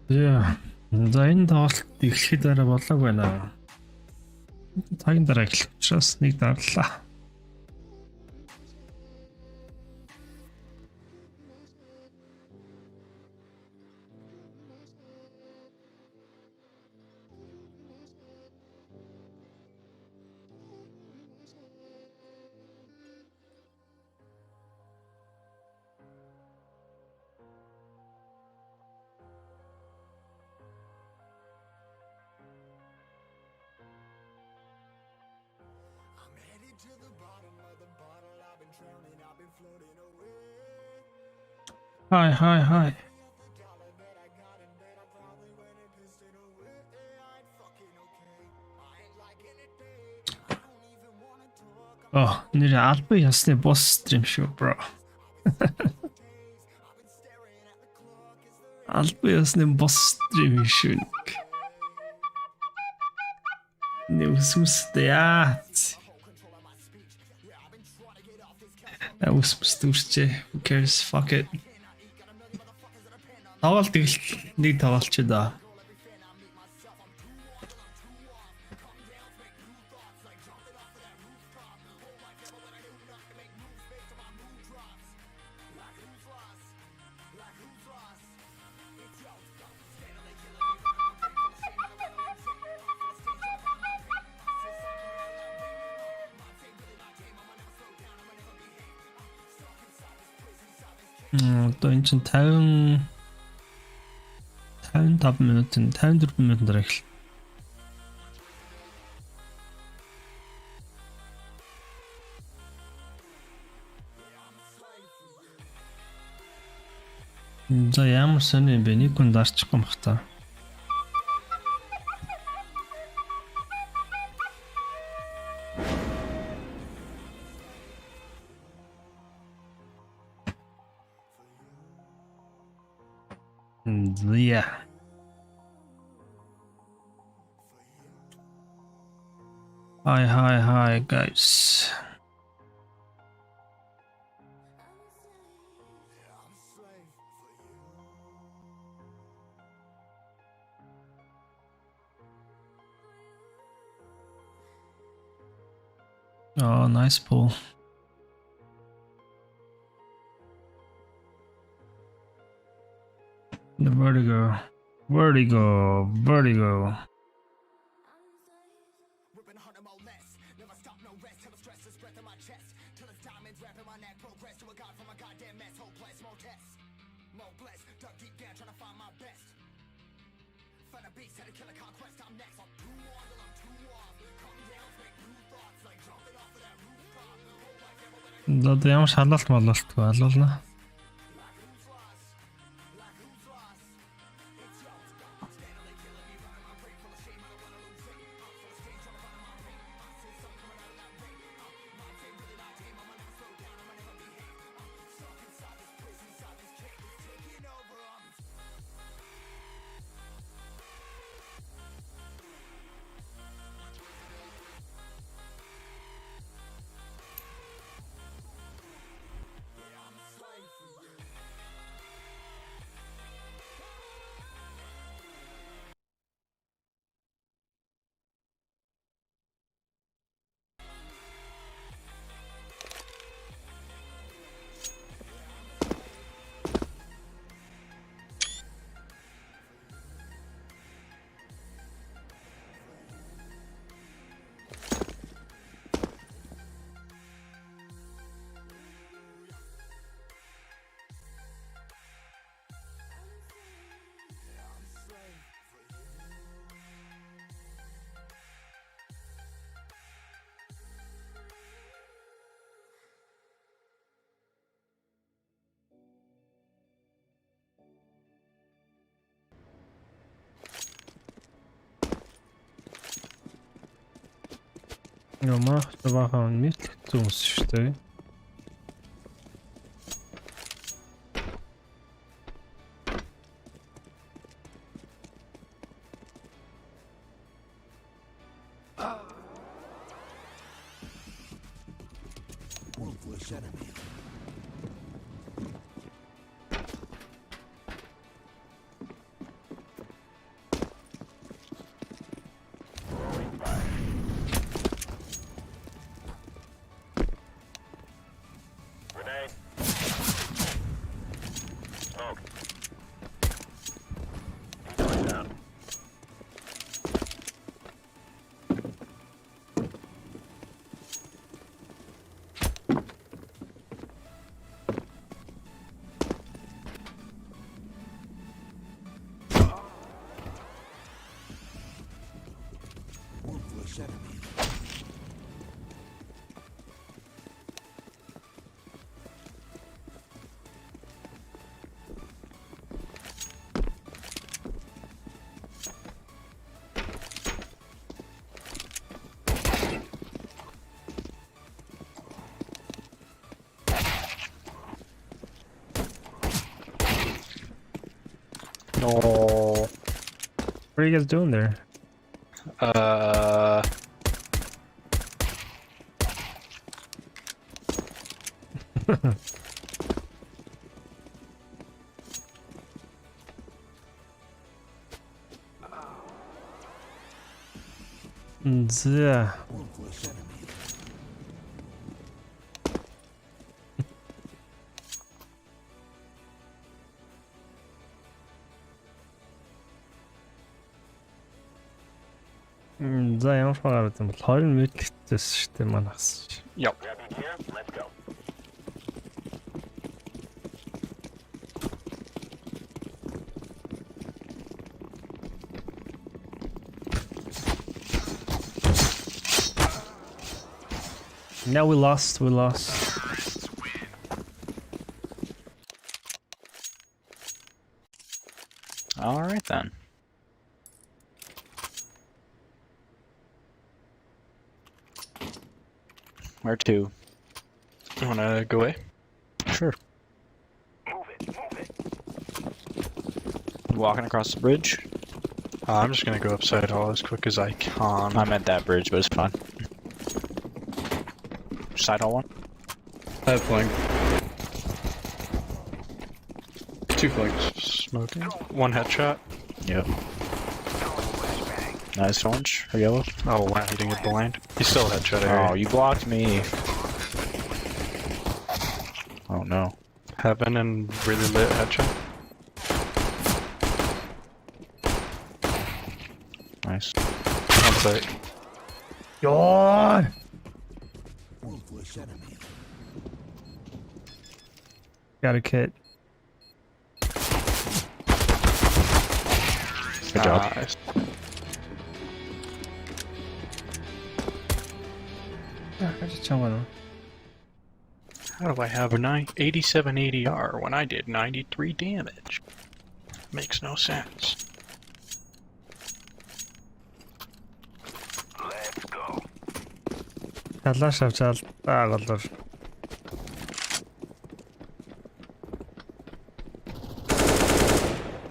За энэ тоглолт эхлэхэд арай болоог байна. Цагийн дараа эхлэх учраас нэг дарлаа. Hi. Нэр албан ёсны босс стрим шүү, bro. Албан ёсны босс стрим шүү. Нэвсүстэй яа. Үсмэстүрчээ. Who cares? Fuck it. Тоглолт эхэлт нэг тоглолч да. Одоо энэ чинь 55 минут 54 минут дараа эхэлнэ. За ямар сони юм бэ? Нэг хүн дарчих юм бах та. Yeah. Hi guys. Oh, nice pull. The vertigo. Одоо ямар шалгалт мололтгүй алуулна. Ямар бахан мэт зүс шүү дээ. Oh. What are you guys doing there? Yeah. За ямар фагаар юм бол 20 минут гэсэн шүү дээ манаас. Yep. No, we lost. All right then. Where to? You wanna go away? Sure. Walking across the bridge? I'm just gonna go upside hall as quick as I can. I'm at that bridge, but it's fine. Side hall one? I have flank. 2 flanks. Smoking. 1 headshot. Yep. Nice orange or yellow? Oh wow, he didn't get blind. He's still a headshot area. Oh, you blocked me. Oh no. Heaven and really lit headshot. Nice. On site. God. Got a kit. Good job. Nice. How do I have a 87 ADR when I did 93 damage? Makes no sense. Let's go. Талааш авчаал голоор.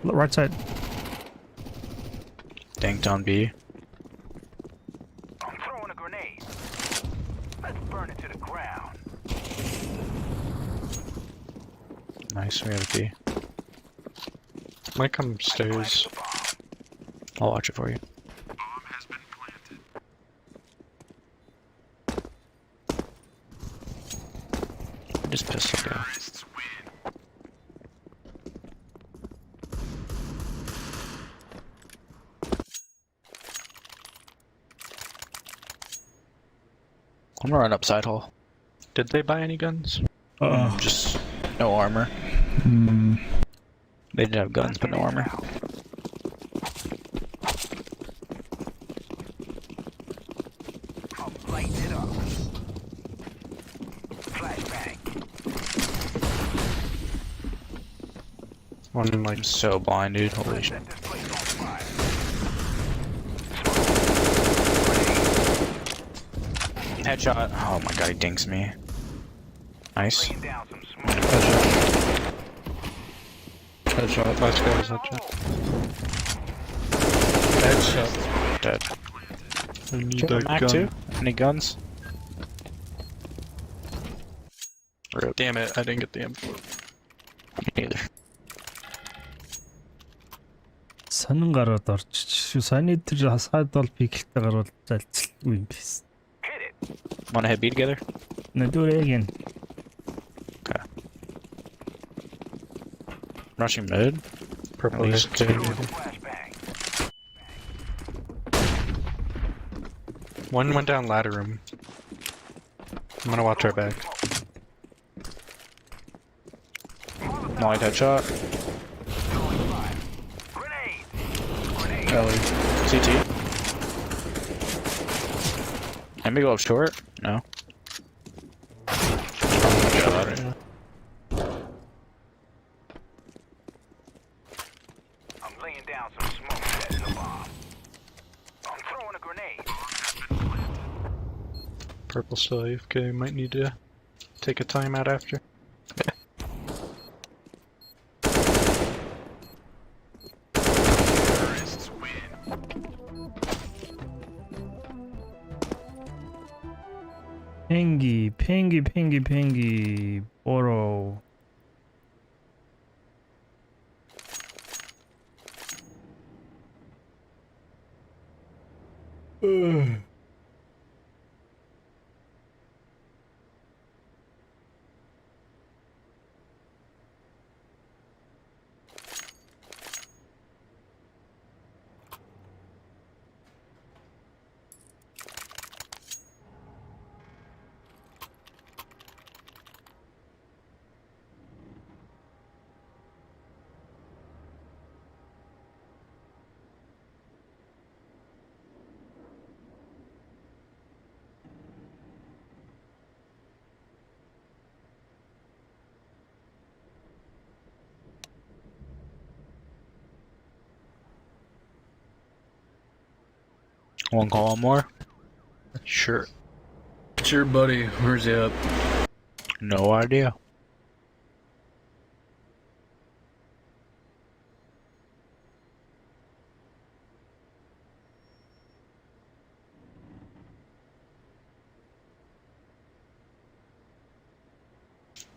Right side. Danked on B. I'm throwing a grenade. Let's burn it to the ground. Nice, we have a B. Might come stairs. I'll watch it for you. Just pistol go. I'm gonna run up side hall. Did they buy any guns? Just no armor. They did have guns, but no armor. I'm lighting it up. Flashbang. One in like I'm so blind, dude. Holy shit. Set this place on fire. Headshot. Oh my god, he dinks me. Nice. Laying down some smoke. headshot. Last guy was headshot. Headshot. Dead. I need Check a the Mac gun. too? Any guns? Rip. Damn it, I didn't get the M4. Me neither. Сонин гараад орчих шүү. Саяны тэр хасаад бол пиклтэй гарууд залцлгүй юм биш. Hit it. Wanna hit B together? Надүрээ again. Okay. Rushing mid. Purple At least HK. Flashbang. One went down ladder room. I'm gonna watch our back. Molly headshot. Grenade. Ellie. CT. Let me go up short. No. Yeah. I'm laying down some smoke setting the bomb. I'm throwing a grenade. Purple still AFK. Might need to take a timeout after. Pingy. Boro. One call on more? Sure. Sure, buddy. Where's he at? No idea.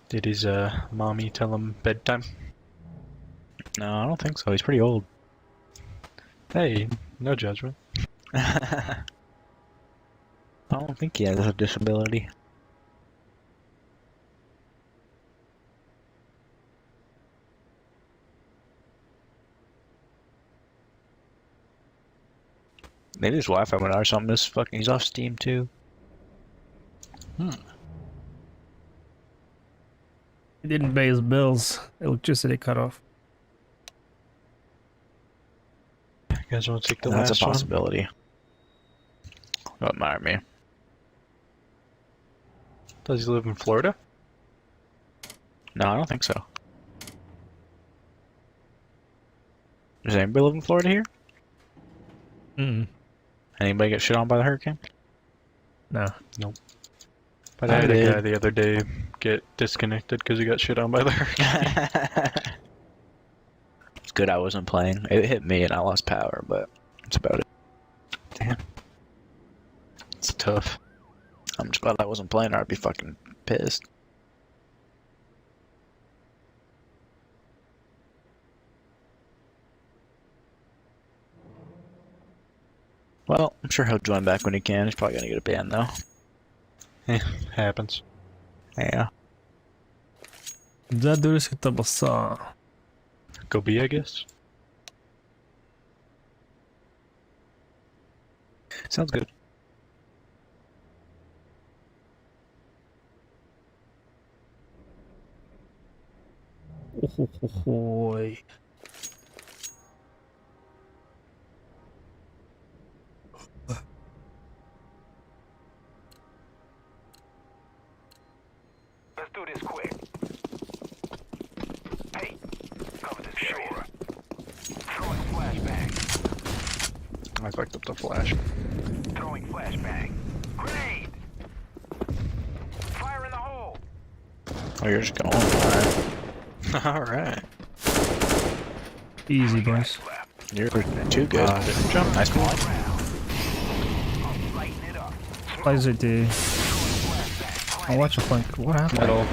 Did his mommy tell him bedtime? No, I don't think so. He's pretty old. Hey, no judgment. I don't think he has a disability. Maybe his Wi-Fi went out or something. This fucking, he's off Steam too. He didn't pay his bills. Electricity cut off. You guys want to take the That's last a one? possibility. Don't matter me. Does he live in Florida? No, I don't think so. Does anybody live in Florida here? Mm. Anybody get shit on by the hurricane? No. But I had a guy the other day get disconnected because he got shit on by the hurricane. It's good I wasn't playing. It hit me and I lost power, but that's about it. Damn. It's tough. I'm just glad I wasn't playing or I'd be fucking pissed. Well, I'm sure he'll join back when he can. He's probably gonna get a ban though. Happens. Yeah. ده دروس التبصة. Go B, I guess. Sounds good. Ой. Let's do this quick. Hey, cover this area. Throwing flashbang. I fucked up the flash. Throwing flashbang. Grenade! Fire in the hole! Oh, you're just going. Alright. Alright. Easy, boys. You're too good. Jump. Nice call. Lighten it up. Plays it, dude. I'll watch a flank. What happened? Middle.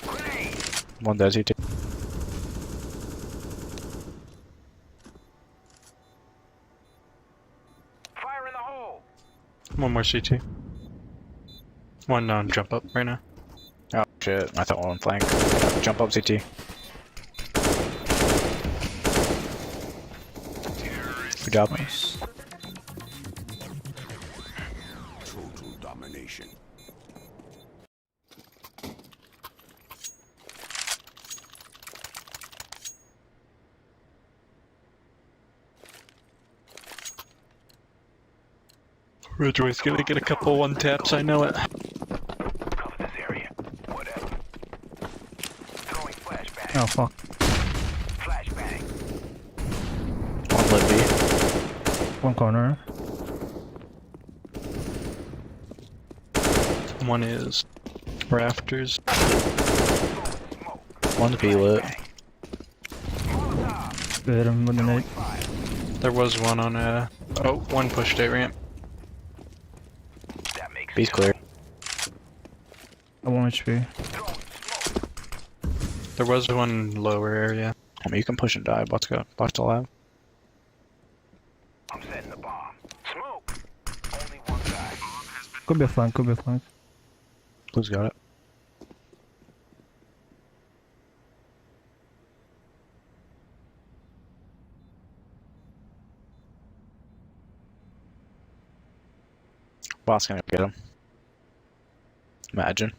Grenade! One does you too. Fire in the hole! One more CT. One on jump up right now. Oh shit, I thought one flank. Jump up CT. Good job. Nice. Total domination. Ridgeway's gonna get a couple one taps, I know it. Cover this area. Whatever. Throwing flashbang. Oh, fuck. Flashbang. One Libby. One corner. One is rafters. Smoke. One's B lit. Molotov. Hit him with the nade. There was one on oh, one pushed A ramp. B's clear. I 1 HP. There was one lower area. I mean, you can push and die. Bot's go. Bot's alive. I'm setting the bomb. Smoke. Only one guy. Could be a flank, could be a flank. Blue's got it. Bot's gonna get him. Imagine.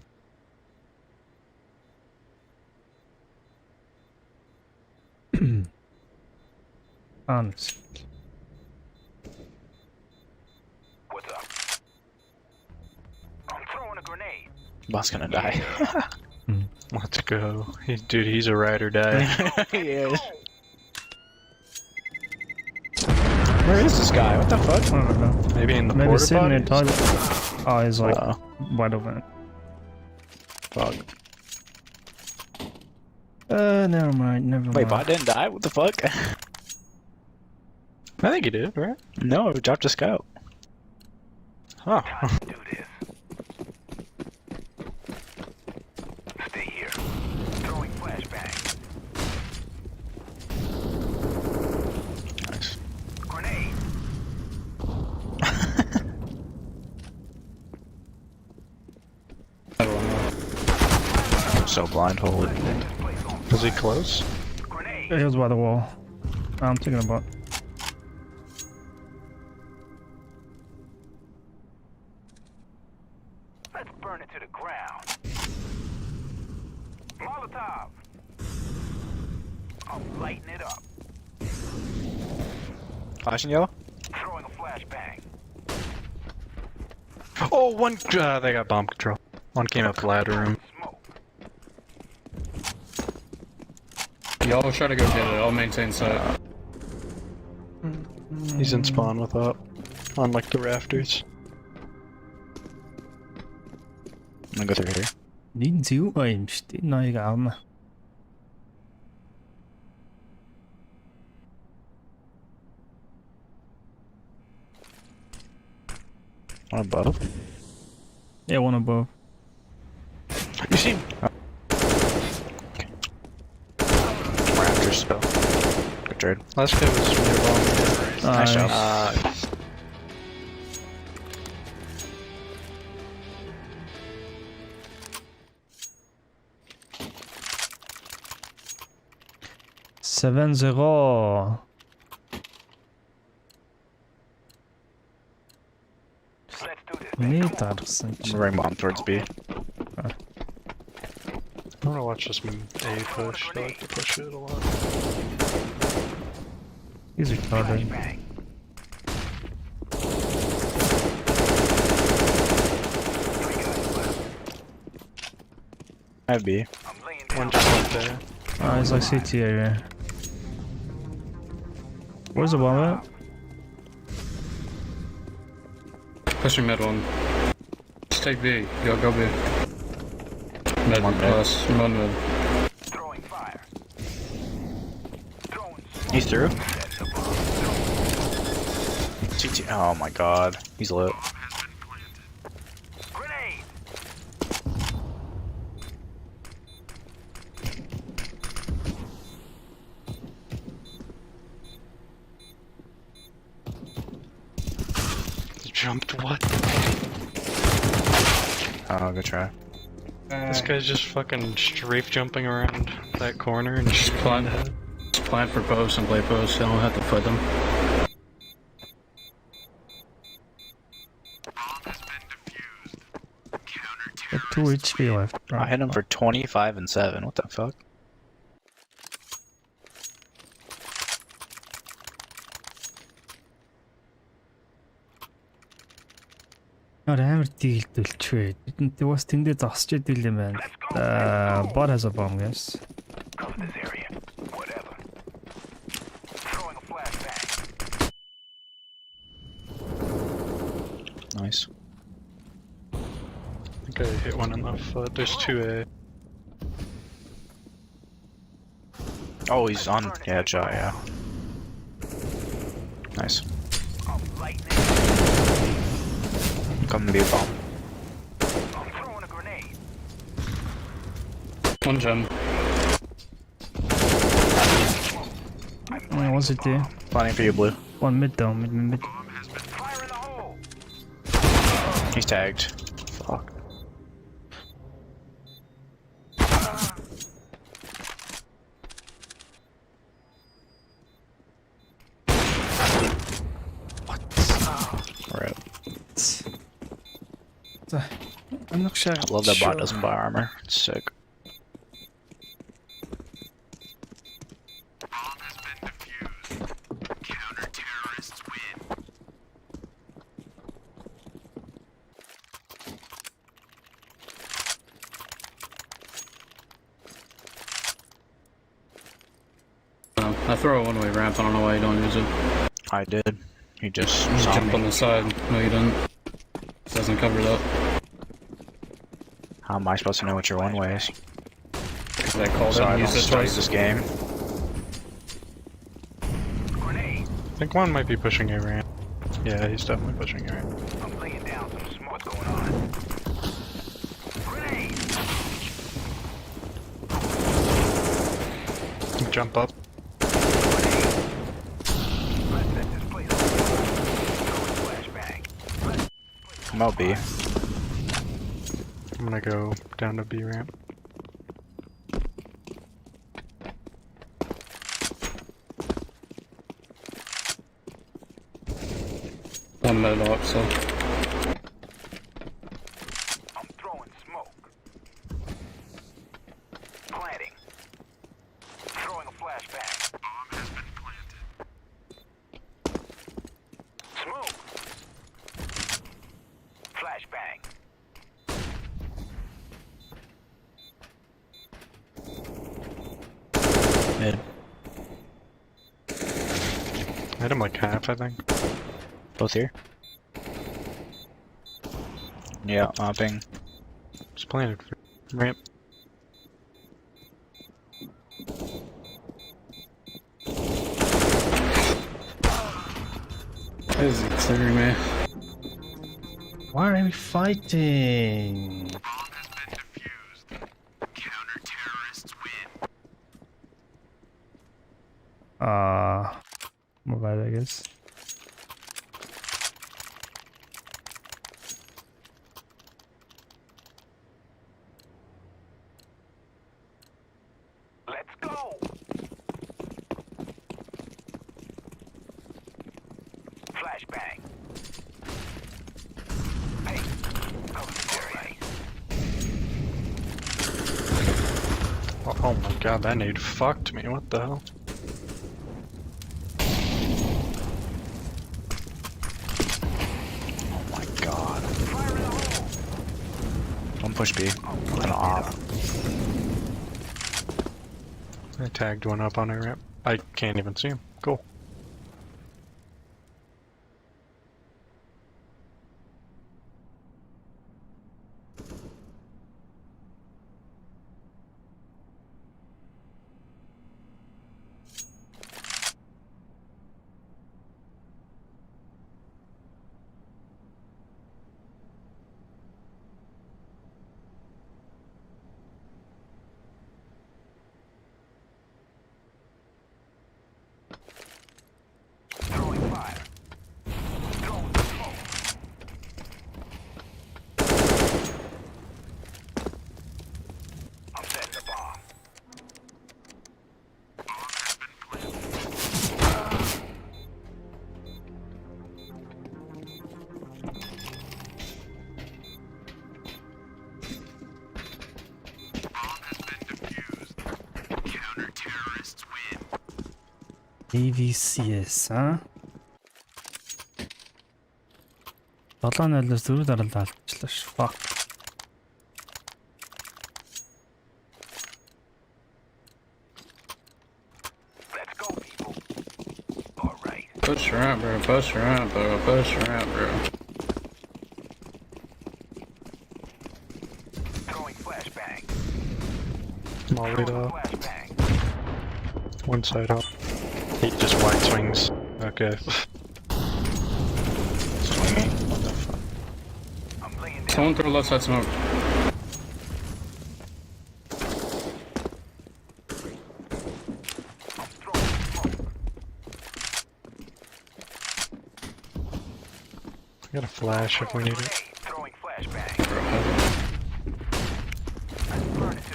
Honest. What's up? I'm throwing a grenade. Bot's gonna die. Let's go. Dude, he's a ride or die. He is. Where is this guy? What the fuck? I don't know. Maybe in the Maybe porta sitting in potties? toilet. Oh, he's like wide open. Fuck. Never mind, never mind. Wait, bot didn't die? What the fuck? I think he did, right? No, it dropped a scout. Oh. Do this. Stay here. Throwing flashbang. Nice. Grenade. I'm so blind, holy. Was he close? Grenade. He was by the wall. I'm thinking about. Let's burn it to the ground. Molotov. I'm lighting it up. Flashing yellow? Throwing a flashbang. Oh, one. They got bomb control. One came up the ladder room. Smoke. Y'all try to go get it. I'll maintain site. He's in spawn with up. On like the rafters. I'm gonna go through here. Нэг зөв юм шүү дээ. Ноёг авна. One above. Yeah, one above. You see? Raptors spell. Good trade. Last guy was near bomb. Nice job. Nice. Seven zero. Let's do this. Need дарсан I'm чи. gonna bring bomb towards B. I wanna watch this A push. I like to push it a lot. He's retarded. Flashbang. I have B. I'm laying down. One just went there. Oh, he's like CT area. Where's the bomb at? Pushing mid one. Just take B. Go B. Mid One mid. plus. One mid. Throwing fire. Throwing He's through. setting the bomb. CT. Oh my god. He's lit. Grenade. He jumped what? Oh, good try. This guy's just fucking strafe jumping around that corner and Just shooting plant. in the head. Just plant for posts and play posts. I don't have to fight them. Got 2 HP left. I hit him for 25 and 7. What the fuck? Амар дийлдүүлчихвэ. Тэнд бас тэндээ зогсож идэв юм байна. Bot has a bomb, guys. Cover this area. Whatever. Throwing a flashbang. Nice. I think I hit one in the foot. There's 2A. Oh, he's on. Yeah, shot, yeah. Nice. I'm lighting it. Come to be a bomb. One gem. One CT. Planning for you, Blue. One mid though. Mid. Fire in the hole! He's tagged. Fuck. Rip. I'm not sure. I love that bot doesn't buy armor. It's sick. I throw a one-way ramp. I don't know why you don't use it. I did. He just You saw jump on me. the side. No, you didn't. It doesn't cover that. How am I supposed to know what your one way is? Because I called it So I and don't used it study twice. this game. Grenade! I think one might be pushing a ramp. Yeah, he's definitely pushing a ramp. I'm laying down some smoke. What's going on? Grenade! Jump up. Let's set this place up. Flashbang. Come out, B. I'm gonna go down to B ramp. One mid up, so. I'm throwing smoke. Planting. Throwing a flashbang. Bomb has been planted. Smoke. Flashbang. Mid. Hit him like half, I think. Both here? Yeah, mopping. Just planted for ramp. This is clearing me. Why are we fighting? My bad, I guess. Let's go. Flashbang. Hey, right. Oh my god, that nade fucked me. What the hell? Oh my god. Don't push B. An off. I tagged one up on a ramp. I can't even see him. Cool. Throwing fire. Throwing smoke. I'm setting the bomb. AVCS, huh? 7-0-оос 4 дараалал алдчихлаа ш. Fuck. Let's go, people. All right. Push ramp, bro. Push ramp, bro. Push ramp, bro. Throwing flashbang. Mollied Throwing up. flashbang. One side up. He just wide swings. Okay. Swinging. What the fuck? I'm laying down. Someone throw left side smoke. flash if we need it. Throwing flashbang.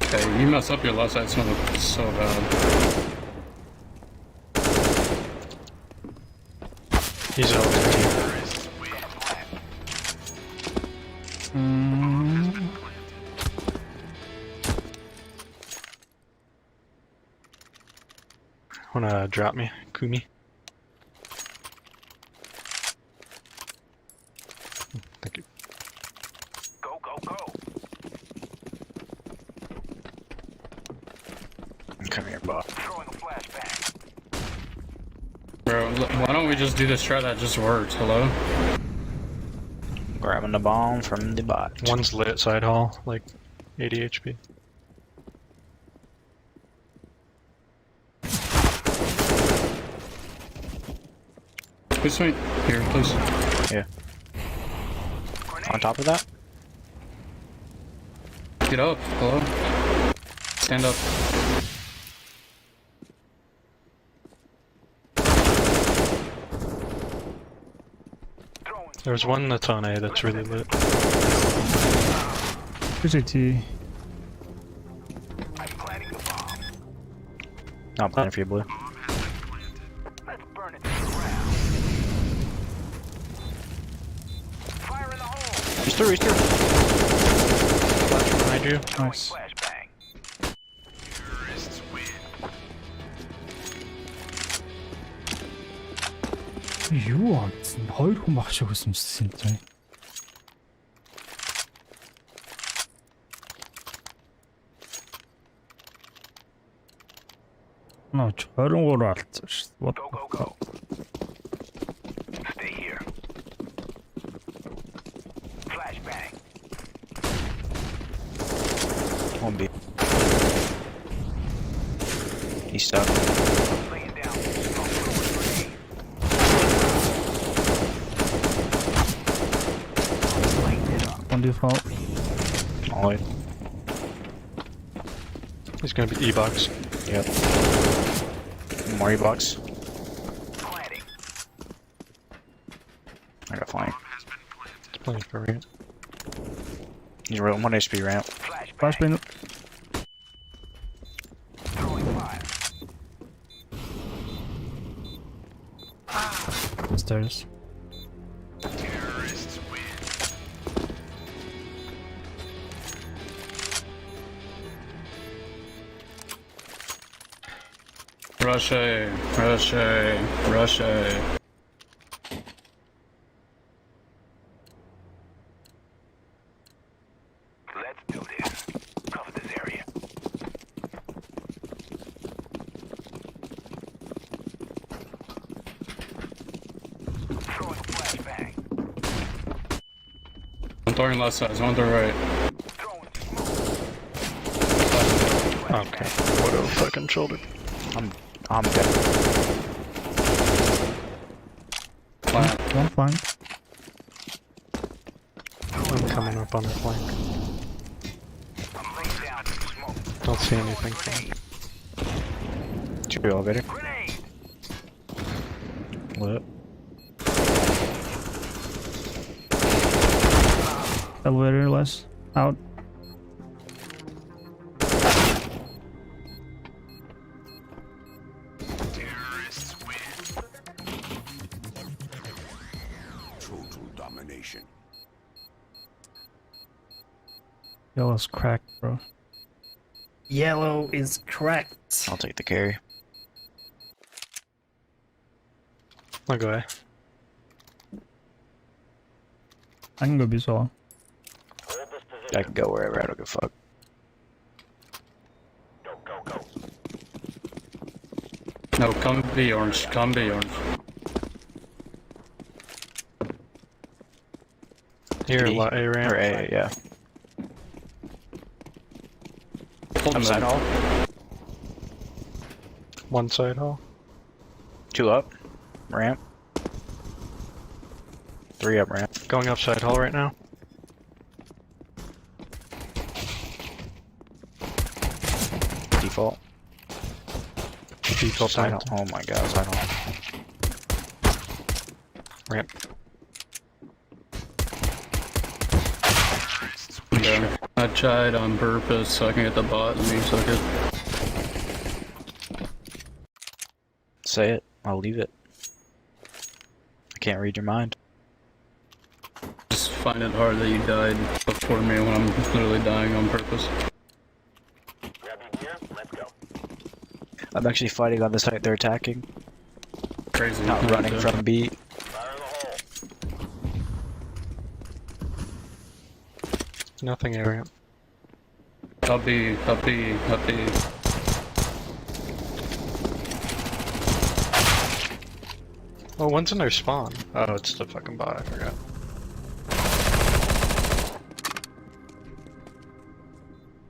Hey, you messed up your left side so bad. He's out there. Wanna drop me, Kumi? Thank you. Go, go, go. Come here, Bob. Throwing a flashbang. Bro, why don't we just do this strat that just worked? Hello? Grabbing the bomb from the bot. One's lit side hall, like 80 HP. Please wait. Here, please. Yeah. On top of that? Get up. Hello? Stand up. There's one that's on A that's really lit. There's AT. I'm planting the bomb. Not planning for you, Blue. Let's burn it to the ground. Fire in the hole. He's through, he's through. Flash behind you. Nice. Flashbang. Terrorists win. Юу аа гэсэн. Хоёр хүн багш өгсөн чинь. Наач 23 алдсан шүү. Go, go, go. Stay here. Flashbang. One B. He's stuck. Laying down. Smoke. Grenade. Light it up. On default. All right. He's gonna be E-box. Yep. More box. Planting. I got flying. He's playing for ramp. He's real 1 HP ramp. Flashbang. Flashbang. Throwing fire. Stairs. Terrorists win. Rush A. Rush A. Rush A. Let's do this. Cover this area. Throwing a flashbang. I'm throwing left side, one to the right. Throwing Okay. What a fucking shoulder. I'm dead. Plant. One flank. I'm coming up on the flank. I'm laying down some smoke. Don't see anything from him. Two elevator. Grenade. Lit. Elevator less. Out. Terrorists win. Total domination. Yellow's cracked, bro. Yellow is cracked. I'll take the carry. I'll go A. I can go B solo. I can go wherever, I don't give a fuck. Go, go, go. No, come B orange. Come B orange. Here, B. A ramp. Or A, yeah. Hold him Upside in. hall. One side hall. 2 up. Ramp. 3 up ramp. Going upside hall right now. Default. Default Side side hall. Oh my god, side hall. ramp. down. I tried on purpose so I can get the bot and me suck it. Say it. I'll leave it. I can't read your mind. Just find it hard that you died before me when I'm literally dying on purpose. Grab your gear, let's go. I'm actually fighting on the site they're attacking. Crazy. Not running from B. Fire in the hole. Nothing area. Up B, up B, up B. Oh, one's in their spawn. Oh, it's the fucking bot, I forgot.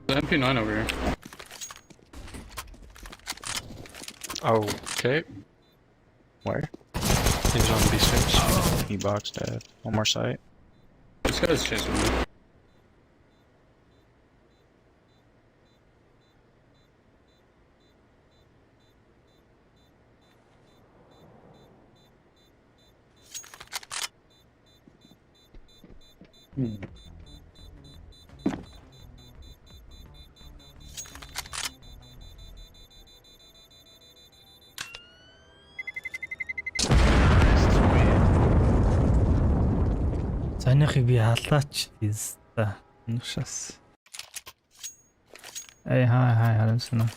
The MP9 over here. Okay. Where? He's on B6. E box dead. One more site. This guy's chasing me. Санийхыг би халаач теста. Нушаас. Эй хай харамсана.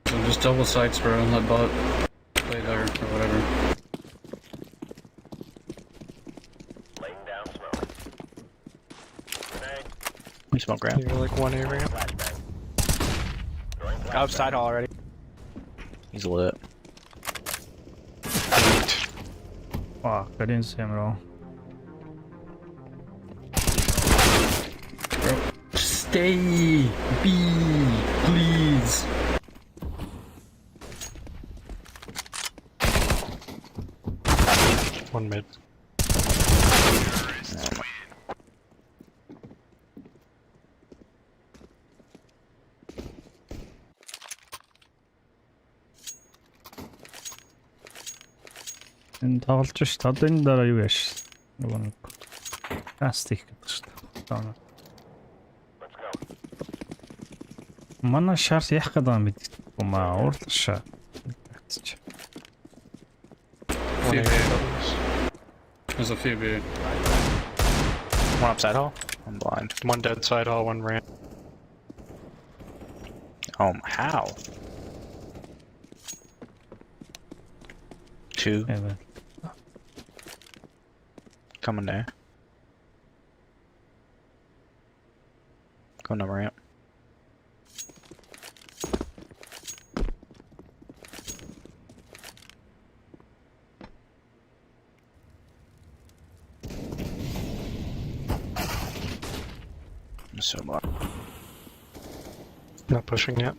So just double sights, bro, and let bot play there or whatever. Laying down smoke. Grenade. We smoke ramp. You're like one area. Flashbang. Throwing flashbang. Outside already. He's lit. Fuck, I didn't see him at all. Stay B, please. One mid. Энэ тоглож ш. Одоо энэ дараа юу яаш? Нөгөө нэг пластик гэдэг ш. Таа. Let's go. Манай шар яах гэдэг юм бэ? Гумаа уурлаа. Гацч. One Few B. area. There's a few B. One upside hole. I'm blind. One dead side hall, one ramp. How? Two. Evet. Coming there. Going to ramp. So much. Not pushing yet.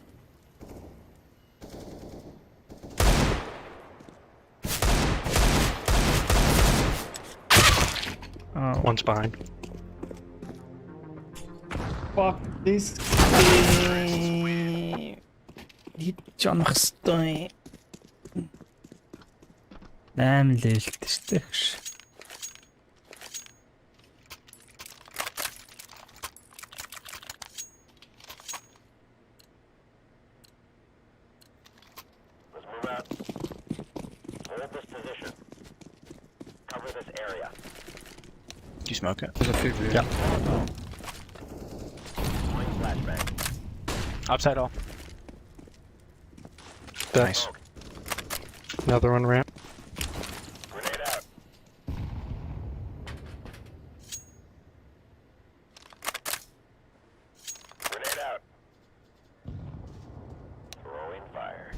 Oh, One's behind. fuck this game. Хич анах хэвээр. 8 левелтэй шүү дээ. Let's move out. Hold this position. Cover this area. Do you smoke it? There's a few B. Yeah. Throwing flashbang. Upside hole. That's another one ramp. Grenade out. Grenade out. Throwing fire.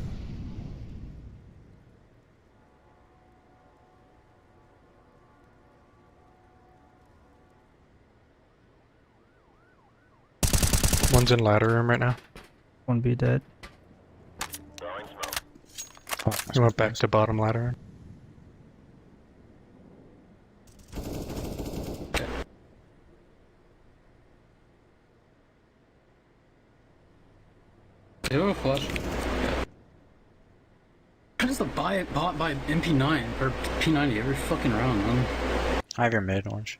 One's in ladder room right now. One be dead. Throwing smoke. He went back to bottom ladder room. Do you have a flash? is the bot by MP9 or P90 every fucking round, man? I have your mid, Orange.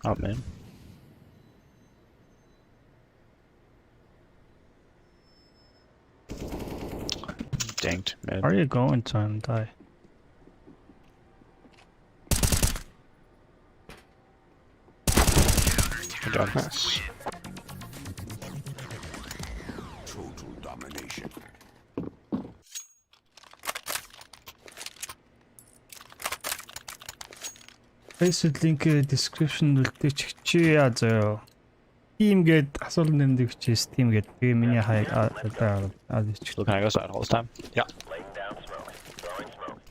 Up mid. Dinked mid. Where are you going, son? Die. Good job. Nice. Total domination. Facebook link description үлдээч чи яа. Team гээд асуулт нэмдэг чи Steam гээд би миний хаяг So can I go side all this time? Yeah. Laying down smoke. Throwing smoke.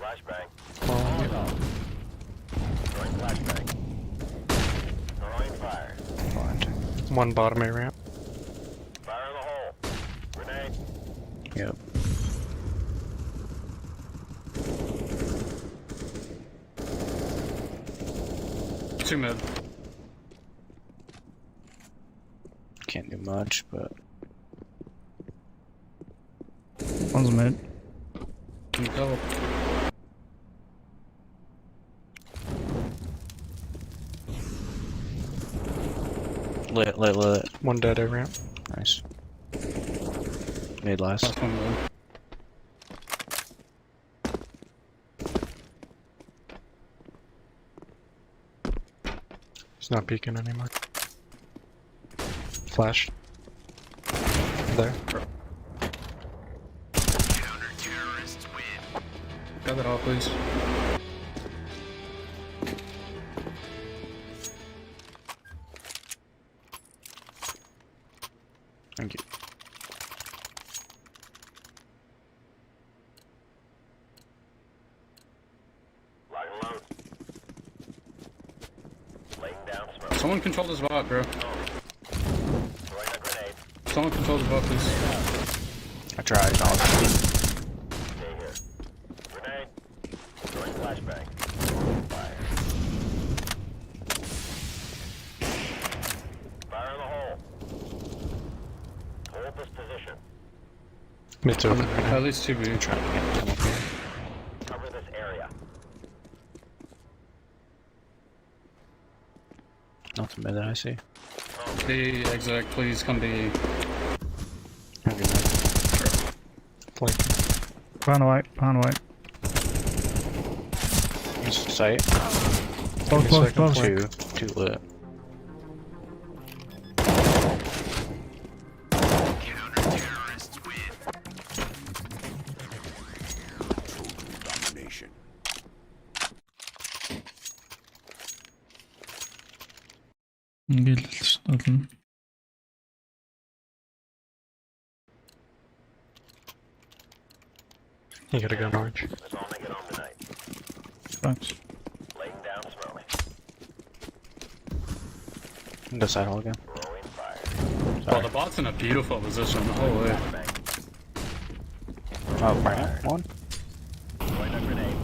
Flashbang. Throwing flashbang. Throwing fire. One bottom A ramp. Fire in the hole. Grenade. Yep. Two mid. Can't do much, but One's mid. Need help. lit. One dead A ramp. Nice. Mid last. Last one mid. He's not peeking anymore. Flash. There. Got that off, please. Thank you. Lock and load. Laying down smoke. Someone control this bot, bro. Throwing a grenade. Someone control the bot, please. I tried. Stay here. Grenade. Throwing flashbang. Fire. Fire in the hole. Hold this position. Mid's open. At least 2B. Trying to get come up here. Cover this area. Nothing mid that I see. The exec, please come B. Have your mid. Flank. Behind white. Sight. Both. Two lit. Domination. Ингээл болно. You got a gun, Orange. That's all make it home tonight. Thanks. Laying down smoke. Go side hole again. Throwing fire. Oh, the bot's in a beautiful position. Holy. Oh, right. One. Throwing a grenade.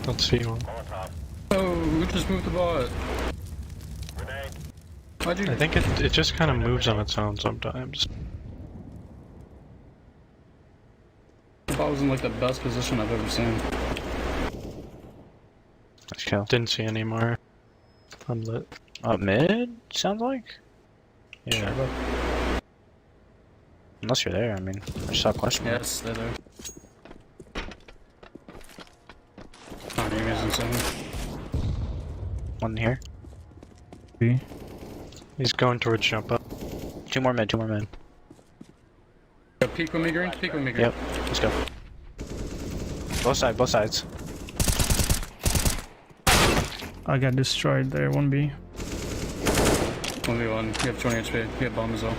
Let's see one. Molotov. Oh, who just moved the bot? Grenade. Why'd you? I think it just kind of moves on its own sometimes. The bot was in like the best position I've ever seen. Let's kill. Didn't see any more. Unlit. Up mid? Sounds like? Yeah. Unless you're there, I mean. I just saw a question. Yes, they're there. Oh, you guys insane. One here. B. He's going towards jump up. Two more mid. Go peek with me, green. Peek with me, green. Yep. Let's go. Both sides. I got destroyed there. 1B. 1v1. You have 20 HP. You have bomb as well.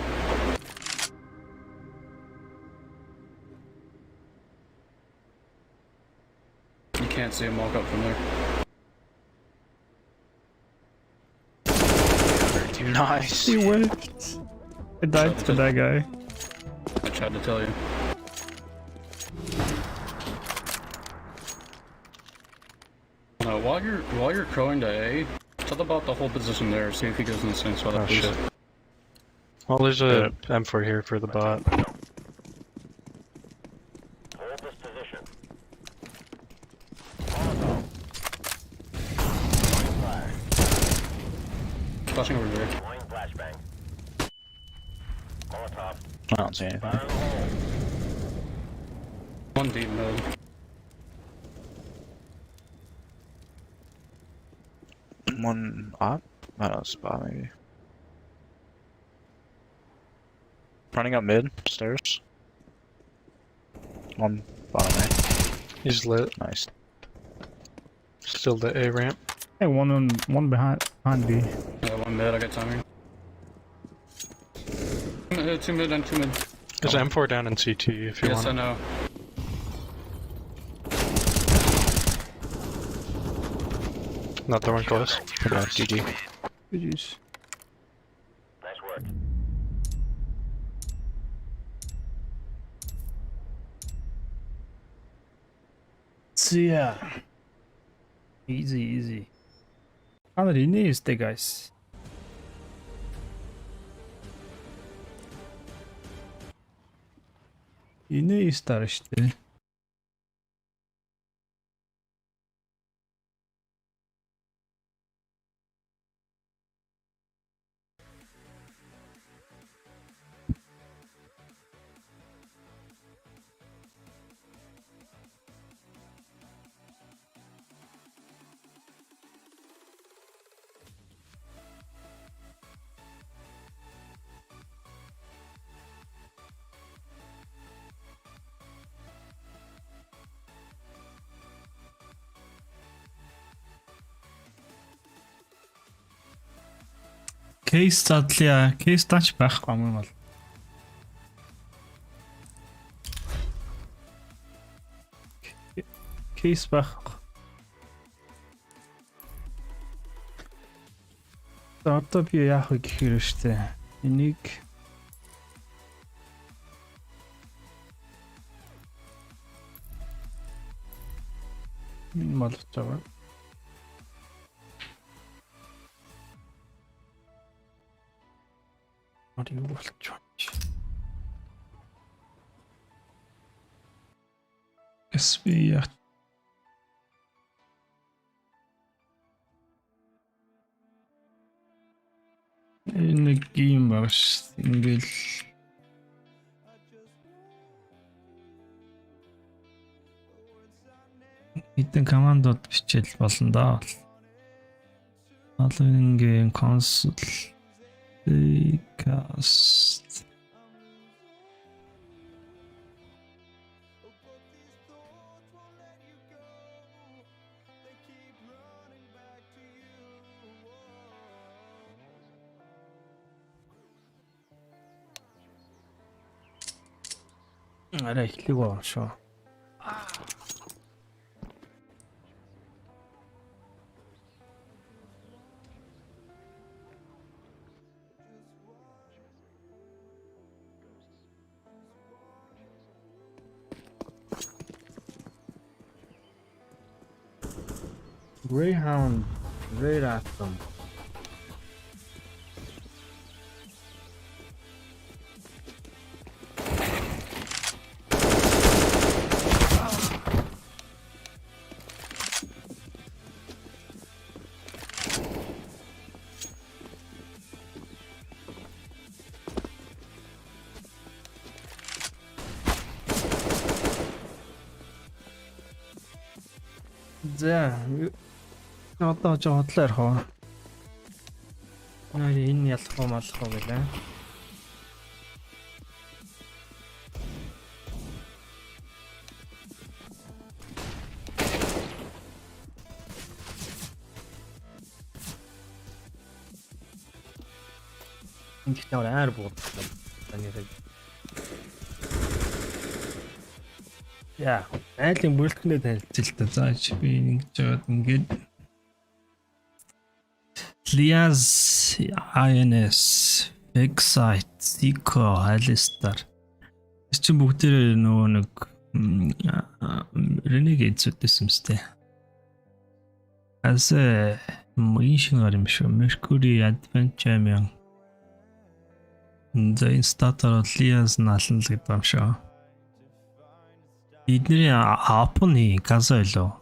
You can't see him walk up from there. Nice. He whiffed. I died to that guy. I tried to tell you. No, while you're crowing to A, tell about the whole position there. See if he goes in the same spot. Oh please. shit. Well, there's a M4 here for the bot. Hold this position. Flashing over there. Deploying flashbang. Molotov. I don't see anything. Fire in the hole. One deep mid. One op? I don't know, spot maybe. Running up mid, stairs. One bottom A. He's lit. Nice. Still the A ramp. Hey, one behind B. Yeah, one mid, I got timing. Two mid and two mid. There's M4 down in CT if you Yes, I want. know. Not the one close. Okay, GG. GG's. Nice work. So yeah. Easy. Kind of needs the guys. Yine ister işte. Кейс задлаа. Кейс тач байхгүй юм бол. Кейс байхгүй. Одоо би яах вэ гэхээр штэ. Энийг минимал таваа. What do you want to charge? SV нэг юм баг ш. Ингээл хэдэн командод бичэл болно да. Алынгийн консул cast арай ихлэг байна шүү. Greyhound, great at them. За одоо жоодлоо хоо. Энэ ялах уу малах уу гэлээ. Энд тавар аар буудлаа. Таныг яа, айлын бүлтгэнээ танилцэл та. За би ингэж жоод ингээд Liaz, INS, Excite, Zico, Alistar. Чи бүгдээ нөгөө нэг Renegades үтсэн мэт. As инженер юм шүү. Mercury Adventure За энэ статаар Лиас нална л гэдэг юм шиг. Эдний апны газа илүү.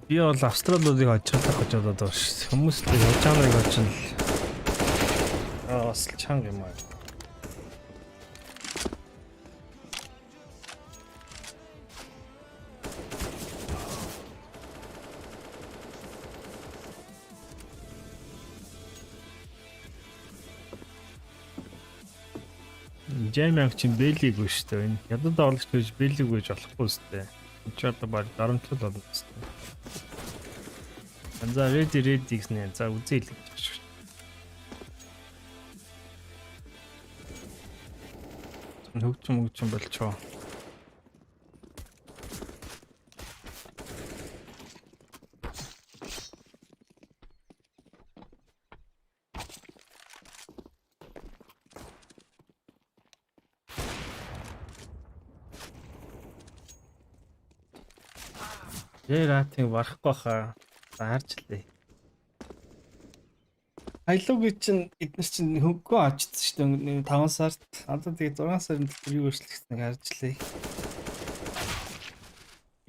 Би бол австралиудыг очихлах гэж бодоод байна ш. Хүмүүс л Японыг очихно. Бас л чанга юм аа. Жаймаг чинь бэлигүй шүү дээ. Энэ ядад орлогч гэж бэлигүй гэж болохгүй шүү дээ. Чи одоо баг дарамтлал болно шүү дээ. За ready гэснээр за үзээл гэж байна шүү. Хөгжим болчоо. Яатыг барахгүй хаа. Харчлаа. Айлуугийн чинь эднэр чинь хөнгөө очсон шүү дээ 5 сард. Одоо тэгээ 6 сарын төлбөрийг өөрчлөгдсөнийг харжлаа.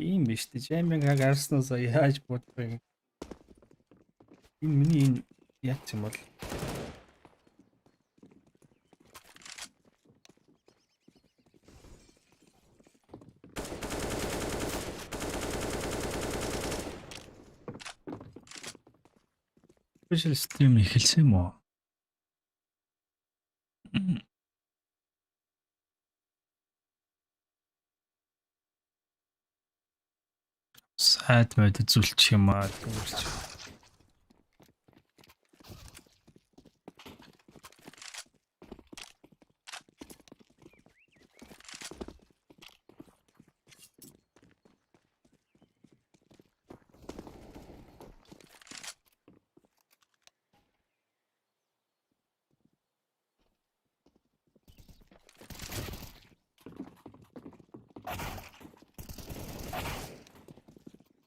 Ийм биш үү? Жайминг харснаас яаж бодох юм? Энэ миний яг ч юм бол special stream эхэлсэн юм уу? Сайд мод үзүүлчих юм аа тэгвэрч.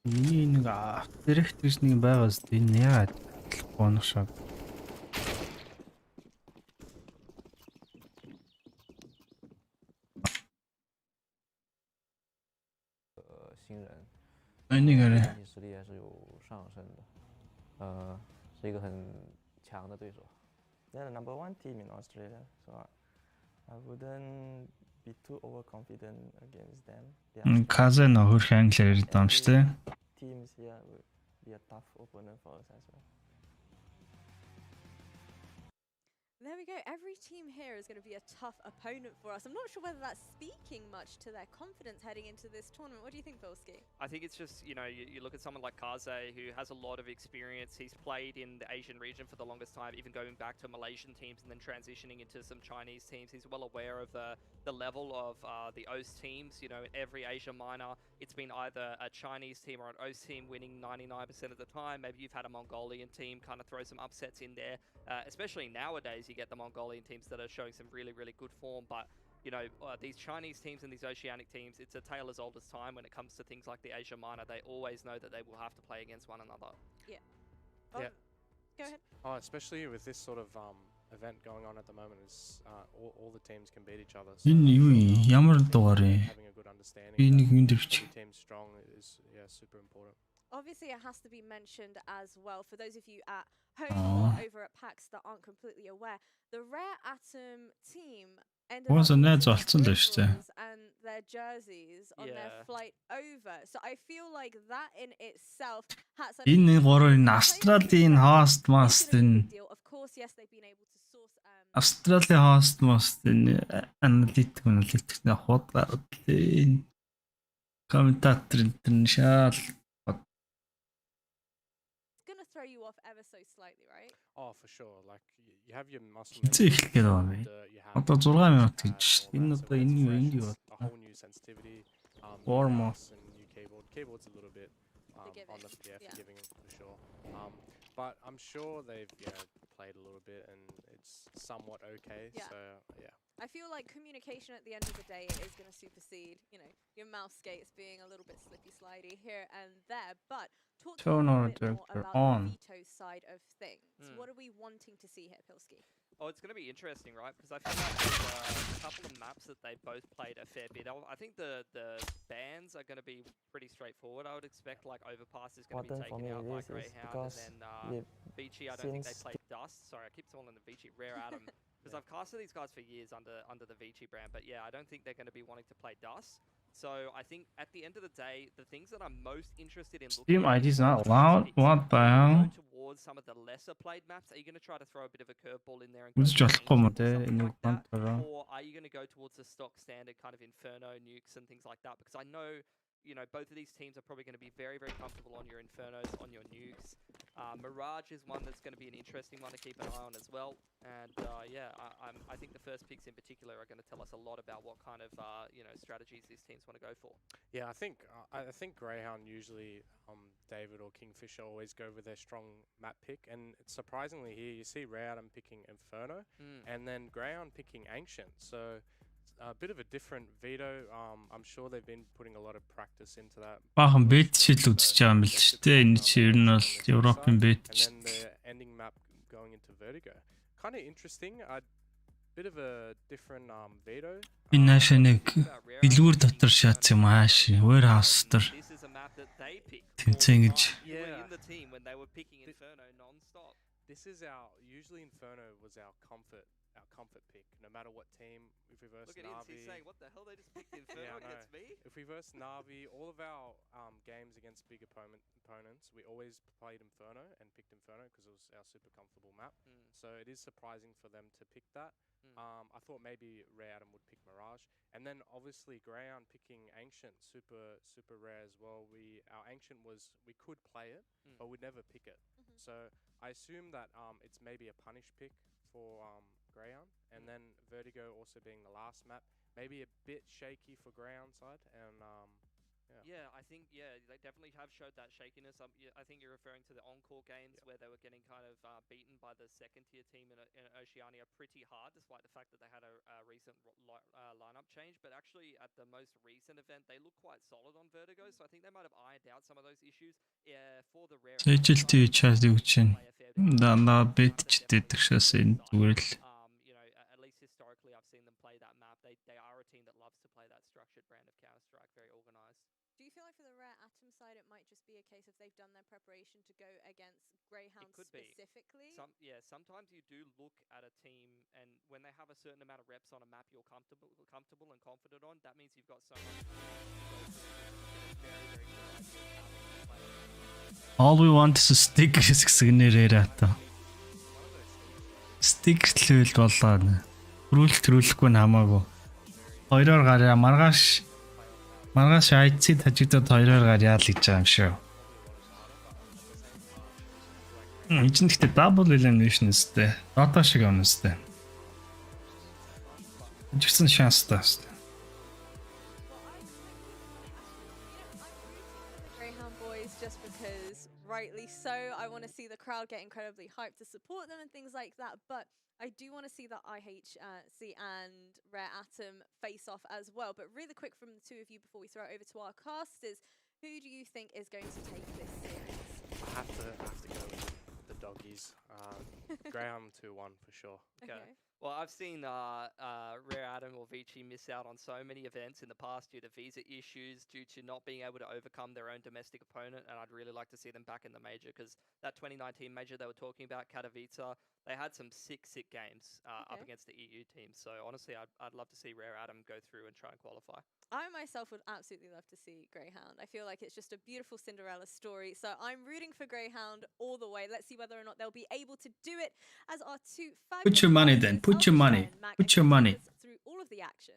Миний нэг директ гэж нэг байгаа зү энэ яагаад бонус шаг. Энийг арай 实力还是有上升的，是一个很强的对手。They're the number one team in Australia, so I wouldn't be too overconfident against them. Казен хөрх англиар ярьдаг юм шүү дээ. Teams here will be a tough opponent for us as well. There we go. Every team here is going to be a tough opponent for us. I'm not sure whether that's speaking much to their confidence heading into this tournament. What do you think, Volsky? I think it's just, you know, you look at someone like Kaze, who has a lot of experience. He's played in the Asian region for the longest time, even going back to Malaysian teams and then transitioning into some Chinese teams. He's well aware of the level of the OS teams. You know, in every Asia minor, it's been either a Chinese team or an OS team winning 99% of the time. Maybe you've had a Mongolian team kind of throw some upsets in there. Especially nowadays, you get the Mongolian teams that are showing some really, really good form. But, you know, these Chinese teams and these Oceanic teams, it's a tale as old as time when it comes to things like the Asia Minor. They always know that they will have to play against one another. Yeah. Yeah. Go ahead. Oh, especially with this sort of event going on at the moment, is all the teams can beat each other. So Энэ юу юм? Ямар дугаар вэ? having a good understanding. Би нэг юм дэрч. Team strong is super important. Obviously, it has to be mentioned as well for those of you at home or over at PAX that aren't completely aware. The Rare Atom team ended up найз using олцсон л шүү дээ. rituals and their jerseys on their Yeah. flight over. So I feel like that in itself has such Энэ гурав энэ a Австралийн хост маст энэ deal. Of course, yes, they've been able to source Австралийн хост маст энэ аналитик нэ худаад энэ комментатор энэ шал gonna throw you off ever so slightly, right? Oh, for sure. Like you have your muscle хизээ эхлэх гээд байгаа юм. Одоо 6 минут гэж шүү дээ. Энэ одоо энэ юу a whole new sensitivity. Warm new up. mouse and new keyboard. Keyboard's a little bit on the Forgiving, yeah, yeah. forgiving for sure. But I'm sure they've played a little bit, and it's somewhat okay. Yeah. So yeah. I feel like communication at the end of the day is going to supersede, your mouse skates being a little bit slippy slidey here and there. But talk to me a Turn little on bit more detector about on. the veto side of things. What are we wanting to see here, Pilski? Oh, it's going to be interesting, right? Because I feel like there's a couple of maps that they both played a fair bit. I think the bans are going to be pretty straightforward. I would expect like Overpass is going to be taken out by Greyhound, and then Vici, I don't think they played Dust. Sorry, I keep calling them Vici. Rare Atom. Because I've casted these guys for years under the Vici brand, but yeah, I don't think they're going to be wanting to play Dust. So I think at the end of the day, the things that I'm most interested in looking Steam at ID is not allowed. What the hell? towards some of the lesser played maps. Are you going to try to throw a bit of a curveball in there and Үзэж болохгүй юм те энэ that? үгтэй. Or are you going to go towards the stock standard kind of Inferno nukes and things like that? Because I know, both of these teams are probably going to be very, very comfortable on your Infernos, on your nukes. Mirage is one that's going to be an interesting one to keep an eye on as well. And yeah, I think the first picks in particular are going to tell us a lot about what kind of strategies these teams want to go for. Yeah, I think Greyhound usually, David or Kingfisher always go with their strong map pick, and surprisingly here you see Rare Atom picking Inferno, and then Greyhound picking Ancient. So a bit of a different veto. I'm sure they've been putting a lot of practice into that. Баахан бет шил үзэж байгаа юм л ч те. Энэ чи ер нь бол Европын бет. And then the ending map going into Vertigo. Kind of interesting. A bit of a different veto. Энэ наашаа нэг дэлгүүр дотор шат юм ааш. Warehouse дотор. Тэмцэн гэж. This is usually Inferno was our comfort pick, no matter what team. If we verse Look at Na'Vi, IHC saying, what the hell, they just picked Inferno against me? If we verse Na'Vi, all of our games against big opponents, we always played Inferno and picked Inferno because it was our super comfortable map. So it is surprising for them to pick that. I thought maybe Rare Atom would pick Mirage, and then obviously Greyhound picking Ancient, super rare as well. Our Ancient we could play it, but we'd never pick it. So I assume that it's maybe a punish pick for Greyhound, and then Vertigo also being the last map, maybe a bit shaky for Greyhound side, and yeah, I think they definitely have showed that shakiness. I think you're referring to the Encore games where they were getting kind of beaten by the second tier team in Oceania pretty hard, despite the fact that they had a recent lineup change. But actually, at the most recent event, they look quite solid on Vertigo. So I think they might have ironed out some of those issues for the rare. Сэжилтий чаас юу чинь. Дандаа бет ч гэдэг шээс энэ зүгээр л. At least historically, I've seen them play that map. They are a team that loves to play that structured brand of Counter-Strike, very organized. Do you feel like for the Rare Atom side, it might just be a case of they've done their preparation to go against Greyhound specifically? Sometimes you do look at a team, and when they have a certain amount of reps on a map you're comfortable and confident on, that means you've got so much. Very, very good. All we want is a stick гэсэн нэрээр ата. Stick л болоо. Төрүүлэхгүй нь хамаагүй. Хоёроор гараа маргааш IHC тажигдаад хоёроор гараа л гэж байгаа юм шүү. Энэ ч гэхдээ double elimination өстэй. Dota шиг юм өстэй. Жигсэн шанстай өстэй. Greyhound boys, just because rightly so, I want to see the crowd get incredibly hyped to support them and things like that, but I do want to see the IHC and Rare Atom face off as well. But really quick from the two of you before we throw it over to our casters, who do you think is going to take this series? I have to go with the doggies. Greyhound 2-1 for sure. Okay. Well, I've seen Rare Atom or Vici miss out on so many events in the past due to visa issues, due to not being able to overcome their own domestic opponent, and I'd really like to see them back in the major, because that 2019 major they were talking about, Katowice, they had some sick games up against the EU team. So honestly, I'd love to see Rare Atom go through and try and qualify. I myself would absolutely love to see Greyhound. I feel like it's just a beautiful Cinderella story. So I'm rooting for Greyhound all the way. Let's see whether or not they'll be able to do it as our two fabulous Put your money then. Put your money. Put your money. Through all of the action.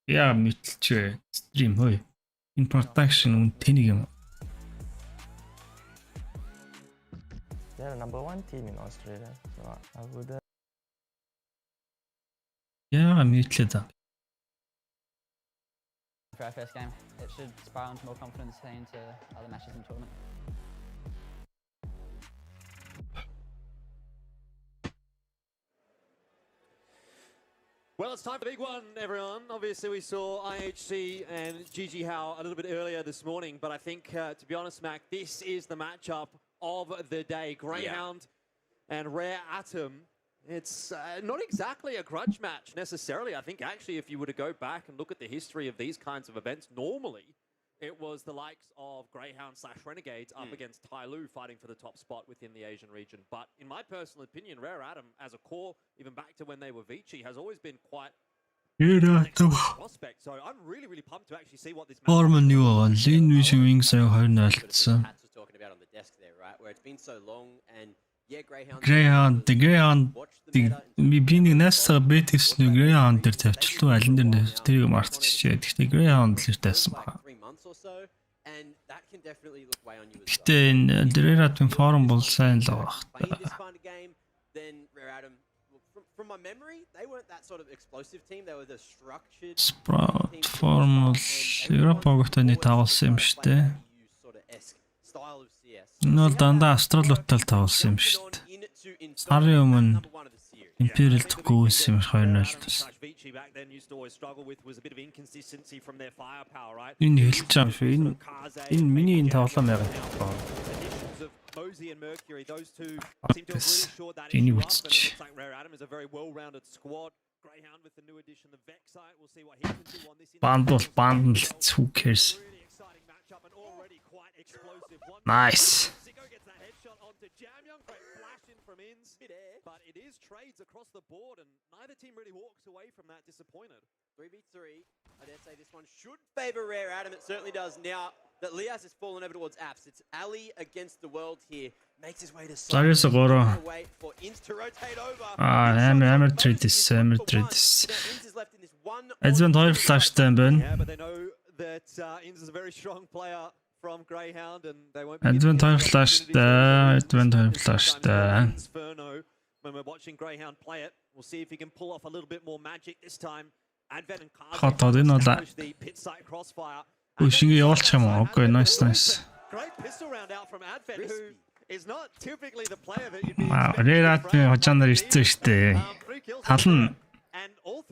Яа мэдчихвэ. Stream хөөе. In production үн тэнийг юм. They're the #1 team in Australia, so I would. Яа мэдлээ да. For our first game, it should spiral into more confidence heading into other matches in the tournament. Well, it's time for the big one, everyone. Obviously, we saw IHC and GG How a little bit earlier this morning, but I think, to be honest, Mac, this is the matchup of the day. Greyhound and Rare Atom. It's not exactly a grudge match necessarily. I think actually if you were to go back and look at the history of these kinds of events, normally it was the likes of Greyhound / Renegades up against Tai Lu fighting for the top spot within the Asian region. But in my personal opinion, Rare Atom as a core, even back to when they were Vici, has always been quite an excellent prospect. So I'm really, really pumped to actually see what this match Форм нь юу байгаа? Лин Вишминг сая 2-0 алдсан. Greyhound би нэг наасаа бет хийсэн Greyhound дээр тавьчихлаа. Алин дээр тэрийг мартчихжээ. Гэхдээ Greyhound л тайсан байна. Гэхдээ энэ Deratum форм бол сайн л байгаа. Sprout форм бол Европогтойны тагуулсан юм шүү дээ. Энэ бол дандаа Австралиуттай тагуулсан юм шүү дээ. Сарын өмнө Imperial төгөөс юм 2-0 тус. Энэ хэлж байгаа шүү. Энэ миний энэ тоглоом яг байна. Энэ үтч. Band бол band л who cares. Nice. But it is trades across the board, and neither team really walks away from that disappointed. 3v3. I dare say this one should favor Rare Atom. It certainly does. Now that Lias has fallen over towards Apps, it's Ali against the world here. Makes his way to Зарис гoro. for Inns to rotate over. Амар трейдс. Advent 2 flashтай юм байна. Yeah, but they know that Inns is a very strong player from Greyhound, and they won't be Advent 2 flashтай. When we're watching Greyhound play it, we'll see if he can pull off a little bit more magic this time. Advent and Хатад энэ бол the pit side crossfire. Өшигээ явуулчих юм уу? Окей, nice. Great pistol round out from Advent, who is not typically the player that you'd be Рерат хожаанаар ирсэн шүү дээ. Талан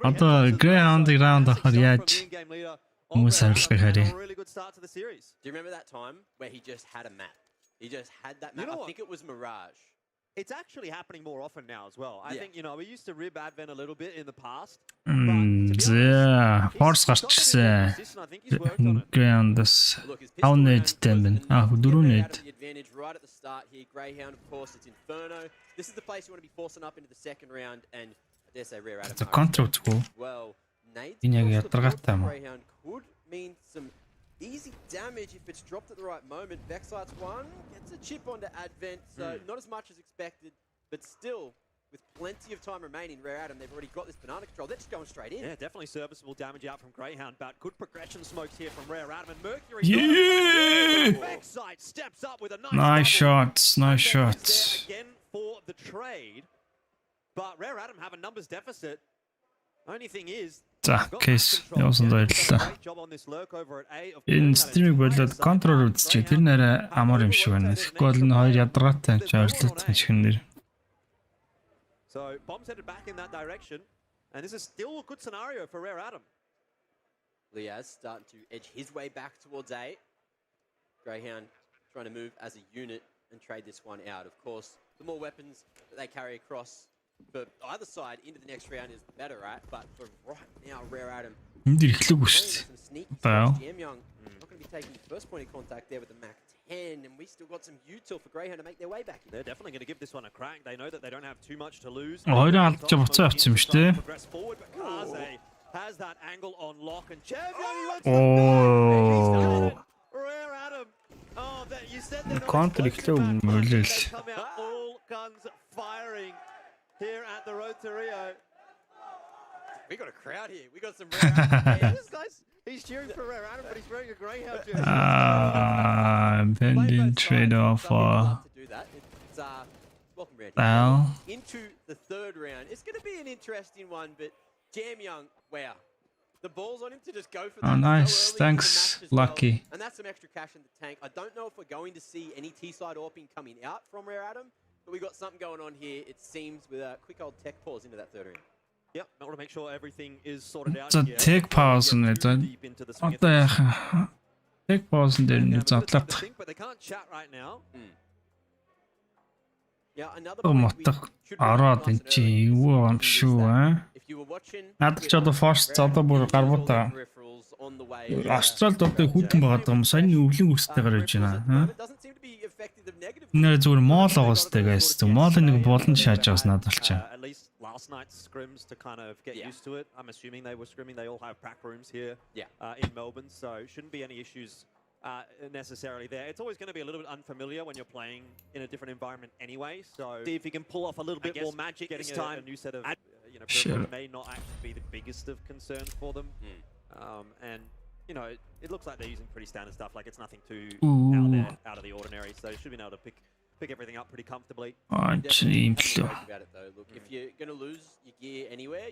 одоо Greyhound round ахаар яаж хүмүүс хариулгыг харъя. Do you remember that time where he just had a map? He just had that map. I think it was Mirage. It's actually happening more often now as well. I think, we used to rib Advent a little bit in the past. За, Force гарчсан. Greyhound-аас 5 нэттэй юм байна. 4 нэт. The advantage right at the start here. Greyhound, of course, it's Inferno. This is the place you want to be forcing up into the second round, and I dare say Rare Atom. The control tool. Well, Nate. Энэ яг ядаргатай юм. Greyhound could mean some easy damage if it's dropped at the right moment. Vexlight's one gets a chip onto Advent, so not as much as expected, but still, with plenty of time remaining, Rare Atom, they've already got this banana control. They're just going straight in. Yeah, definitely serviceable damage out from Greyhound, but good progression smokes here from Rare Atom, and Mercury. Yeah! Vexlight steps up with a Nice shots. Again for the trade, but Rare Atom have a numbers deficit. Only thing is, За, кейс явуулсан баярлалаа. Энэ стримийг болоод контрол үзчихээ. Тэр нэрээ амар юм шиг байна. Тэгэхгүй бол энэ хоёр ядаргаатай юм чи ойрлоо чихнэр. So bombs headed back in that direction, and this is still a good scenario for Rare Atom. Liaz starting to edge his way back towards A. Greyhound trying to move as a unit and trade this one out. Of course, the more weapons that they carry across for either side into the next round is the better, right? But for right now, Rare Atom. Энд ирэхлэг шүү дээ. Баа. Not going to be taking the first point of contact there with the Mac 10, and we still got some util for Greyhound to make their way back in. They're definitely going to give this one a crack. They know that they don't have too much to lose. Хоёроо алдаж буцаа авчихсан юм шүү дээ. Progress forward, but Kaze has that angle on lock, and Oh. Rare Atom. Oh, that you said they're Контр ихлээ мөлөл. all guns firing here at the Road to Rio. We got a crowd here. We got some Rare Atom. This guy's he's cheering for Rare Atom, but he's wearing a Greyhound jersey. Pending trade-off for welcome round Now into the third round. It's going to be an interesting one, but Jam Young, wow. the balls on him to just go for Oh, that nice. so early in the Thanks, match as well. Lucky. And that's some extra cash in the tank. I don't know if we're going to see any T-side AWPing coming out from Rare Adam, but we got something going on here, it seems, with a quick old tech pause into that third round. Yep, I want to make sure everything is sorted out За here. tech pause нэ. Одоо яхаа. Tech pause дээр нэг зодлоод. But they can't chat right now. Yeah, another Мотох ороод эн чи юу юм шүү аа. Надад ч одоо force одоо бүр гарбуудаа. Австралид одоо хүйтэн байгаад байгаа юм. Саяны өвлийн үстэй гарч байна. Нэр зүгээр моол оостэй гайс. Моолын нэг болон шааж байгаас надад болчихаа. At least last night's scrims to kind of get used to it. I'm assuming they were scrimming. They all have prac rooms here in Melbourne, so shouldn't be any issues necessarily there. It's always going to be a little bit unfamiliar when you're playing in a different environment anyway. So see if he can pull off a little bit more magic this time. A new set of peripherals may not actually be the biggest of concerns for them. And you know, it looks like they're using pretty standard stuff. Like it's nothing too out of the ordinary. So should be able to pick everything up pretty comfortably. Actually, about it though. Look, if you're going to lose your gear anywhere,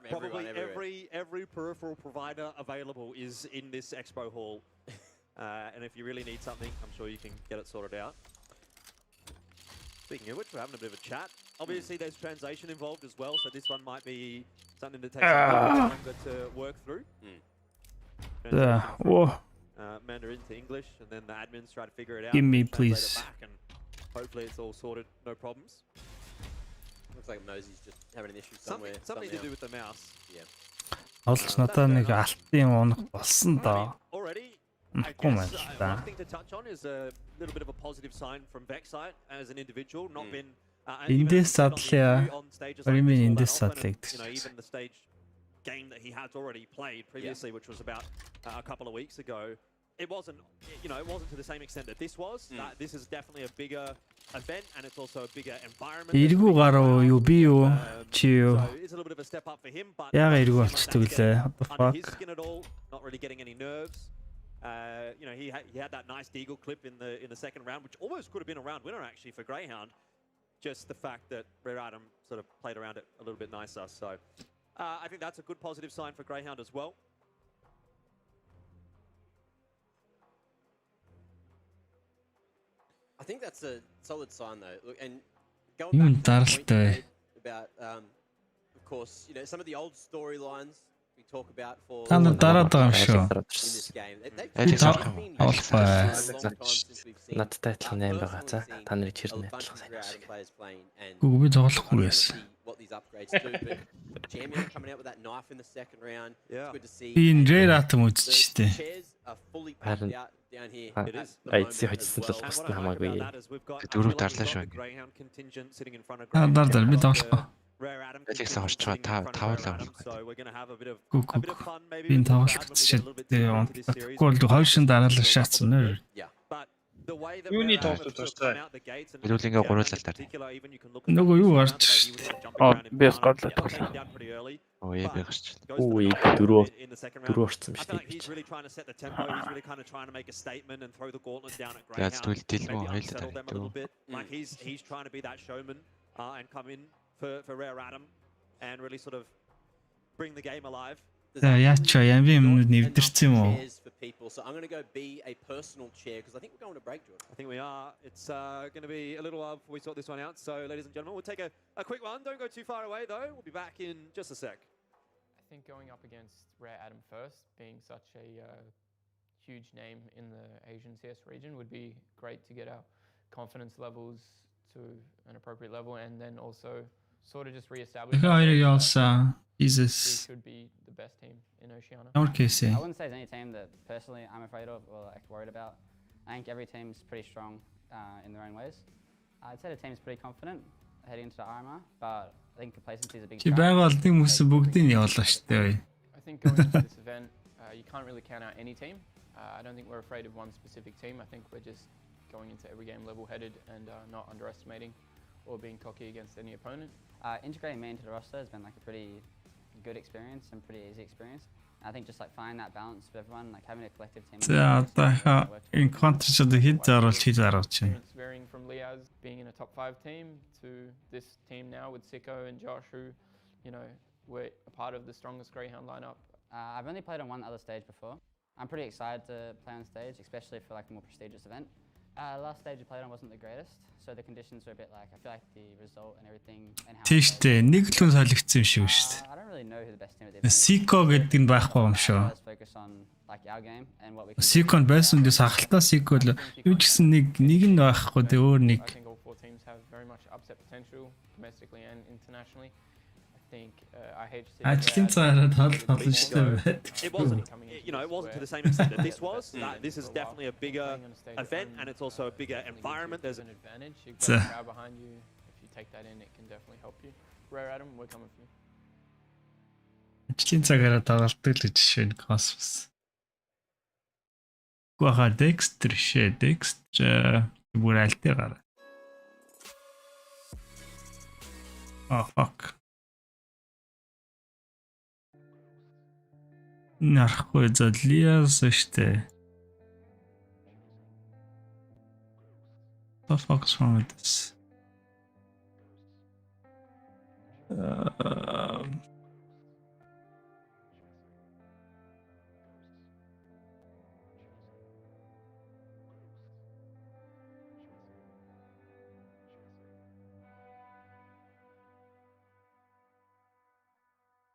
probably every peripheral provider available is in this expo hall. And if you really need something, I'm sure you can get it sorted out. Speaking of which, we're having a bit of a chat. Obviously, there's translation involved as well, so this one might be something that takes a little bit longer to work through. Mandarin to English, and then the admins try to figure it out. Give me, please. Back, and hopefully, it's all sorted, no problems. Looks like Mosey's just having an issue somewhere. Something to do with the mouse. Yeah. Олж надаа нэг алтын унах болсон доо. Already, one thing to touch on is a little bit of a positive sign from Vexite as an individual, not been In this saddle, what do you mean in this saddle? Even the stage game that he has already played previously, which was about a couple of weeks ago, it wasn't, it wasn't to the same extent that this was. This is definitely a bigger event, and it's also a bigger environment. So it's a little bit of a step up for him, but under his skin at all, not really getting any nerves. He had that nice deagle clip in the second round, which almost could have been a round winner actually for Greyhound. Just the fact that Rare Adam sort of played around it a little bit nicer. So I think that's a good positive sign for Greyhound as well. I think that's a solid sign though. Look, and going back to the point about, of course, some of the old storylines we talk about for in this game. Надтай адилхан 8 байгаа. За та нарыг чирнэ адилхан сайн. Гүг би тоглохгүй байсан. What these upgrades do, but Jamie coming out with that knife in the second round. It's good to see. Би Rare Atom үзчихтэй. Харин IHC хоцсон л бусд нь хамаагүй. Дөрөв дарлаа шүү. Дар би тоглохгүй. Тэгсэн хорчоо тавлаа. Би тоглолцчихтэй онцлохгүй л хойшин дараалал шаацсан нэр. Юуны тоглолт тустай. Илүүл ингээ гуруулал таар. Нөгөө юу гарч шүү. Би гарлаа тоглоо. Оо яа би гарч. Үй дөрөв орцсон биш үү? Яаж тэгвэл дэлгүү хоёлаа. Like he's trying to be that showman and come in for Rare Adam and really sort of bring the game alive. Яачаа ямби юмнууд нэвдэрсэн юм уу? So I'm going to go be a personal chair because I think we're going to break, Jordan. I think we are. It's going to be a little while before we sort this one out. So, ladies and gentlemen, we'll take a quick one. Don't go too far away, though. We'll be back in just a sec. I think going up against Rare Adam first, being such a huge name in the Asian CS region, would be great to get our confidence levels to an appropriate level, and then also sort of just re-establish. Jesus. Should be the best team in Oceania. I wouldn't say there's any team that personally I'm afraid of or worried about. I think every team's pretty strong in their own ways. I'd say the team's pretty confident heading into the RMR, but I think complacency is a big factor. I think going into this event, you can't really count out any team. I don't think we're afraid of one specific team. I think we're just going into every game level-headed and not underestimating or being cocky against any opponent. Integrating me into the roster has been like a pretty good experience and pretty easy experience. I think just like finding that balance with everyone, like having a collective team. Varying from Liaz being in a top 5 team to this team now with Sicko and Josh, who you know, we're a part of the strongest Greyhound lineup. I've only played on one other stage before. I'm pretty excited to play on stage, especially for like the more prestigious event. Last stage we played on wasn't the greatest, so the conditions were a bit like, I feel like the result and everything and how Тийштэй нэг л хүн солигдсон юм шиг шүү дээ. I don't really know who the best team at the event is. Сико гэдэг нь байхгүй юм шүү. Let's focus on like our game and what we can Сикон байсан дэс хахалтаа Сико л юу ч гэсэн нэг нь байхгүй дээ өөр нэг. I think all four teams have very much upset potential domestically and internationally. I think IHC. Ажлын цаараа талштай байдаг. It wasn't, you know, it wasn't to the same extent that this was. This is definitely a bigger event, and it's also a bigger environment. There's an advantage. You've got a crowd behind you. If you take that in, it can definitely help you. Rare Adam, we're coming for you. Ажлын цагаараа дагалдаг л жишээ нь Cosmos. Гуха Dexter шээ Dexter бүр альтээ гараа. Oh fuck. Нарахгүй задлиас штэ. What the fuck is wrong with this?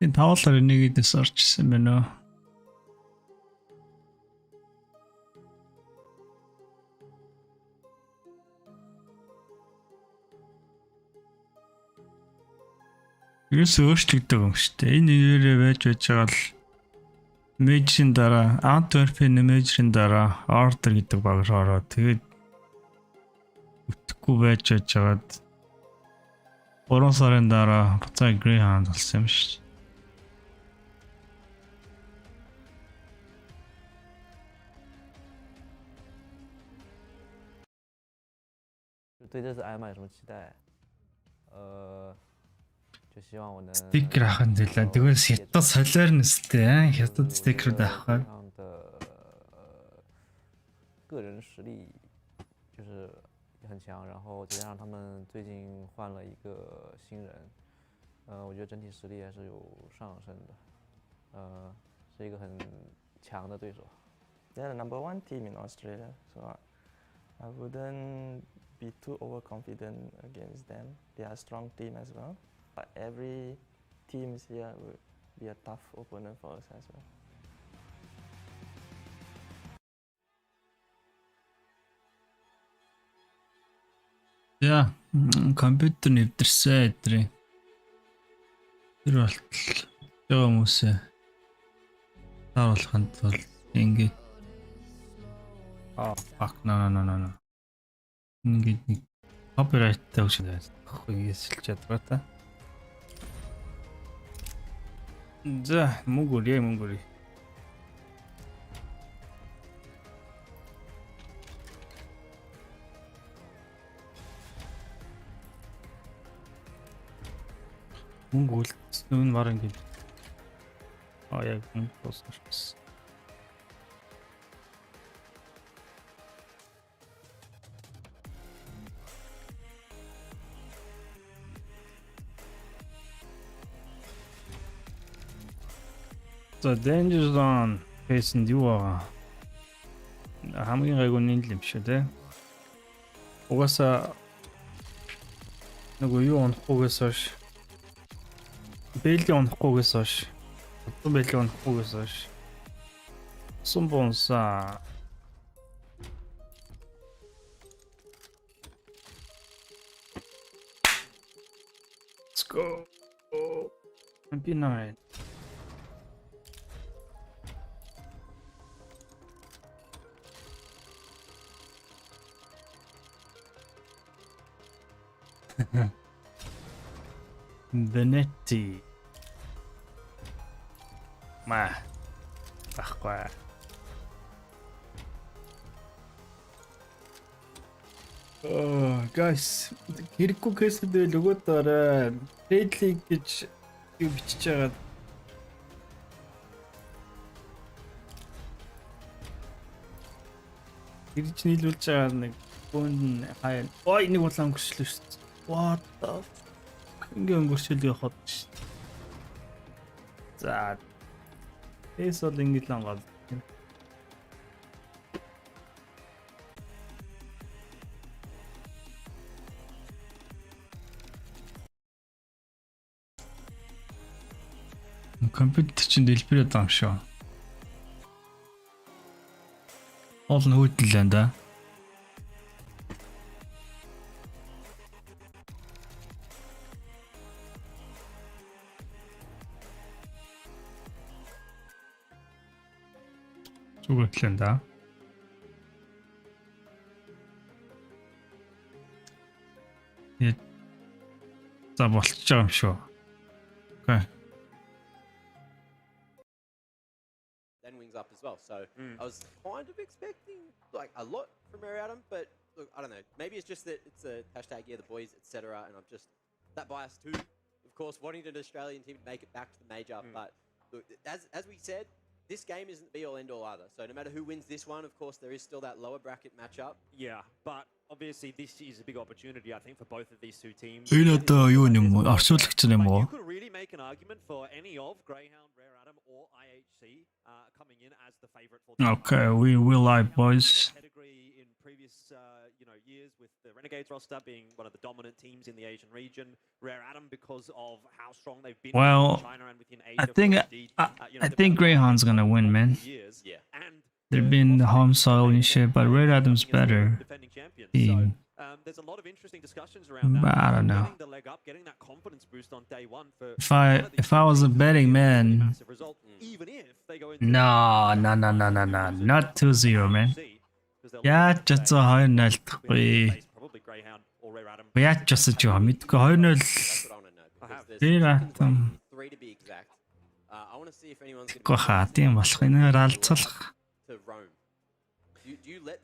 Энэ тавлаар нэг идэс орчихсан байна уу? Юус өөрчлөгдөг юм шүү дээ. Энэ нэрээ байж байгаа л Major-ийн дараа Antwerp-ийн Major-ийн дараа Order гэдэг баг руу ороод тэгээд үтгэхгүй байж байгаад 3 сарын дараа буцаа Greyhound болсон юм шүү.对这次 IMA 有什么期待？就希望我能 Sticker ахын зэлээ. Тэгвэл хятад солиор нэстэй. Хятад sticker даахаа. 个人实力就是也很强，然后再加上他们最近换了一个新人，我觉得整体实力还是有上升的，是一个很强的对手。They're the number one team in Australia, so I wouldn't be too overconfident against them. They are a strong team as well. But every team here will be a tough opponent for us as well. За, компьютер нэвдэрсэн эдрээ. Тэр болтол яа хүмүүсээ тааруулахын тулд ингэ fuck no. Ингээд нэг copyright-тай үг шиг байна. Иесэлж чадвар та. За, мөнгөөрэй. Мөнгө үлдсэн нь баг ингээд. Яг мөнгө тусарч. За danger zone фэйсэнд юу байгаа? Хамгийн гайгүй нь л юм шүү дээ. Угаасаа нөгөө юу унахгүйгээс хойш бэлээ унахгүйгээс хойш одоо бэлээ унахгүйгээс хойш сумбонса Let's go. MP9. Benetti. Ma. Байхгүй. Guys, хэрэггүй кейсэд л өгөөдөө Trade League гэж юу бичиж байгаа. Ирж нийлүүлж байгаа нэг бүүн хаяа. Ой, нэг улаан өнгөрчлөө шүү дээ. What the fuck? Ингээ өнгөрчл явахад шүү дээ. За. Эс бол ингэж л гол. Компьютер чинь дэлбэрээд байгаа юм шүү. Ол нь хүйтлээ энэ да. Зүгтлээ энэ да. За болчих жоо юм шүү. Окей. Up as well, so I was kind of expecting like a lot from Mary Adam, but look, I don't know. Maybe it's just that it's a hashtag yeah, the boys, etc. And I'm just that biased too. Of course, wanting an Australian team to make it back to the major, but look, as we said, this game isn't be all end all either. So no matter who wins this one, of course, there is still that lower bracket matchup. Yeah, but obviously this is a big opportunity, I think, for both of these two teams. Энэ одоо юу юм уу? Орчуулагч юм уу? You could really make an argument for any of Greyhound, Rare Adam, or IHC coming in as the favorite for. Okay, we will live, boys. In previous years, with the Renegades roster being one of the dominant teams in the Asian region, Rare Adam because of how strong they've been in China and within Asia. I think Greyhound's gonna win, man. Yeah, and they've been the home soil and shit, but Red Adam's better team. There's a lot of interesting discussions around that. But I don't know. Getting the leg up, getting that confidence boost on day one for If I was a betting man, even if they go into no, not 2-0, man. Яаж ч за 2-0 тахгүй. Яаж ч ч юм мэдгүй 2-0. Тэр атам. Гэхдээ хаа тийм болох энэ алцах.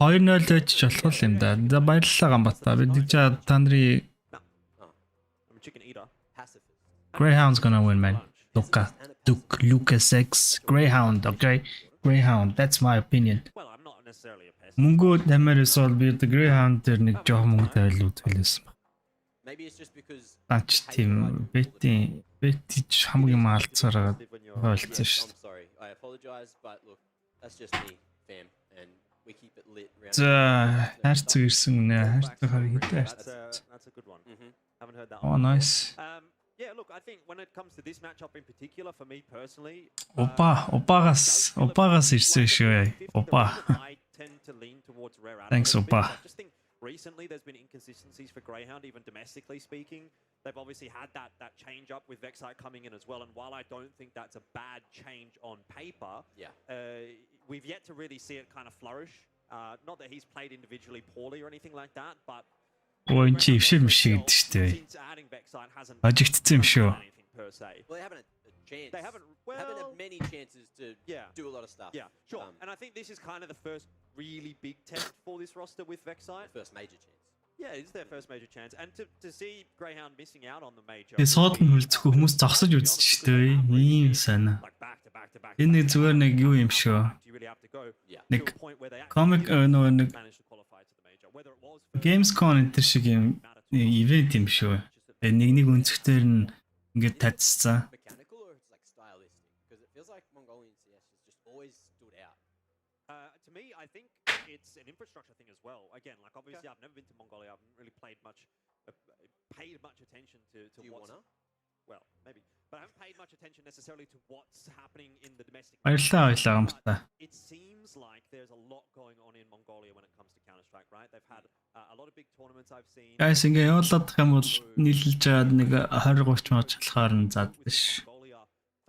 2-0 гэж болох юм да. За баярлалаа гамбата. Бид та нарын Greyhound's gonna win, man. Lucas X Greyhound, okay? Greyhound, that's my opinion. Мөнгө тамирс бол би the Greyhound дээр нэг жоох мөнгө тавилууд хэлсэн баг. Ач тийм бетти хамгийн маалцаараа ойлцсон шүү дээ. За хайрцаг ирсэн үнэ хайрцаг хийдэ. Oh nice. Yeah, look, I think when it comes to this matchup in particular, for me personally, Опагас ирсэн шүү. Опа. I tend to lean towards Rare Adam. Thanks, Opa. I just think recently there's been inconsistencies for Greyhound, even domestically speaking. They've obviously had that change up with Vexite coming in as well. And while I don't think that's a bad change on paper, we've yet to really see it kind of flourish. Not that he's played individually poorly or anything like that, but Ой чи ившил мшиг гэдэг шүү дээ. Ажигдсан юм шүү. Well, they haven't had a chance. They haven't had many chances to do a lot of stuff. Yeah, sure. And I think this is kind of the first really big test for this roster with Vexite. First major chance. Yeah, it's their first major chance. And to see Greyhound missing out on the major. Тэгээ соодлон хөлцөх хүмүүс зогсож үзчих шүү дээ. Ийм санаа. Энэ зүгээр нэг юу юм шүү. Нэг комик нэг Gamescom энэ шиг юм ивент юм шүү. Нэг өнцгтэр нь ингээд татцсан. Mechanical or it's like stylistic? Because it feels like Mongolian CS has just always stood out. To me, I think it's an infrastructure thing as well. Again, like obviously I've never been to Mongolia. I haven't really paid much attention to what's... Well, maybe. But I haven't paid much attention necessarily to what's happening in the domestic... It seems like there's a lot going on in Mongolia when it comes to Counter-Strike, right? They've had a lot of big tournaments I've seen. Guys, ингээ явуулах юм бол нийлж чад нэг 20-30 мянга чалхаар нь заддаг ш.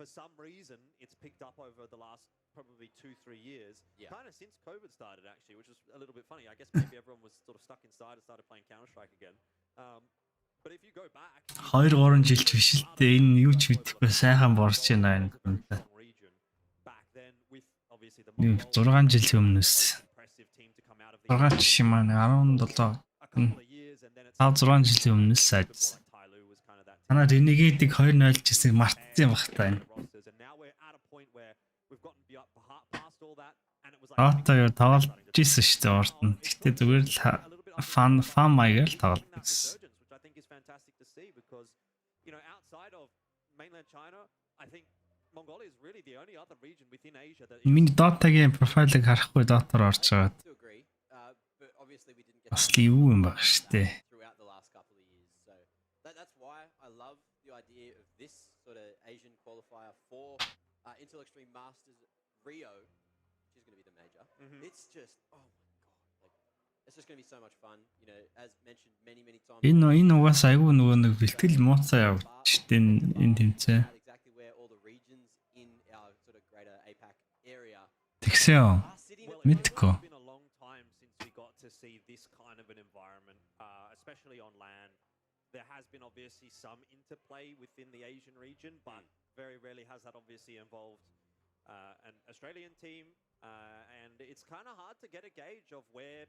For some reason, it's picked up over the last probably 2-3 years. Kind of since COVID started, actually, which was a little bit funny. I guess maybe everyone was sort of stuck inside and started playing Counter-Strike again. But if you go back... 2-3 жил ч биш л дээ. Энэ юу ч мэдэхгүй сайхан борж байна энэ. 6 жилийн өмнөөс. 6 жил маань 17. 5-6 жилийн өмнөөс сайжсан. Танаа Renegade-ийг 2-0 жисийг мартсан баг та энэ. Атаа тоглож ирсэн шүү дээ орд нь. Гэтэ зүгээр л фан маягаар л тоглож ирсэн. Which I think is fantastic to see because, outside of mainland China, I think Mongolia is really the only other region within Asia that Миний Dota-гийн профайлыг харахгүй Dota-ор орж байгаа. to agree. But obviously we didn't get Бас л юу юм баг штэ. throughout the last couple of years. So that's why I love the idea of this sort of Asian qualifier for Intel Extreme Masters Rio, which is going to be the major. It's just, oh my god, like it's just going to be so much fun. You know, as mentioned many times. Энэ угаас айгүй нөгөө нэг бэлтгэл мууцаа явчихтэй энэ тэмцээ. Exactly where all the regions in our sort of greater APAC area. Тэгсэн. Мэдгүй. It's been a long time since we got to see this kind of an environment, especially on land. There has been obviously some interplay within the Asian region, but very rarely has that obviously involved an Australian team, and it's kind of hard to get a gauge of where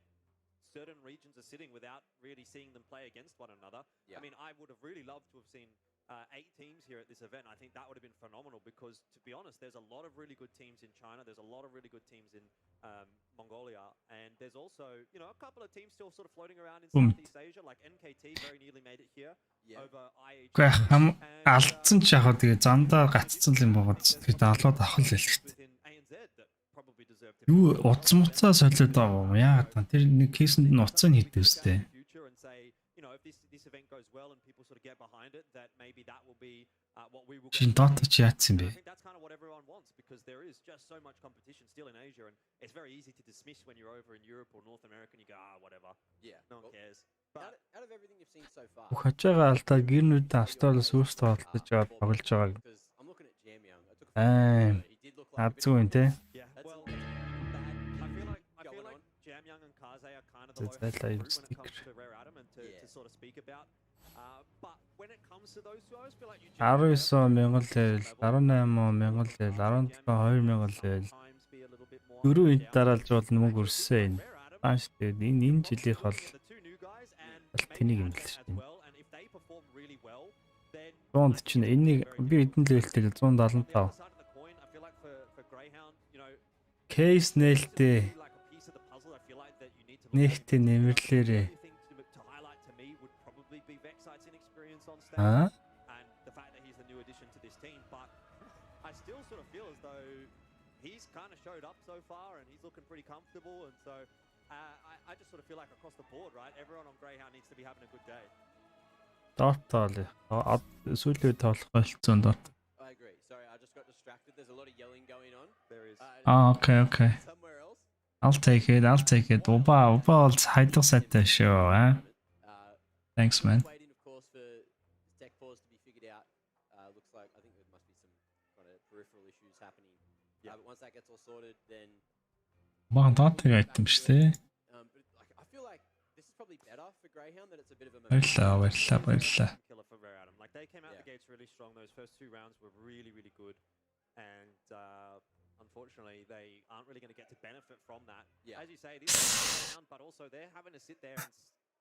certain regions are sitting without really seeing them play against one another. I mean, I would have really loved to have seen 8 teams here at this event. I think that would have been phenomenal because, to be honest, there's a lot of really good teams in China. There's a lot of really good teams in Mongolia. And there's also, you know, a couple of teams still sort of floating around in Southeast Asia, like NKT very nearly made it here over IHC. Гэхдээ алдсан ч яг тэгээ зандаа гаццсан юм байгаа. Тэгээ даалууд авах л хэлэхэд. Юу утас муцаа солиод байгаа юм яа гэдэг. Тэр нэг кейсэнд нь уцаа нь хийдэг үстэй. Чин Dota ч яатсан бэ? Because there is just so much competition still in Asia, and it's very easy to dismiss when you're over in Europe or North America and you go, whatever. Yeah, no one cares. But out of everything you've seen so far, Бүх хажаага алдаа гэрнүүд Австралиас өөрсдөө олдож аваад тоглож байгаа. I'm looking at Jamyang. He did look like Азгүй юм те. Yeah, well, I feel like Jamyang and Kaze are kind of the low when it comes to Rare Atom and to sort of speak about. But when it comes to those two, I always feel like you 19,000 level, 18,000 level, 17,000 level. Дөрөв энд дараалж бол мөнгө өрссөн. Ааш тэгээд энэ жилийнх бол тэнийг юм л шүү дээ. Зонд чинь энийг би эдэн левелтэй 175. Кейс нээлтээ. Нэгтээ нэмэрлээрээ. And the fact that he's the new addition to this team, but I still sort of feel as though he's kind of showed up so far and he's looking pretty comfortable, and so I just sort of feel like across the board, right, everyone on Greyhound needs to be having a good day. Dota л сүүлийн үед тоглох болцсон Dota. I agree. Sorry, I just got distracted. There's a lot of yelling going on. There is. Okay. Somewhere else. I'll take it. Уба бол хайдаг сайтай шүү. Thanks man. Waiting, of course, for tech pause to be figured out. Looks like I think there must be some kind of peripheral issues happening. But once that gets all sorted, then. Баг Dota айтсан шүү дээ. But like, I feel like this is probably better for Greyhound that it's a bit of a Баярлаа. killer for Rare Atom. Like they came out the gates really strong. Those first 2 rounds were really good, and unfortunately they aren't really going to get to benefit from that. As you say, it is Greyhound, but also they're having to sit there and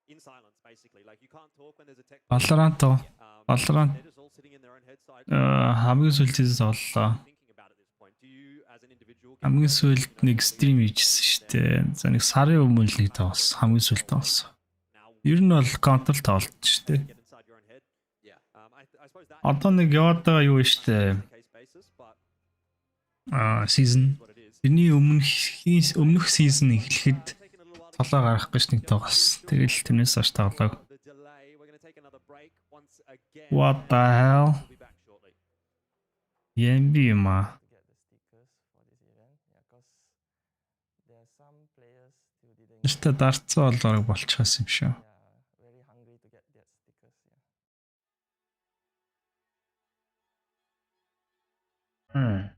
in silence basically. Like you can't talk when there's a tech. Valorant. They're just all sitting in their own head side. Хамгийн сүүлдээс оллоо. Хамгийн сүүлд нэг стрим хийжсэн шүү дээ. За нэг сарын өмнө л нэг тоглосон. Хамгийн сүүлд тоглосон. Ер нь бол контрол тоглолт шүү дээ. Одоо нэг яваад байгаа юу шүү дээ. Season. Тэрний өмнөх season эхлэхэд толоо гарах гэж нэг тоглосон. Тэгэл тэрнээс хойш тоглоог. What the hell? Ямби ма. Ихтэй дарцсан болоорыг болчихсон юм шүү. Ой.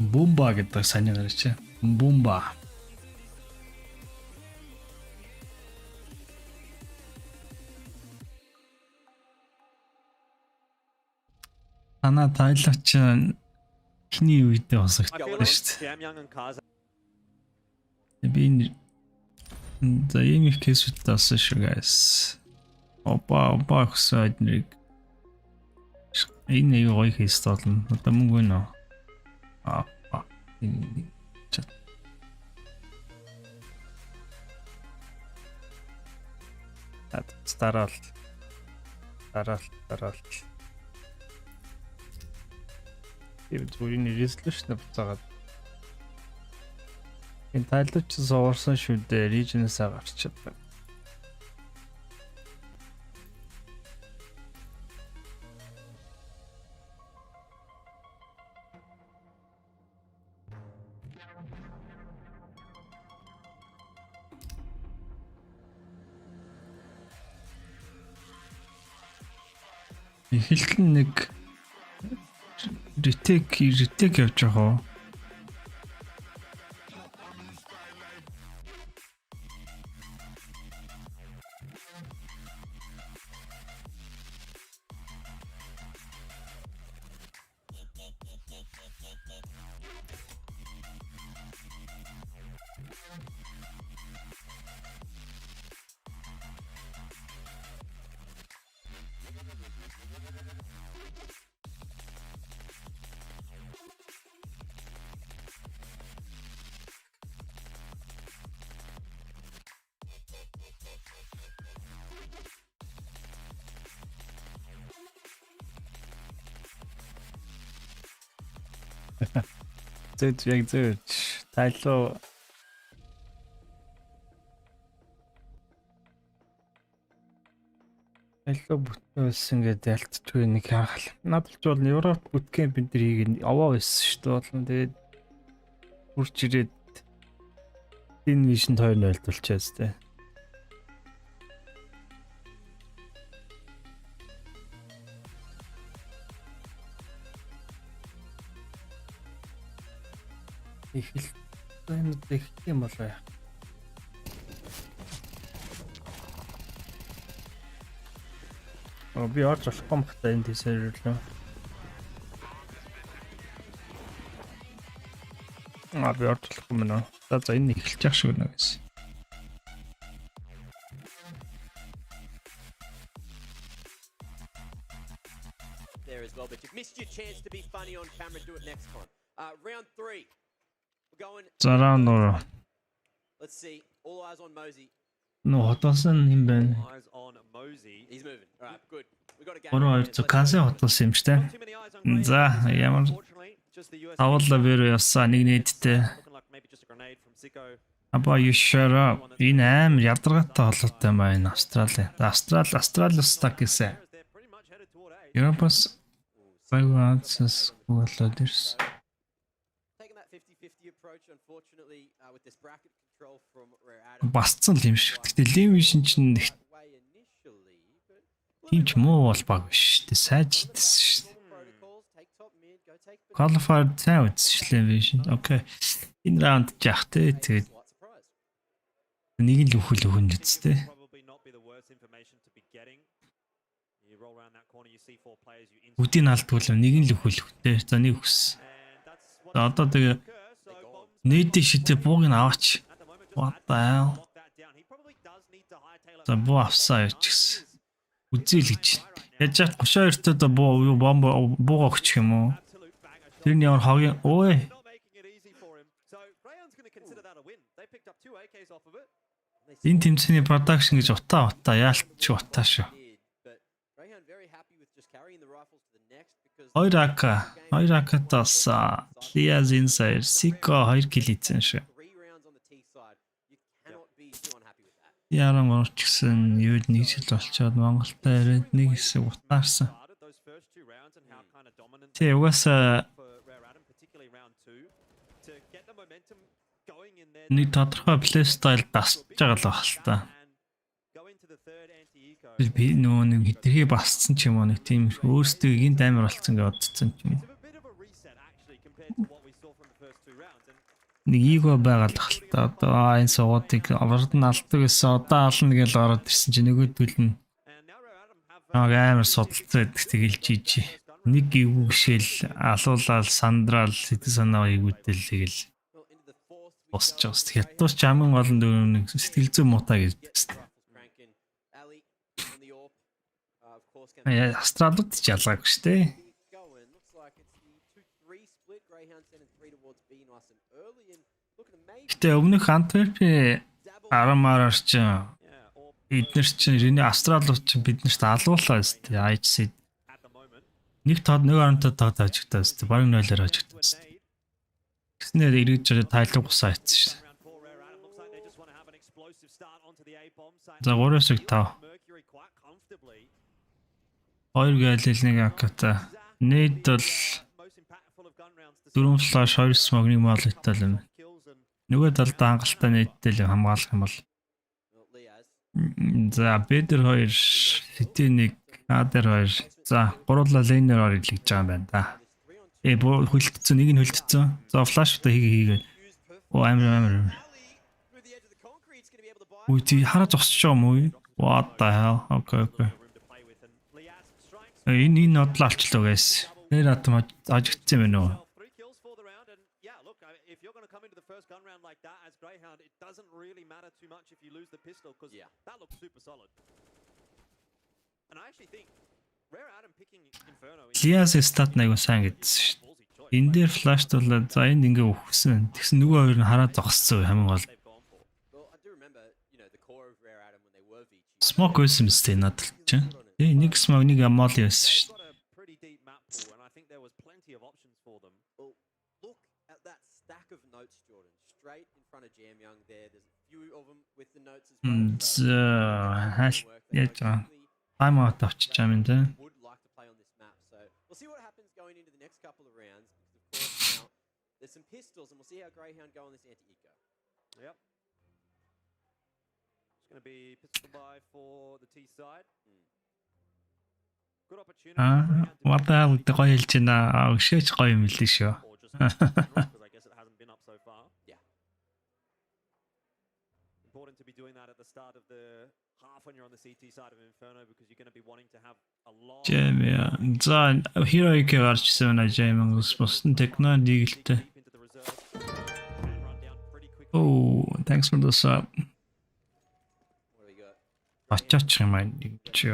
Бумба гэдэг сайн нэрч. Бумба. Ана тайлаач эхний үедээ босогдсон шүү дээ. Би за ийм их кейсүүд таасан шүү guys. Опа гэсэд нэг энэ гоё кейс тоолно. Одоо мөнгө нөө. Дараал. Тийм зүрийн resolution буцаагаад. Энэ тайлууч соорсон шүү дээ. Region-аас гарч чаддаг. Эхэлт нь нэг retake явж байгаа. Зөөж тайлуу бүтээс ингээд ялтчихгүй нэг хаал. Надад ч бол Европ бүтгэн бид нар хийгээд аваа байсан шүү дээ. Болон тэгээд хурж ирээд энэ вишн 2-0 болчихсон дээ. Эхэлт их юм болоо. Би орж болохгүй юм хата энэ тийсэрлээ. Би орж болохгүй мөн үү? За энэ эхэлж явах шиг байна гэсэн. There as well, but you've missed your chance to be funny on camera. Do it next time. Round 3. We're going. Зарaan. Let's see. All eyes on Mosey. No, хотоосон юм байна. He's moving. All right, good. We got a game. Ороо цукаасаа хотоосон юм штэ. За ямар тавла веро ясаа нэг нийтдээ. Абаа you shut up. Энэ амар ядаргатай холоотой маань Австрали. Австралиас так гэсэн. Европос байгаас болоод ирсэн. Басцсан л юм шиг. Гэхдээ левишн чинь тийм ч муу бол баг биш шүү дээ. Сайж идсэн шүү дээ. Qualified сайн үзсэн левишн. Окей. Энэ раунд жах те. Тэгээд нэг л өхөн үсттэй. Үдийн алдвал нэг л өхөлөхтэй. За нэг өгс. За одоо тэгээ нийтийн шидэ бууг нь аваач. What the hell? За буу авсаа яч гэсэн. Үзээл гэж. Яаж 32-т одоо бууга өгчих юм уу? Тэрний ямар хогийн ой. Энэ тэмцээний продакшн гэж утаа яалтч утаа шүү. Хоёр акатаас Liaz Inside Siko 2 кил хийсэн шүү. Яран орч гисэн юуд нэг жил болчоод Монголтой ирээд нэг хэсэг утаарсан. Тэ угаасаа нэг тодорхой плейстайл дасж байгаа л баг л та. Би нөө нэг хитрхи басцсан ч юм уу нэг тийм өөрсдөө энд амар болцсон гэж бодсон ч юм. Нэг ийгөө байгаад тахалтай. Одоо энэ суудыг авард нь алдаг гэсэн одоо ална гэж ороод ирсэн чинь нөгөөдөл нь амар судалцаа идэх тэгэл жижи. Нэг ивгшэл алуулаад сандраал сэтгэл санаа игүүдэл тэгэл босч байгаас. Хятадч хамгийн гол нь нэг сэтгэл зүйн муутай гэдэг тест. Австралид ч ялгаагүй шүү дээ. Гэтэ өмнөх Антверпи арамаар ч эднэр чинь Австралиуд чинь биднэрт алуулаа шүү дээ. IHC нэг тод нэг оронтой тод ажигтаа шүү дээ. Бараг 0-оор ажигтаа шүү дээ. Гэснээр эргэж тайлбар гусаа хийсэн шүү дээ. За 3-5 2 гэлэл нэг аката. Нийт бол 4 флаш 2 смог нэг мал итэл юм. Нөгөө талдаа хангалттай нийтдэл хамгаалах юм бол. За Бедер 2, Сити 1, Адер 2. За гурлаа лейнер орыг лэгж байгаа юм байна да. Хөлтцөө нэг нь хөлтцөө. За флаш удаа хийгээд. Оо амар. Үгүй тий хараа зогсож байгаа юм уу? What the hell? Okay. Энэ нодлоо алчлаа guys. Нэр атам ажигдсан юм байна уу? Lias стат нэг сайн гэдсэн шүү дээ. Энэ дээр флаш тулаад за энд ингээ өгсөн. Тэгсэн нөгөө хоёр нь хараа зогссон хамгийн гол. Смок байсан мэт надад чинь. Нэг смог нэг амоли байсан шүү дээ. Яаж тайм аут авчиж байгаа юм даа. We'll see what happens going into the next couple of rounds because of course now there's some pistols and we'll see how Greyhound go on this anti-eco. Yep. It's going to be pistol buy for the T side. Good opportunity. What the hell гоё хэлж байна. Өшөөч гоё юм лээ шүү. I guess it hasn't been up so far. Yeah. Important to be doing that at the start of the half when you're on the CT side of Inferno because you're going to be wanting to have a lot. Jamie. За Hero-ийг гарчсан байна Jamie. Босton Techno дигэлтэй. Oh, thanks for the sub. Ачаач юм аа чи.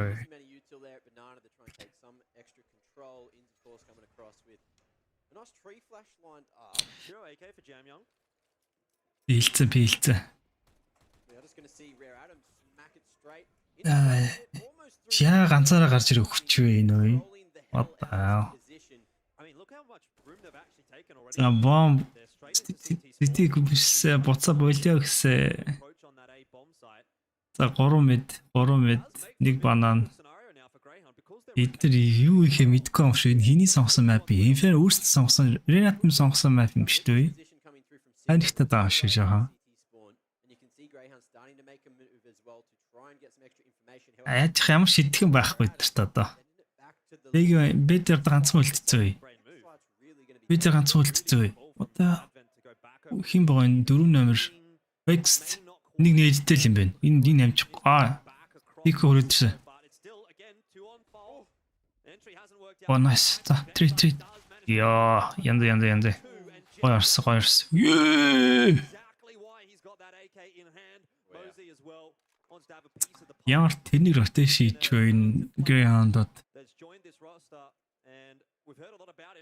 Пилцээ. Яа ганцаараа гарч ирэх хүчвэ энэ үе. What the hell? За бомб Ситиг бишсэ буцаа болио гэсэ. За 3 мэд, нэг банан. Эдгээр юу ихэ мэдгүй юм шиг хэний сонгосон map юм. Инфер өөрсдөө сонгосон, Renat-м сонгосон map юм биш үү? Анихтаа даа шиг жаа. Яаж ямар шитгэн байхгүй дэрт одоо. Бедер ганцхан үлдчихсэн. Бедер ганцхан үлдчихсэн. Одоо хин байгаа энэ 4 номер Vext нэг нээдтэй юм байна. Энэ амжих. Их хүрээдсэн. Oh nice. За 3. Яа, янда. Гоёрс. Ямар тэнийг ротейшн хийчихвэ энэ Greyhound-од.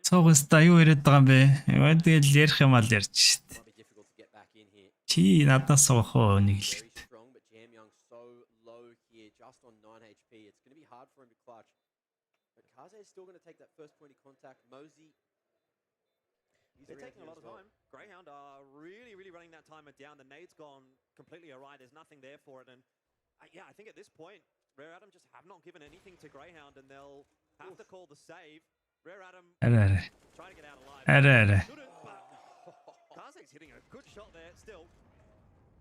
Цогцтой юу яриад байгаа юм бэ? Яа тэгэл ярих юм аа л ярьж шít. Чи надаас авах уу нэг л. They're taking a lot of time. Greyhound are really running that timer down. The nade's gone completely awry. There's nothing there for it. And yeah, I think at this point, Rare Adam just have not given anything to Greyhound and they'll have to call the save. Rare Adam trying to get out alive. Karzek's hitting a good shot there still.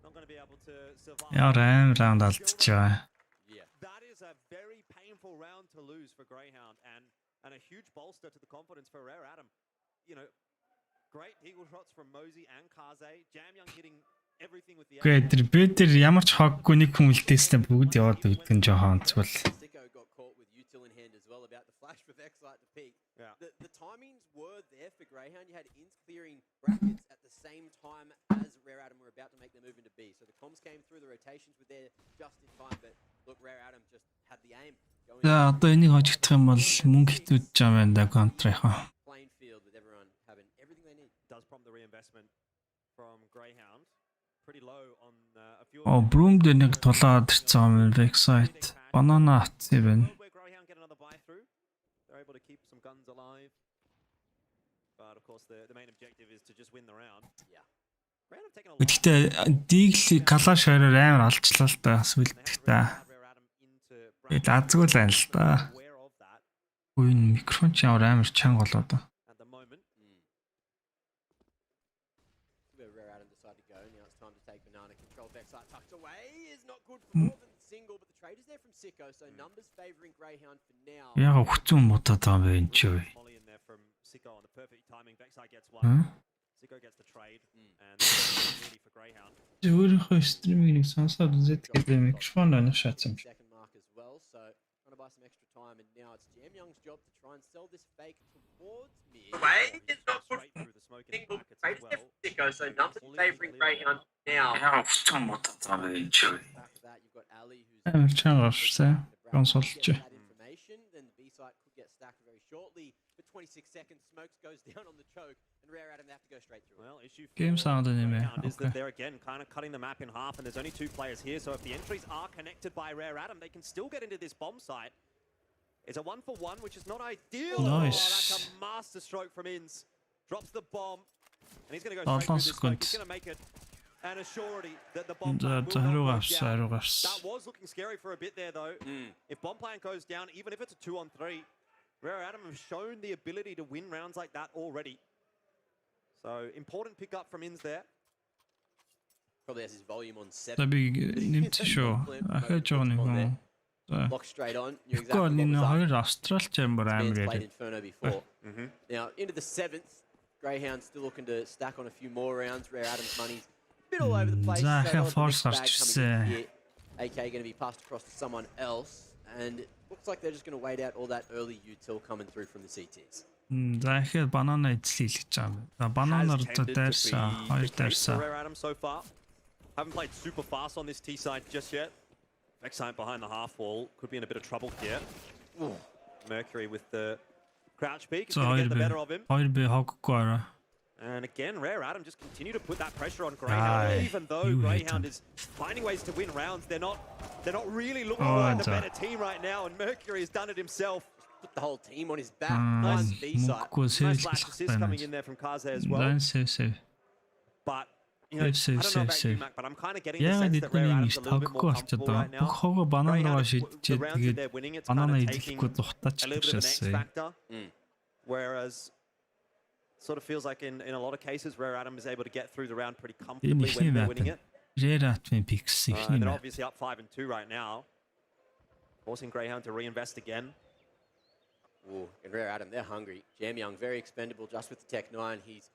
Not going to be able to survive. Round алдчихаа. That is a very painful round to lose for Greyhound and a huge bolster to the confidence for Rare Adam. You know, Great eagle shots from Mosey and Kaze. Jamyoung hitting everything with the Гэхдээ тэр бэдэр ямар ч хоггүй нэг хүн үлдээстэй бүгд яваад өгдөн жоохон онцгой. Sicko got caught with util in hand as well about the flash with X-Light to peak. Yeah. The timings were there for Greyhound. You had ins clearing brackets at the same time as Rare Adam were about to make their move into B. So the comms came through, the rotations were there just in time. But look, Rare Adam just had the aim. За одоо энийг хожигдох юм бол мөнгө хитүүж байгаа юм да контрийнхаа. Playing field with everyone having everything they need. Does prompt the reinvestment from Greyhound. Pretty low on a few. Оо Broom дээр нэг тулаад ирсэн юм backside. Банана атсан юм. Greyhound get another buy through. They're able to keep some guns alive. But of course the main objective is to just win the round. Yeah. Гэхдээ Deagle Kalash хоёроор амар алчлаа л да сүлдэгтэй. Тэгээд азгүй л байна л да. Үгүй микрофон ч амар чанга болоод байна. At the moment. Where Rare Adam decided to go. Now it's time to take banana control. Backside tucked away is not good for more than single, but the trade is there from Sicko, so numbers favouring Greyhound for now. Яг хүчэн мутаад байгаа юм чи вэ? Molly in there from Sicko on the perfect timing. Backside gets one. Sicko gets the trade and really for Greyhound. Өөрийнхөө стримийг нэг сонсоод үзээд тэгээд микрофон оноо шаацсан юм. Second mark as well, so trying to buy some extra time, and now it's Jamyoung's job to try and sell this fake towards mid. Away is not good. Straight through the smoking Single brackets as trade well. Sicko, so numbers favouring Greyhound now. Яг хүчэн мутаад байгаа юм чи вэ? After that, you've got Ali who's Амар чанга орсон. Консолч. that information, then the B site could get stacked very shortly. For 26 seconds, Smokes goes down on the choke, and Rare Adam they have to go straight through. Well, issue Game sound anime. is Okay. that they're again kind of cutting the map in half, and there's only 2 players here. So if the entries are connected by Rare Adam, they can still get into this bomb site. It's a 1-for-1, which is not ideal. Nice. Oh, that's a master stroke from Inns. Drops the bomb, and he's going to go straight through this smoke. He's going to make it an assurity that the bomb plant will not go down. That was looking scary for a bit there, though. If bomb plant goes down, even if it's a 2-on-3, Rare Adam have shown the ability to win rounds like that already. So important pickup from Inns there. Probably has his volume on 7. Таби нэмсэн шүү. Ахаж байгаа нэг юм. Lock straight on. Knew exactly Гол what энэ was up. хоёр австралч амар амар Man's played яриа. Inferno before. Now, into the 7th, Greyhound still looking to stack on a few more rounds. Rare Adam's money's a bit all over the place. За So ахаа the force mixed bag гарч coming in ирсэн. here. AK going to be passed across to someone else. And it looks like they're just going to wait out all that early util coming through from the CTs. За ихээ банана эзлэе гэж байгаа юм. За бананаар дайрсаа, хоёр For дайрсаа. Rare Adam so far. Haven't played super fast on this T side just yet. Vexite behind the half wall could be in a bit of trouble here. Mercury with the crouch peek is За going to хоёр get the би better of him. хоёр би хоггүй араа. And again, Rare Adam just continue to put that pressure on Greyhound. Aye, Even though you hit Greyhound him. is finding ways to win rounds, they're not really looking Oh, like the and, better team right now. And Mercury has done it himself. Put the whole team on his back. Nice B side. Мөнгөгүй Nice сэлж last assist coming in there from Kaze as well. Зан сэв. But you know, I Save, don't know about save. you, Mac, but I'm kind of getting the Яагаад sense that Rare эдгээр Adam's ингэж a little bit тоггүй more болчиход comfortable right байгаа. Бүх now. хогоо банан руугаа The шийдчихэд rounds that тэгээд they're winning, it's банана kind of taking идэхгүй тухтаач a little bit of an X гэжсэн. factor. Whereas sort of feels like in a lot of cases Rare Adam is able to get through the round pretty comfortably ихний when they're winning мат. it. Rare Atmen Pix And ихний they're мат. obviously up 5-2 right now. Forcing Greyhound to reinvest again. Ooh, and Rare Adam, they're hungry. Jamyoung, very expendable just with the Tech 9. He's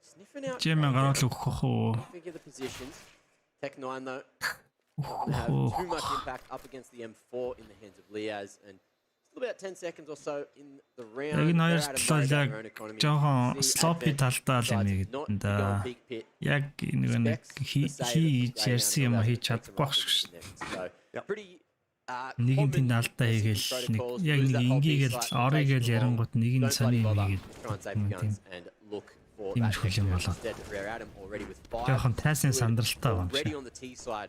sniffing out. Жимэн Greyhound. гараад өгөх үү. Figure the positions. Tech 9 though, not gonna have too much impact up against the M4 in the hands of Liaz, and still about 10 seconds or so in the round. Яг энэ Rare хоёр Adam талаа knows яг their own economy. жоохон See sloppy advent, талдаа л юм decides not to go да. big pit. Яг нэг хийж ярьсан юм хийж чадахгүй байх шүү. So pretty Нэг нь тэнд алдаа хийгээл нэг яг нэг ингийгээл орыгээл ярангууд нэг нь сони юм try and save the guns and look for Тийм that их хөл юм болоо. instead of Rare Adam already with 5. Жоохон тайсан сандралтай байна. Already on the T side.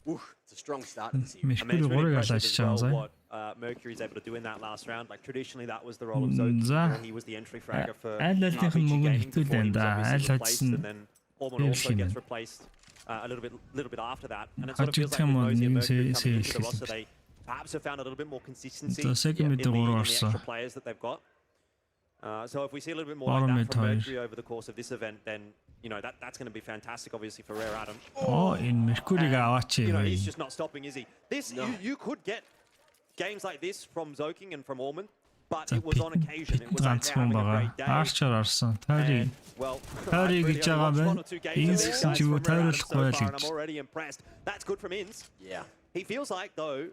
Ooh, it's a strong start to the series. I mean, it's really impressive as well what Mercury's able to do in that last round. Like traditionally, that was the role of Zoki. За. He was the entry fragger for Айлтын RPG мөнгө Gaming before he хитүүлэн was да. obviously Айл replaced, хоцсон. and then Ormond also Бэлхий gets мэн. replaced a little bit after that. And it sort of feels like Хажигдсан with мод Mosey and нэг Mercury coming into the сэлхэл. roster, they perhaps have found a little bit more consistency The second in mid the гурав extra орсон. players that they've got. So if we see a little bit more like Bottom that mid from хоёр. Mercury over the course of this event, then you know that's going to be fantastic, obviously for Rare Adam. Оо энэ Меркуриг аваач You юм. know, he's just not stopping, is he? This you could get games like this from Zoking and from Ormond. but it was on occasion. It was like they're having a great day. Арчаар орсон. Тойрыг. Well, Тойрыг гэж байгаа байна. Инс гэсэн чи юу тойруулахгүй байл I'm гэж. already impressed. That's good from Inns. Yeah. He feels like though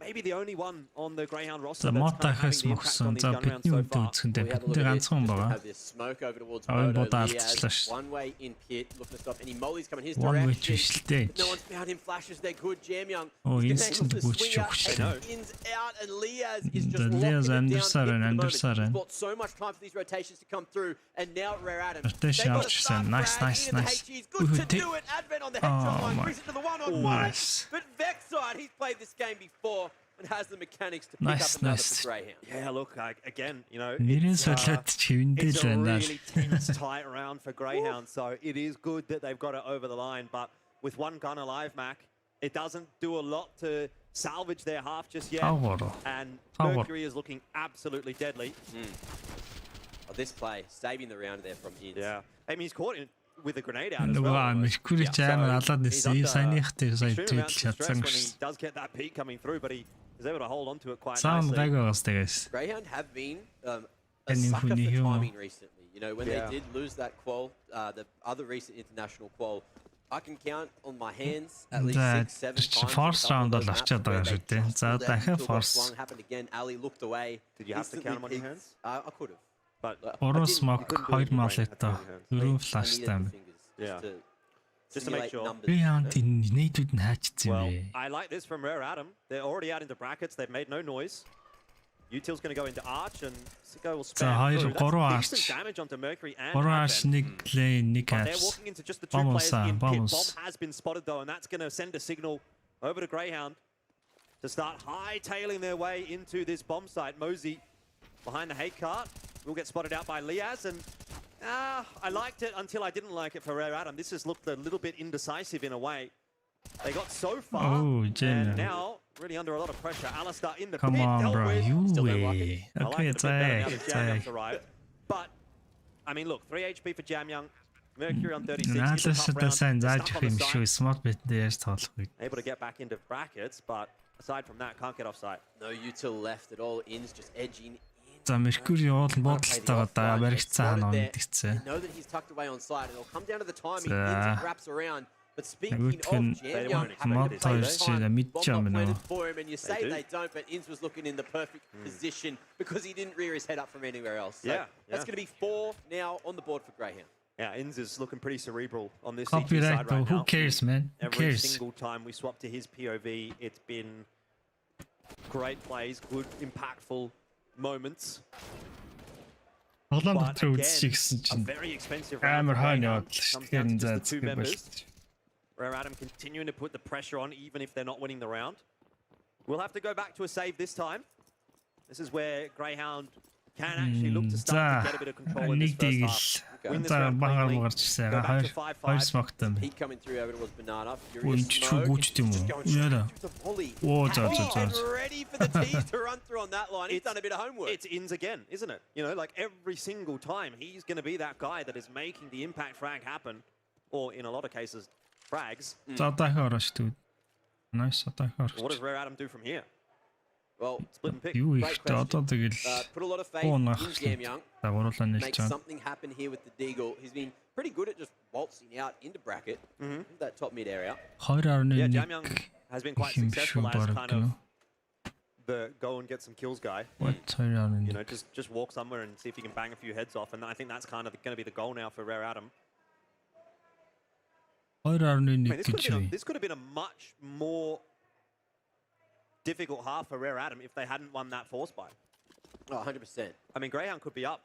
maybe the only one on the Greyhound roster За that's kind of мотахаас having the impact on мохсон. these За gun rounds бидний so үдэ far. үзэхэндээ We have a бидний look at ганцхан it. Just байгаа. have this smoke over towards Ой Moto. бодоо He has алдчихлаа ш. one way in pit, looking to stop any mollies coming his One way direction. ч ишэлтэй. No one's found him. Flashes, they're good. Jam Young. Oh, He's instant gonna able to boost swing out, çok take Inns out, and Liaz is just The locking Liaz it down to Andersson, hit for the moment. Andersson. He's bought so much time for these rotations to come through, and now Rare Adam. Rotation They've got a авчихсан. start Nice, frag. nice, Ian and nice. HG is good to Ooh, do it. Advent on the headshot Oh line, my. brings it to the one-on-one. Nice. But Vexside, he's played this game before and has the mechanics to pick Nice, up another nice. for Greyhound. Yeah, look, again, you know, Нэрийн it's, солиод чивэндээ it's л a байна. really tense, tight round for Greyhound, so it is good that they've got it over the line. But with one gun alive, Mac, it doesn't do a lot to salvage their half just yet. Power. And Power. Mercury is looking absolutely deadly. Oh, this play, saving the round there from Inns. Yeah. I mean, he's caught with a grenade out as Нөгөө well. Меркури ч амар алаад нисэн. Саяныхтай сая Extreme дийдэл amounts of stress чадсан when he гэсэн. does get that peak coming through, but he is able to hold on to it quite Сам nicely. гайг байгаас тэгээс. Greyhound have been a Any sucker for funny humor. timing recently. You know, when Yeah. they did lose that qual, the other recent international qual, I can count on my hands at least За 6, 7 times. force round бол авчаад байгаа шүү дээ. За дахиад force. One happened again. Ali looked away. Did you have to count him on your hands? I could have. But Уран смок 2 маллетаа 4 флаштай. Yeah. Just to make sure. Greyhound нийтүүд нь хаачсан юм Well, бэ. I like this from Rare Adam. They're already out into brackets. They've made no noise. Util's going to go into Arch and Sicko will spam through. That's decent damage onto Mercury and 3 арш Advent. 1 лейн 1 But they're арш. walking into just the two Vamos players in pit. vamos. Bomb has been spotted though, and that's going to send a signal over to Greyhound to start hightailing their way into this bomb site. Mosey behind the hate cart will get spotted out by Liaz, and I liked it until I didn't like it for Rare Adam. This has looked a little bit indecisive in a way. They got so far, Oh, and Jenna. now really under a lot of pressure. Alistair in the Come pit, on, dealt bro. with. You Still don't like way. it. I like Okay, it a bit better now that it's Jam Young's a- arrived. But, I mean, look, 3 HP for Jam Young. Mercury on 36. Наалаас It's a tough та round. сайн They're зааж stuck өгөх on юм the шүү. side. Smart bet-тэй яаж тоглох вэ? Able to get back into brackets, but aside from that, can't get offside. No util left at all. Inns just edging. За Меркури буудалтайгаа да баригцсан хаана ondгцээ. Know that he's tucked away on side, and it'll come down to the timing. За. Inns wraps around. But speaking Нөгөөх нь of Jam Young, мод тойрч мэдчихэм Bomb not нөө. planted for him, and you say do. they don't, but Inns was looking in the perfect position because he didn't rear his head up from anywhere else. So Yeah, that's yeah. going to be 4 now on the board for Greyhound. Yeah, Inns is looking pretty cerebral on this CG Copyright side though. right Who now. cares, man? Who Every cares? single time we swap to his POV, it's been great plays, good, impactful moments. Олон But дотор again, үзчих гэсэн a чинь very expensive round амар for хойно Greyhound. яваад л шүү. Comes down to Тэгэхээр just the two заа members. Rare Adam continuing to put the pressure on even if they're not winning the round. We'll have to go back to a save this time. This is where Greyhound can actually look to start to get a bit of control in this нэг first half. дигэл Win this за round багаар cleanly. гарч ирсэн. Go back to 2 5-5. смогтой юм. Heat coming through over towards Banana. Ой Furious чи smoke. гүйчт юм Just уу? going straight Яа. through the volley. Оо за And за. ready for the tees to run through on that line. He's done a bit of homework. It's Inns again, isn't it? You know, like every single time, he's going to be that guy that is making the impact frag happen, or in a lot of cases, frags. За дахиад орооч түү. Nice дахиад. What does Rare Adam do from here? Well, Split and pick. Юу Great ихтэй одоо тэгэл put a lot of faith in Jam Young. дагууллаа Make нэлж чад. something happen here with the Deagle. He's been pretty good at just waltzing out into bracket, that top mid area. 2.1 Yeah, Jam Young has been quite юм successful шүү as баг kind гэнэ. of the go and get some kills guy. What 2.1 You know, just walk somewhere and see if you can bang a few heads off, and I think that's kind of going to be the goal now for Rare Adam. 2.1 I mean, гэж үү? this could have been a much more difficult half for Rare Adam if they hadn't won that force buy. Oh, 100%. I mean, Greyhound could be up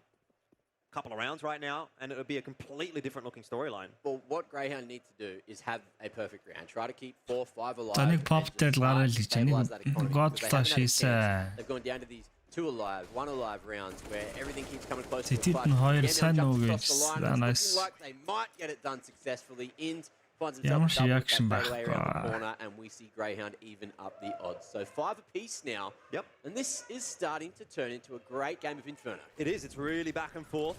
a couple of rounds right now, and it would be a completely different looking storyline. Well, what Greyhound need to do is have a perfect round. Try to keep 4-5 alive. За нэг and pop just дээр start гараад to л stabilise чинь that economy, God because they flash haven't had a is chance. They've gone down to these 2 alive, 1 alive rounds where everything keeps coming close to the Тэтэд clutch. нь хоёр Jam сайн Young уу jumps across the гэж line, and it's nice. looking like they might get it done successfully. Inns finds Ямар himself a double with reaction that back, fadeaway around the bro. corner, and we see Greyhound even up the odds. So 5 apiece now. Yep. And this is starting to turn into a great game of Inferno. It is. It's really back and forth.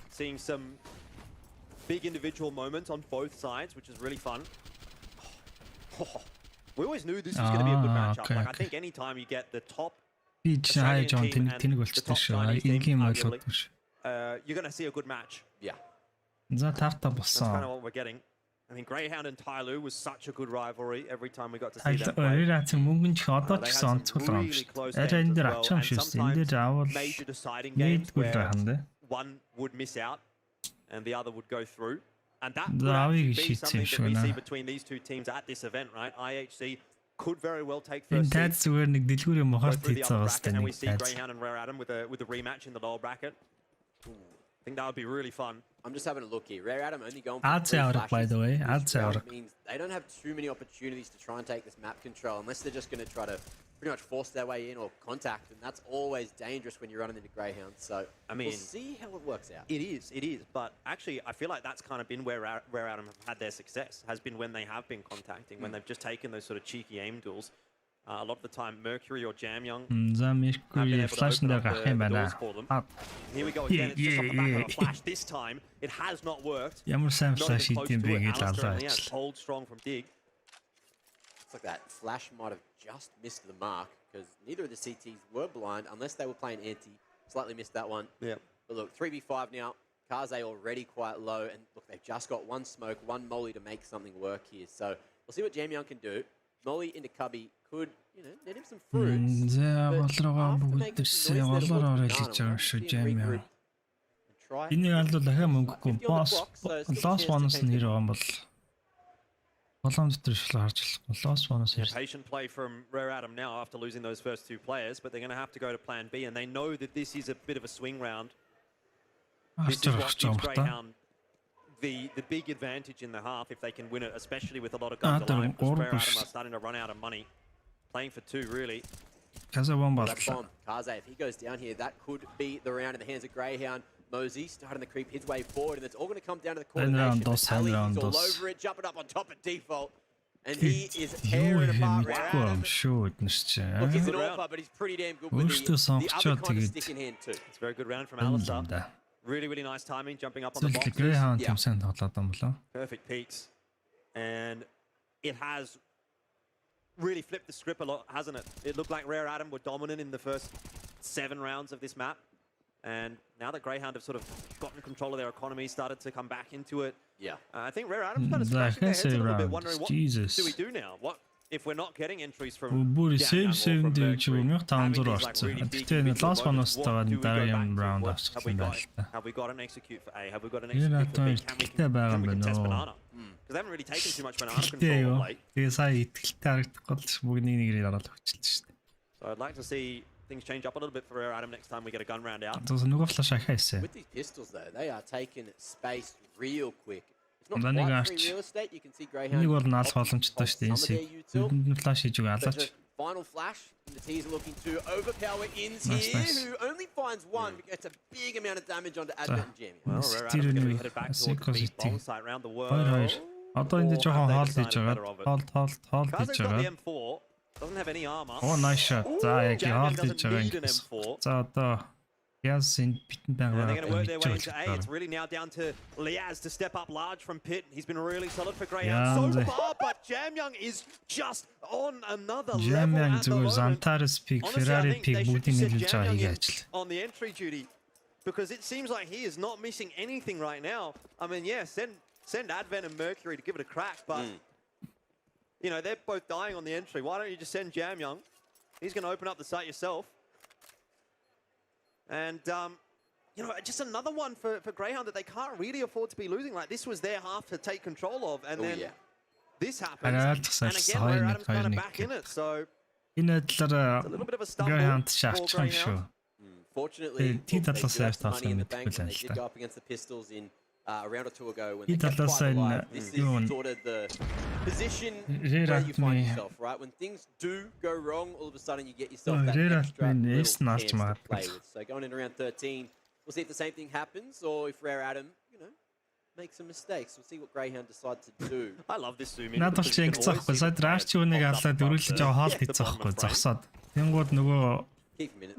Seeing some big individual moments on both sides, which is really fun. We always knew this was going to be a good matchup. Okay, Like, I okay. think anytime you get the top Би ч хайж он тэнэг болчихсон шүү. Ингийн ойлголт шүү. You're going to see a good match. Yeah. За тарта That's kind of болсон. what we're getting. I mean, Greyhound and Tyloo was such a good rivalry every time we got to see them play. Рерацын мөнгөн ч одоо ч гэсэн онцгой юм шүү. Арай энэ дээр ачаам шүү. Энэ дээр авал Major deciding games нийтгүй where байх нь. one would miss out and the other would go through. And that The would actually IHC be something that we шүү see нэ. between these two teams at this event, right? IHC could very well take Энэ first тайд seed, зүгээр нэг дэлгүүрийн go мохорт through the хийцээ upper бас bracket, and we нэг see тайд. Greyhound and Rare Adam with a rematch in the lower bracket. I think that would be really fun. I'm just having a look here. Rare Adam only going for I'd say 3 Auric, by flashes the way. this I'd say round. Auric. Means they don't have too many opportunities to try and take this map control unless they're just going to try to pretty much force their way in or contact, and that's always dangerous when you're running into Greyhound. So I mean, we'll see how it works out. It is. But actually, I feel like that's kind of been where Rare Adam have had their success, has been when they have been contacting, when they've just taken those sort of cheeky aim duels. A lot of the time, Mercury or Jamyoung За have been Mercury able to flash open дээр up гарах the юм байна. doors for them. Here we go again. It's just off the back of a flash. This time, it has not worked. Ямар сайн Not flash even close хийдэм to бэ it. гэж Alistair алаа and Leaz ажил. hold strong from Dig. It's like that flash might have just missed the mark because neither of the CTs were blind unless they were playing anti. Slightly missed that one. Yeah. But look, 3v5 now. Kaze already quite low, and look, they've just got one smoke, one molly to make something work here. So we'll see what Jamyoung can do. Molly into Cubby could, net him some fruits. За болрогоо бүгдэрсэн олоор орой хийж байгаа шүү Jamyoung. Энийг аль дахиад мөнгөгүй босс лос бонус нэр байгаа юм бол болон дотор шил харж болохгүй лос бонус Yeah, patient play from Rare Adam now after losing those first two players, but they're going to have to go to plan B, and they know that this is a bit of a swing round. This is what gives Greyhound the big advantage in the half if they can win it, especially with a lot of guns alive, because Rare Adam are starting to run out of money. Playing for two, really. Каза бомб That боллоо. bomb, Kaze, if he goes down here, that could be the round in the hands of Greyhound. Mosey starting to creep his way forward, and it's all going to come down to the coordination. Ali, he's all over it, jumping up on top at default. And he is tearing apart Rare Adam. Шүү эднэрч. Look, he's an AWPer, but he's pretty damn good with Өөртөө the other kind of тэгээд stick in hand too. It's a very good round from Alistair. Really, really nice timing, jumping up on the boxes. Greyhound юм сайн тоглоод юм болоо. Perfect peaks. And it has really flipped the script a lot, hasn't it? It looked like Rare Adam were dominant in the first 7 rounds of this map. And now that Greyhound have sort of gotten control of their economy, started to come back into it. Yeah. I think Rare Adam's kind of scratching their heads a little bit, wondering what do we do now? What if we're not getting entries from Бүр Jamyoung save or from дээр чи Mercury? 1500 орсон. Тэгтээ лос бонус таваад дараа юм раунд авчихсан байл та. Have we got an execute for A? Have we got an execute for B? Can we contest banana? Because they haven't really taken too much banana control of late. Тэгээ сая итгэлтэй харагдахгүй л бүгднийг нэрээр ороод өгчлээ шүү дээ. So I'd like to see things change up a little bit for Rare Adam next time we get a gun round out. Зос нөгөө флаш ахаасан. With these pistols though, they are taking space real quick. It's not Даныг quite авч. free real estate. You can see Greyhound. Энийг бол наалах боломжтой шүү дээ. Энэ флаш хийж үгүй There's алаач. a final flash, and the T's are looking to overpower Ins Nice, here, nice. who only finds one, but gets a big amount of damage onto Advent and Jamie. Well, Rare Adam are going to be headed back towards the beat bomb site around the world. Одоо энэ жоохон хоол хийж байгаа. Хоол хийж Kaze's got the байгаа. M4. Doesn't have any armor. Оо nice shot. За яг Jamyoung хоол хийж doesn't байгаа need an юм. M4. За одоо Яс энэ битэн And they're going to work their way байгаа. into A. It's really now down to Leaz to step up large from Pit. He's been really solid for Greyhound so far, but Jamyoung is just on another level Jamyoung at the зүгээр moment. Zantares pick, Honestly, I Ferrari think pick they should бүгдийг set нийлүүлж байгаа Jamyoung хийгээ in ажил. on the entry duty because it seems like he is not missing anything right now. I mean, yeah, send Advent and Mercury to give it a crack, but you know, they're both dying on the entry. Why don't you just send Jamyoung? He's going to open up the site yourself. And you know, just another one for Greyhound that they can't really afford to be losing. Like, this was their half to take control of, and then this happens. And again, Rare Adam's kind of back in it, so Энэ it's a талаараа little bit of a stumble Greyhound for шаардсан шүү. Greyhound. Fortunately, Тий look, they do талаас have some авсан money in the мэдгүй bank, and they л did та. go up against the Pistols in a round or two ago when Тий they kept талаас quite энэ alive. This is sort of the position Rare where you find Admin- yourself, right? When things do go wrong, all of a sudden you get yourself Oh, that Rare extra Admin little is not chance smart. to play with. So going in around 13, we'll see if the same thing happens, or if Rare Adam, make some mistakes. We'll see what Greyhound decide to do. I love this zoom in. Надад ч ингэ цаахгүй. Сая Rush үнийг алаад дөрүүлж байгаа хоол хийж байгаа байхгүй зогсоод. Тэнгууд нөгөө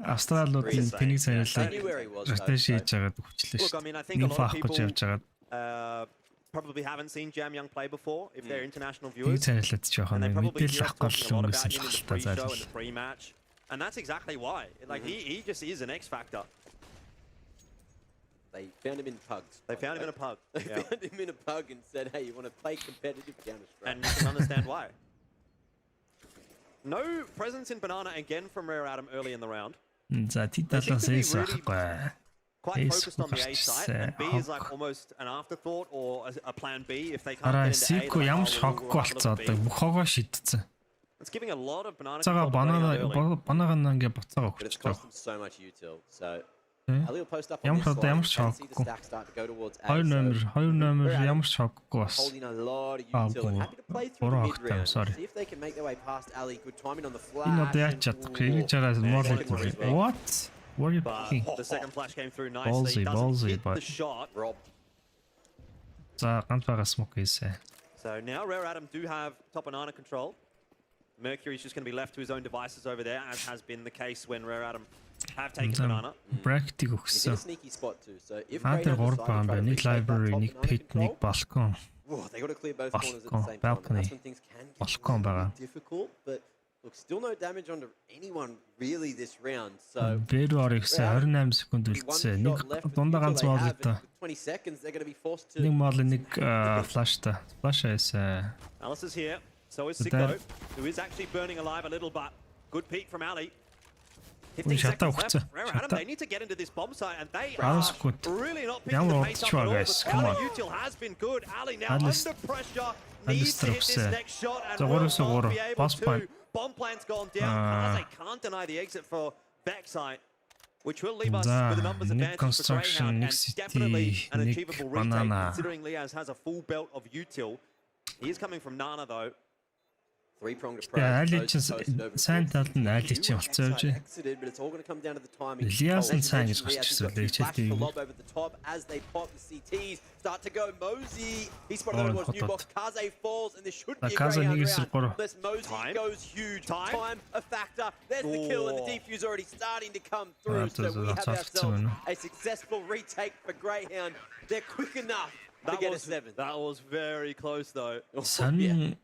Австралиудын тэнийг сайрлаа. Стратеги хийж байгаад хүчлээ Look, I шүү. mean, I think a Нэг lot of фаахгүй people явж байгаа. probably haven't seen Jamyoung play before if they're international Нэг viewers. сайрлаад ч яхаа And they нэг probably мэдээлэл hear us авахгүй talking a л lot өнгөсөн about him in the талтай pre-show and зайлшгүй. the pre-match. And that's exactly why. Like, he just is an X factor. They found him in pugs. They found him in a pug. They found him in a pug and said, hey, you want to play competitive Counter-Strike? And you can understand why. No presence in Banana again from Rare Atom early in the round. За тэд талаас эйс байхгүй. Quite focused on the A side, and B is like almost an afterthought or a plan B if they can't Араа get into A. Сико ямар ч хоггүй болцоод бүх хогоо шидсэн. It's giving a lot of banana. Цага банана ингээ буцаага But it's өгч байгаа. cost them so much util. So Ali will post up on Ямар this ч side. ямар ч You can see the хоггүй. stack start to go towards A. 2 номер ямар ч хоггүй бас. Holding a lot of util and happy to play through the mid round. Sorry. See if they can make their way past Ali. Good timing on the Энэ flash. одоо яаж чадахгүй ингэж байгаа more like what? What are you picking? The second flash came through nicely. Ballsy, Doesn't ballsy, hit but- the shot. Rob. За ганц байгаа smoke ийсэ. So now Rare Atom do have top banana control. Mercury's just going to be left to his own devices over there, as has been the case when Rare Atom have taken banana. Bracket-ийг He's in a өгсөн. sneaky spot too. So if Аа тэр Greyhound 3 decide to баан try to байна. Нэг retake that library, top нэг banana pit, control, нэг balcon. whoa, they got to clear both corners at the Balcon, same time. balcony. That's when things can get Balcon байгаа. really difficult. But look, still no damage onto anyone really this round. So Бэрүүр ихсэн 28 секунд үлдсэн. Нэг дундаа ганц мал үүдээ. 20 seconds, they're going to be forced to. Нэг мал нэг flash та. Flash ийсэ. Alice is here. So is But Sicko, that- who is actually burning alive a little, but good peek from Ali. Ui, 15 шатаа seconds left. өгсөн. Rare Atom, Шатаа. they need to get into this bomb site, and they Alice are good. really not picking Ямар the pace up удчих at all. байгаа, guys. The Come counter on. util has been good. Ali now Alice- under pressure, Alice needs to hit this трогсон. next shot, and За will 3-с not 3. be able Pass point. to. Bomb plant's gone down. Kaze can't deny the exit for Backside, which will leave us За, with a numbers нэг advantage for construction, Greyhound, нэг and city, definitely an нэг achievable retake, banana. considering Liaz has a full belt of util. He is coming from Nana though. Three-pronged Yeah, approach. Ali Both чинь posted over сайн towards талд нь Ali CT. чинь болцоо Backside гэж. exited, but it's all going to come down to the timing. Liaz нь сайн гэж Liaz has гарчсан. got two Liaz flashes тийм. to lob over the top as they pop the CTs. Start to go Mosey. He spotted that towards new box. Kaze falls, and this should be a Kaze Greyhound нэгээс round. гурав. Unless Mosey goes huge. Time a factor. There's the kill, and the defuse already starting to come through. So we have ourselves a successful retake for Greyhound. They're quick enough to get a 7. That was very close though. Сайн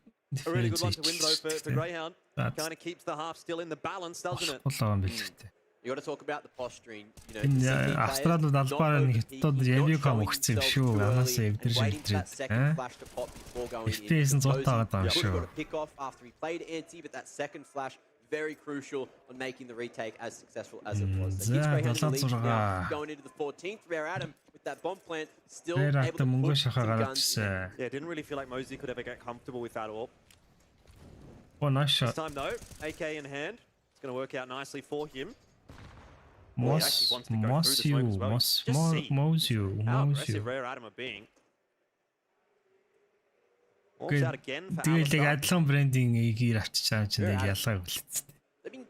A really good one to win though for Greyhound. That's- Kind of keeps the half still in the balance, doesn't it? Болоо юм бэлгтэй. You got to talk about the posturing. You know, Энэ the CT players Австралид not албаар нэг overpeaking, хятад not Явиком showing өгсөн юм themselves шүү. too Анаас early эвдэр and waiting for that шилжээд. second flash to pop before going in. FPS-ын 100 таагаад байгаа Mosey шүү. got a pick off after he played anti, but that second flash very crucial on making the retake as successful as it was. So Kids За, Greyhound in the lead 76. now, going into the 14th. Rare Atom with that bomb plant still Rare able to Atom мөнгө put шахаа some guns in. гаргачихсан. Yeah, didn't really feel like Mosey could ever get comfortable with that all. Oh, nice This shot. time though, AK in hand. It's going to work out nicely for him. Mos you, mos you, How mos aggressive you. Rare Atom are being. Walks out again for Тэгээд яг Alistair. адилхан брендинг эгийг авчичаа чинь нэг ялгаа үлдсэн. They've been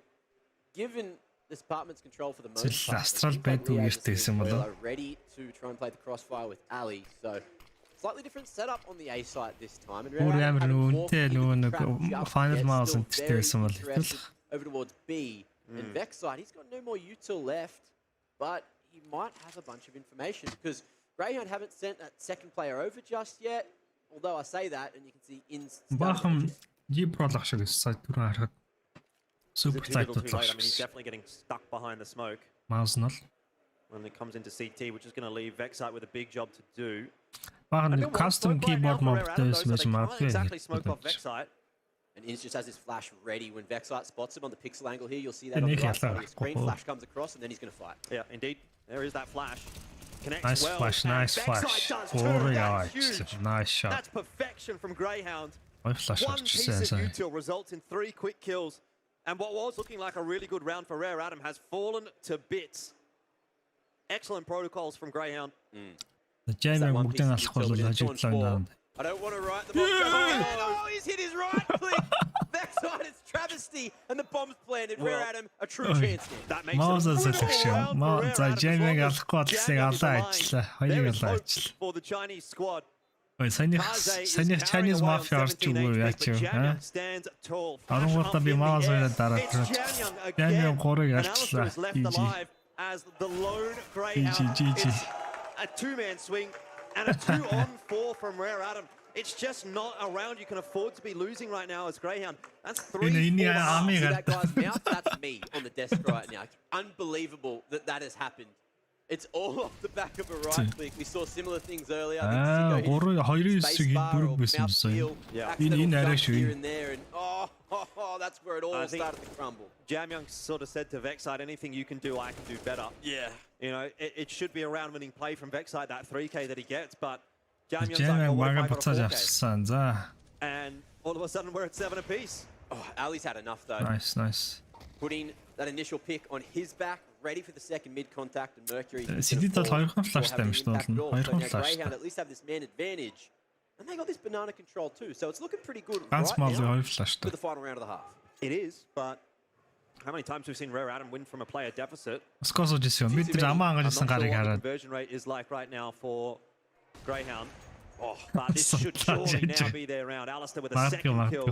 given this department's control for the most Зөв part. Astral It seems like байдгүй Liaz гэртээсэн and болоо. Will are ready to try and play the crossfire with Ali. So slightly different setup on the A site this time. And Бүр Rare амар Atom having нүнтэй walked into нөгөө the нэг trap just final yet, mouse still энтертэйсэн very бол interested over towards B. And Vex side, he's got no more util left, but he might have a bunch of information because Greyhound haven't sent that second player over just yet. Although I say that, and you can see in Баахан G-Pro-лах шиг сайд түрэн харахад Is супер it too little too сайд late? I mean, he's definitely getting stuck behind the smoke Mouse нь л when it comes into CT, which is going to leave Vexite with a big job to do. баахан And custom keyboard mode-тэй so байж they can't exactly магадгүй. smoke off Vexite. And Inns just has his flash ready. When Vexite spots him on the pixel angle here, you'll see that on Nick the right Heller. side of the screen. Flash comes across, and then he's going to fight. Yeah, indeed. There is that flash. Connects Nice well. flash, and nice Vexite flash. does Ore too. That's яваач. huge. Nice shot. That's perfection from Greyhound. Ой флаш One piece of авчихсан. util results in 3 quick kills. And what was looking like a really good round for Rare Atom has fallen to bits. Excellent protocols from Greyhound. Жаймыг бүгдийг алах бол хажуудлаа. I don't want to write the bomb. Oh, he's hit his right click. Vexite is travesty, and the bomb's planted. Rare Atom, a true chance here. That makes Моос it a brutal асуулах round for шүү. Rare За Atom. жаймыг алахгүй болсыг Jamming алаа is ажиллаа. aligned. Хоёрыг There is алаа hope ажиллаа. for the Chinese squad. Ой санийх Chinese mafia орч өгөө яач юу аа? Stands tall. Арангуудаа би маус хоёроо дараад It's ирээд. Janyang Janyang again. 3-ыг And Alistair алчлаа. is left GG. alive as the lone Greyhound. GG. It's a two-man swing and a 2-on-4 from Rare Atom. It's just not around. You can afford to be losing right now as Greyhound. That's Энэ 3-4 энэ halves. See амиг that guy's mouth? That's me on the desk right now. It's unbelievable that that has happened. It's all off the back of a right click. We saw similar things earlier. Аа 2-9-9 Space bar or mouth feel, accidental Энэ арай jump here шүү. and there, and that's where it all started to crumble. Jamyoung sort of said to Vexite, anything you can do, I can do better. Yeah. You know, it should be a round-winning play from Vexite, that 3K that he gets, but Jamyoung's like, Жамяг oh, what if мага I got a буцааж 4K? авчихсан. За. And all of a sudden we're at 7 apiece. Oh, Ali's had enough though. Nice. Putting that initial pick on his back, ready for the second mid contact, and Mercury. Сэдид бол 2 флаштай юм шүү дээ. 2 флаштай. Greyhound at least have this man advantage, and they got this banana control too, so it's looking pretty good Ганц right малын now 2 флаштай. for the final round of the half. It is, but how many times we've seen Rare Adam win from a player deficit? Скосож ирсэн. Бид тэр амаа I'm not ангажсан sure гарыг what the хараад. conversion rate is like right now for Greyhound. Oh, but this should surely now be their round. Alistair with a second kill.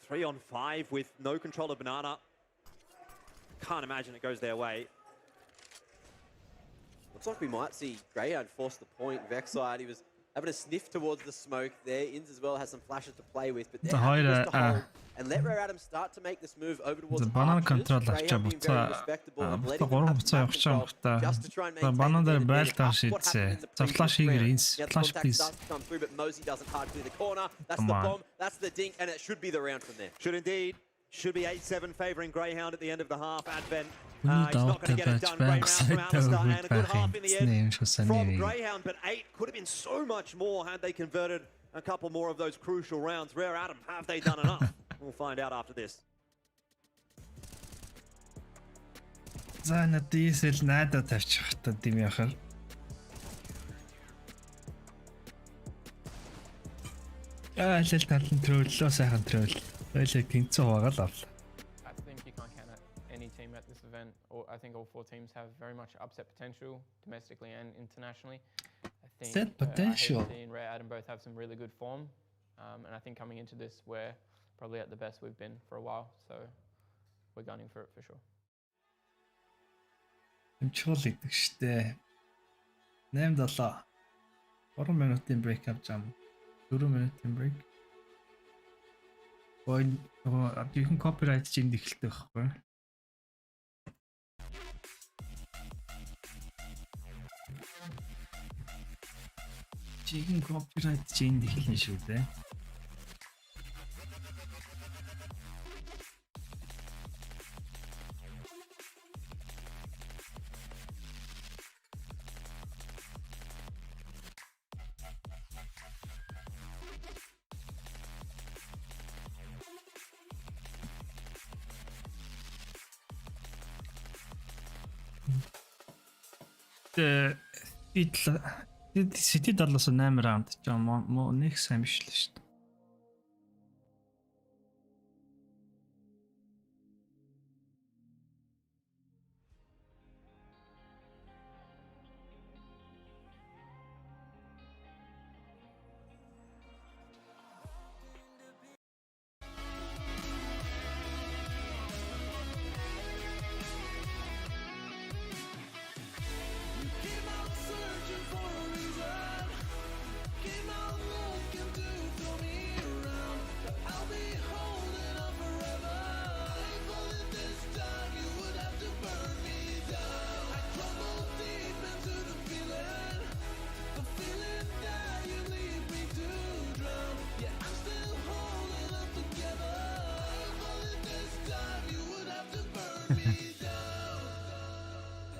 3 on 5 with no control of banana. Can't imagine it goes their way. Looks like we might see Greyhound force the point. Vexite, he was having a sniff towards the smoke there. Inns as well has some flashes to play with, but they're happy just to hold and let Rare Adam start to make this move over towards the банан archers. контрол авчаа Greyhound being very буцаа. respectable and letting them Гурван have буцаа some явах control гэж байна. just to try and maintain Банан дээр the байл advantage таа after what шийдсэн. happened in the За previous флаш хийгэр round. инс. Now the Флаш contact плиз. starts to come through, but Mosey doesn't hard clear the corner. That's Come the on. bomb, that's the dink, and it should be the round from there. Should indeed. Should be 8-7 favouring Greyhound at the end of the half. Advent. Хүний He's not going to get it done. Great round from Alistair and a good half in the end from Greyhound, but 8 could have been so much more had they converted a couple more of those crucial rounds. Rare Adam, have they done enough? We'll find out after this. За надад ийсэл найдаа тавьчих та дэм яхаар. Алил талын трөөллөө сайхан трөөл. Ойлоо тэнцүү байгаа л авлаа. I think you can't count out any team at this event. I think all 4 teams have very much upset potential domestically and internationally. I think Upset potential. IHC and Rare Adam both have some really good form, and I think coming into this we're probably at the best we've been for a while. So we're gunning for it for sure. Эмчүүл гэдэг штэ. 8-7. 3 минутын брейк авч ам. 4 минутын брейк. Адилхан копирайт чинь эхэлдэг байхгүй. Чихэн копирайт чинь эхэлнэ шүү дээ. Сити 78 раунд ч юм уу нэг сайн биш л шүү дээ.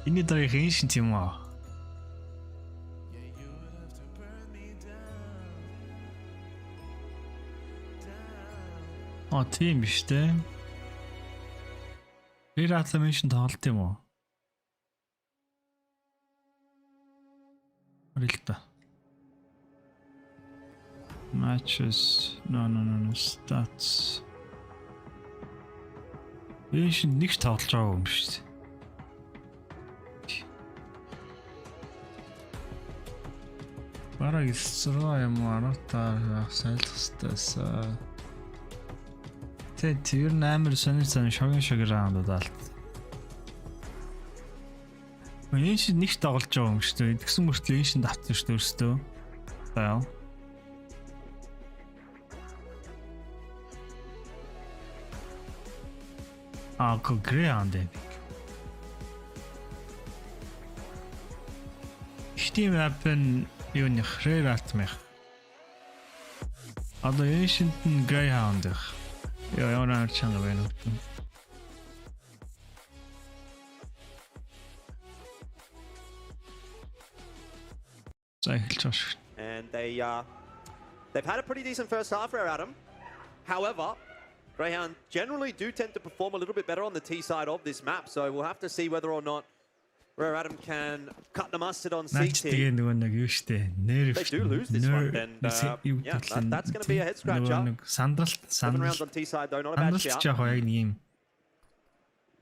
Ini дараах иншин тийм үү? Тийм биш дээ. Рейратла меншин тоглолт юм уу? Рилта. Matches. No. Stats. Меншин нэг ч тоглож байгаа юм биш үү? Бараг сроо юм аратаа сайлхстаас тэр нээр сонир шогын раунд удаалт. Энэ шин нэг тоглож байгаа юм шүү дээ. Тэгсэн мөртлөө энэ шин давтсан шүү дээ өөртөө. яа. Greyhound. Steam app-ын юуны Rare Atom-ых. Одоо Ancient Greyhound-ых. Ямар чанга байна үү? And they've had a pretty decent first half there, Adam. However, Greyhound generally do tend to perform a little bit better on the T side of this map, so we'll have to see whether or not Rare Adam can cut the mustard on CT. They do lose this one, and yeah, that's going to be a head scratcher. 7 rounds on T side though, not a bad shout.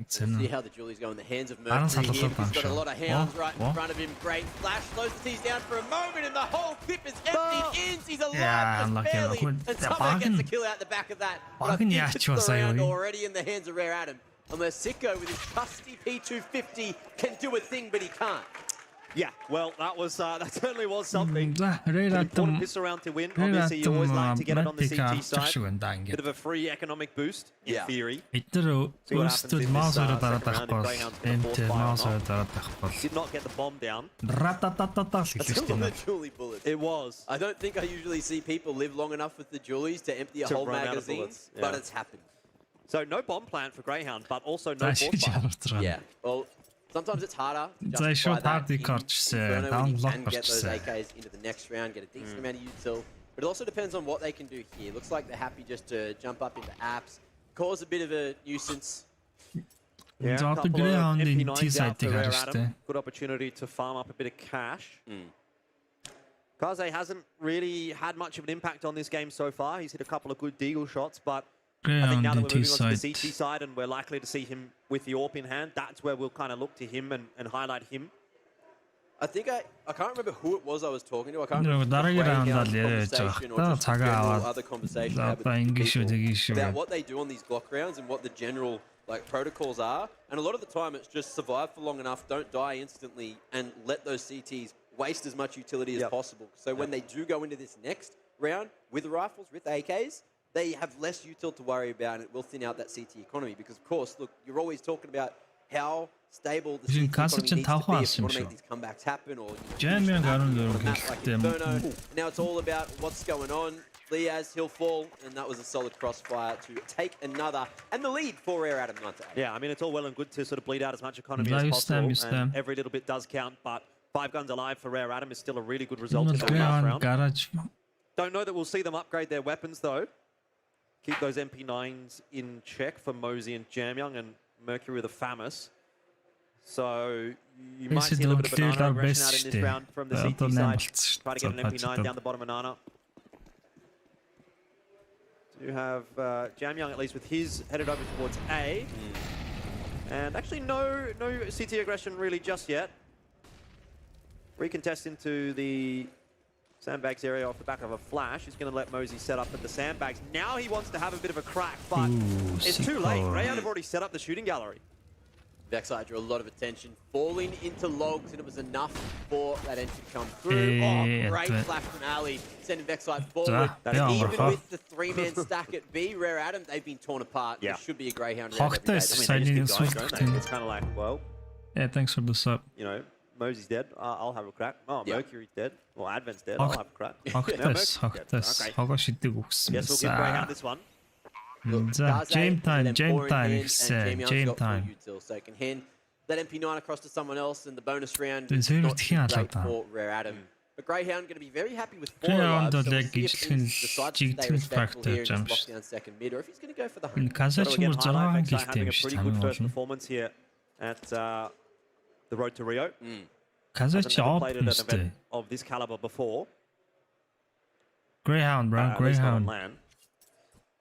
See how the Julie's go in the hands of Mercury here. He's got a lot of hounds right in front of him. Great flash, slows the T's down for a moment, and the whole clip is emptied. He's alive, just barely, and someone gets a kill out the back of that. But I think it's the round already in the hands of Rare Adam. Unless Sicko with his trusty P250 can do a thing, but he can't. Yeah, well, that certainly was something. Important piss around to win. Obviously, you always like to get it on the CT side. Bit of a free economic boost, in theory. See what happens in this second round if Greyhound's going to force fire or not. Did not get the bomb down. That's still the Julie bullets. It was. I don't think I usually see people live long enough with the Julies to empty a whole magazine, but it's happened. So no bomb plant for Greyhound, but also no force fire. Yeah, well, sometimes it's harder to justify that in Inferno when you can get those AKs into the next round, get a decent amount of util. But it also depends on what they can do here. Looks like they're happy just to jump up into apps, cause a bit of a nuisance. Yeah, a couple of MP9s out for Rare Adam. Good opportunity to farm up a bit of cash. Kaze hasn't really had much of an impact on this game so far. He's hit a couple of good deagle shots, but I think now that we're moving on to the CT side and we're likely to see him with the AWP in hand, that's where we'll kind of look to him and highlight him. I think I can't remember who it was I was talking to. I can't remember the conversation or just general other conversation I had with people about what they do on these Glock rounds and what the general protocols are. And a lot of the time it's just survive for long enough, don't die instantly, and let those CTs waste as much utility as possible. So when they do go into this next round with rifles, with AKs, they have less util to worry about, and it will thin out that CT economy. Because, of course, look, you're always talking about how stable the CT economy needs to be if you want to make these comebacks happen, or like Inferno. Now it's all about what's going on. Liaz, he'll fall, and that was a solid crossfire to take another, and the lead for Rare Adam 9-8. Yeah, I mean, it's all well and good to sort of bleed out as much economy as possible, and every little bit does count, but 5 guns alive for Rare Adam is still a really good result in the last round. Don't know that we'll see them upgrade their weapons, though. Keep those MP9s in check for Mosey and Jamyoung, and Mercury with a FAMAS. So you might see a little bit of banana aggression out in this round from the CT side. Try to get an MP9 down the bottom of Nana. Do have Jamyoung at least with his headed over towards A. And actually no CT aggression really just yet. Recontest into the sandbags area off the back of a flash. He's going to let Mosey set up at the sandbags. Now he wants to have a bit of a crack, but it's too late. Greyhound have already set up the shooting gallery. Vexite drew a lot of attention, falling into logs, and it was enough for that entry to come through. Great flash from Ali, sending Vexite forward. Even with the 3-man stack at B, Rare Adam, they've been torn apart. There should be a Greyhound round every day. It's kind of like, well... Yeah, thanks for the sub. You know, Mosey's dead, I'll have a crack. Oh, Mercury's dead. Well, Advent's dead, I'll have a crack. Guess we'll give Greyhound this one. Game time. So it can hand that MP9 across to someone else, and the bonus round is not great for Rare Adam. But Greyhound going to be very happy with 4 alive, so we'll see if he decides to stay respectful here and just lock down second mid, or if he's going to go for the 100. Having a pretty good first performance here at the Road to Rio. Hasn't ever played at an event of this caliber before. Greyhound, bro. Greyhound.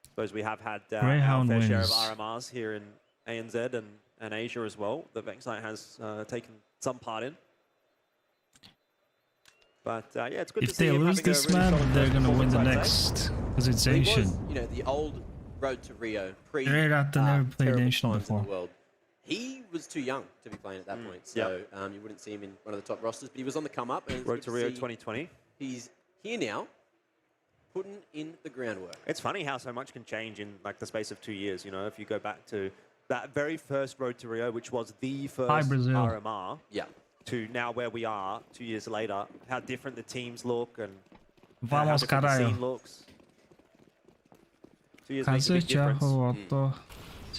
Suppose we have had our fair share of RMRs here in ANZ and Asia as well, that Vexite has taken some part in. But yeah, it's good to see him having a really solid first performance. If they lose this map, they're going to win the next, because it's Asian. You know, the old Road to Rio, never played Asian before. He was too young to be playing at that point, so you wouldn't see him in one of the top rosters, but he was on the come up. And Road to Rio 2020. He's here now, putting in the groundwork. It's funny how so much can change in like the space of 2 years. You know, if you go back to that very first Road to Rio, which was the first RMR, to now where we are 2 years later, how different the teams look and how Vamos, different the caralho. scene looks. 2 years makes a big difference.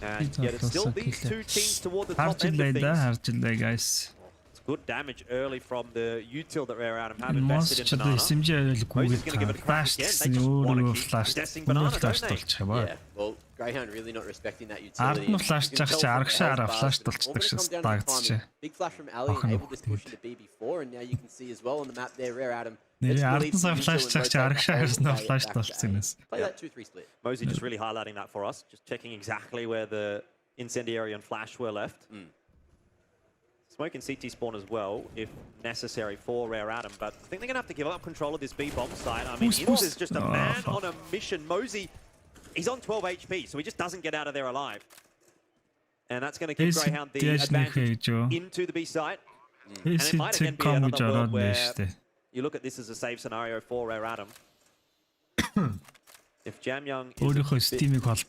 And yet it's still these two teams toward the top end of things. Guys. It's good damage early from the util that Rare Adam have invested in Banana. Moses is going to give it a crack again. They just want to keep contesting Banana, don't they? Yeah, well, Greyhound really not respecting that utility. Ард нь флашчих чи арагшаараа флаш толцдог шээс дагдчихэ. Big flash from Ali and able to push into B before, and now you can see as well on the map there, Rare Adam. Нэр ардсаа флашчих чи арагшаарс нь флаш толцсон юмс. Play that 2-3 split. Mosey just really highlighting that for us, just checking exactly where the incendiary and flash were left. Smoke and CT spawn as well, if necessary for Rare Adam, but I think they're going to have to give up control of this B bomb site. I mean, Inns is just a man on a mission. Mosey, he's on 12 HP, so he just doesn't get out of there alive. And that's going to give Greyhound the advantage into the B site. And it might again be another world where you look at this as a save scenario for Rare Adam. If Jamyoung is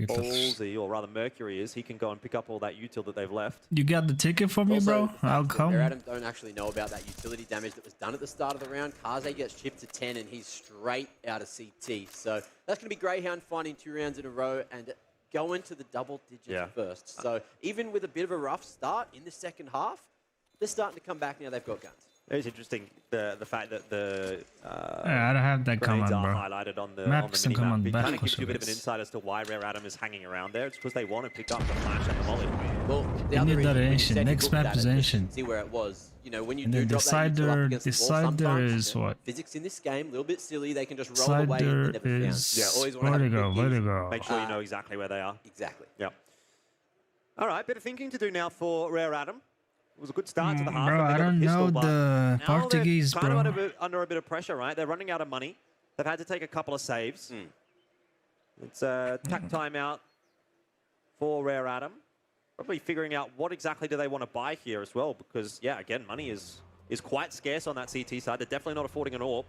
ballsy, or rather Mercury is, he can go and pick up all that util that they've left. You got the ticket for me, bro? I'll come. Rare Adam don't actually know about that utility damage that was done at the start of the round. Kaze gets chipped to 10 and he's straight out of CT. So that's going to be Greyhound finding 2 rounds in a row and go into the double digits first. So even with a bit of a rough start in the second half, they're starting to come back now they've got guns. It's interesting the fact that the I don't have that command, are bro. highlighted on the Maps and mini-map. command It back kind of gives you a bit of also. an insight as to why Rare Adam is hanging around there. It's because they want to pick up the flash and the molly. Well, the You other need that reason when you ancient. said you Next looked map at is it, ancient. see where it was. You know, when you And do then drop that util up decider, against the wall, decider sometimes, is what? Physics in this game, a little bit silly. They can just roll away and Decider never found. is Yeah, always want to have a quick use. vertigo. Make sure you know exactly where they are. Exactly. Yep. All right, bit of thinking to do now for Rare Adam. It was a good start to the half. Bro, and they I got don't the pistol, know but the now Portuguese, they're kind bro. of under a bit of pressure, right? They're running out of money. They've had to take a couple of saves. It's a tack timeout for Rare Adam. Probably figuring out what exactly do they want to buy here as well, because, yeah, again, money is quite scarce on that CT side. They're definitely not affording an AWP.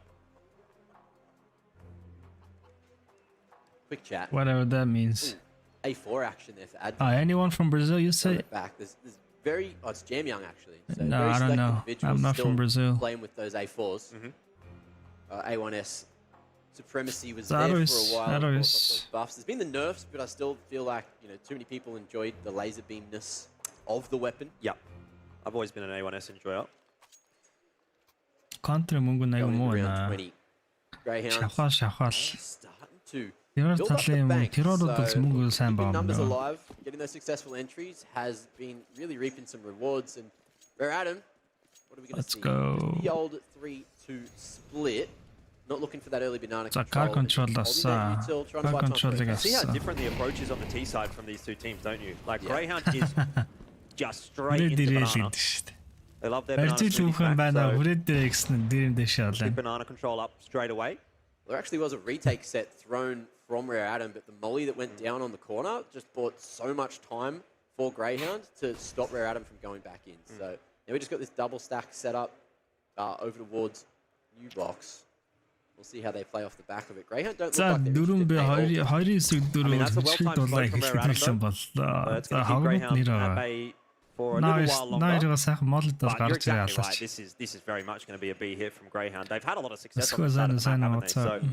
Quick chat. Whatever that means. A4 action there for Admin. Anyone from Brazil, you say? Back. There's very... Oh, it's Jamyoung, actually. So No, very I don't select know. individuals I'm not still from Brazil. Playing with those A4s. A1S supremacy was That there is- for a while. that of course, is- off those buffs. There's been the nerfs, but I still feel like, you know, too many people enjoyed the laser beamness of the weapon. Yep. I've always been an A1S enjoyer. Country мөнгө аяг Going муу into байна. round 20. Greyhounds Шахал шахал. starting to Тэрээр build up the талын bank. тэрээр So, мөнгө сайн keeping байна. numbers alive, getting those successful entries has been really reaping some rewards. And Rare Adam, what are we going to Let's see? go. The old 3-2 split. Not looking for that early banana За control. car control Holding that util, trying to buy time for it. See how different the approach is on the T side from these two teams, don't you? Like, Greyhound is just straight into banana. They love their banana Барьжил үхэн байна. Хүрээд дээр гэсэн дээрэмдээ шаалаа. banana control up straight away. There actually was a retake set thrown from Rare Adam, but the molly that went down on the corner just bought so much time for Greyhound to stop Rare Adam from going back in. So now we just got this double stack set up over towards new box. We'll see how they play off the back of it. Greyhound don't look За like they're дөрөв interested би at all. 2-9 that's a дөрөв well-timed дулаа play from их Rare Adam, хэлсэн though. боллоо. It's За going to keep хавгууд Greyhound нэр at байгаа. bay for a little while longer. Наажгаа сайхан молд бол But you're гарч ирээ exactly right. алаач. This is very much going to be a B hit from Greyhound. They've had a lot of success Let's on go the side of the Zana, map, haven't they? what's up? So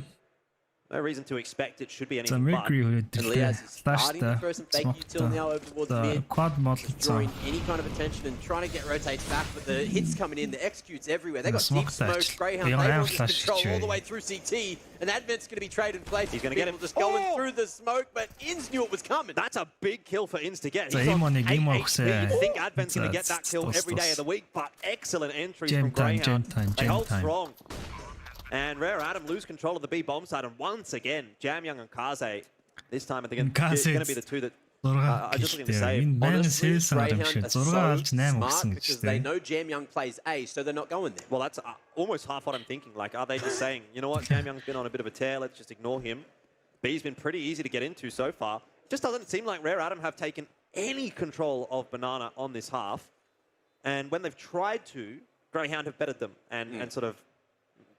no reason to expect it should be За anything but. Mercury хүрээд And ирлээ. Liaz is Flash starting to throw some fake util now over towards mid. Quad model Drawing any kind of attention and trying to get rotates back, but the hits coming in, the executes everywhere. They got deep smoke, Greyhound, they want just control all the way through CT, and Advent's going to be traded in place. He's going to get him. Just going through the smoke, but Inns knew it was coming. That's a big kill for Inns to get. So He's him on the 8 game HP. box, You think Advent's going to get that kill that's- every day of the week, but excellent entries Gem from time, Greyhound. gem time, They gem hold time. strong. And Rare Adam lose control of the B bomb side, and once again, Jamyoung and Kaze. This time, I think it's going to be the two that I just looking to say. Энэ байна сэлсэн Greyhound юм шиг are 6 алж 8 smart өгсөн because гэж they тийм. know Jamyoung plays A, so they're not going there. Well, that's almost half what I'm thinking. Like, are they just saying, you know what, Jamyoung's been on a bit of a tear, let's just ignore him. B's been pretty easy to get into so far. Just doesn't seem like Rare Adam have taken any control of Banana on this half. And when they've tried to, Greyhound have bettered them and sort of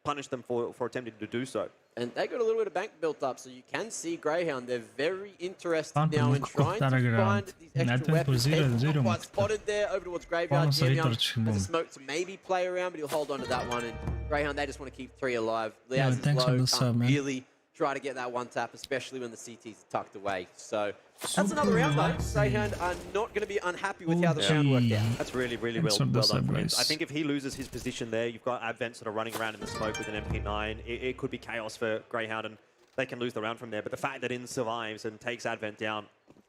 punish them for attempting to do so. And they got a little bit of bank built up, so you can see Greyhound. They're very interested Phantom now in look trying to Daragran. find these extra Advent weapons. zero, Kevin's zero not quite mutlu. spotted there over towards Graveyard. Olmasa Jam Young hider çıkın has a oğlum. smoke to maybe play around, but he'll hold on to that one. And Greyhound, they just want to keep 3 alive. Yeah, Liaz is thanks on low, the sub, can't man. really try to get that one tap, especially when the CTs are tucked away. So that's another round, though. Greyhound are not going to be unhappy with how the round worked out. That's really, really Thanks well on the done sub, for him. guys. I think if he loses his position there, you've got Advent sort of running around in the smoke with an MP9. It could be chaos for Greyhound, and they can lose the round from there. But the fact that In survives and takes Advent down,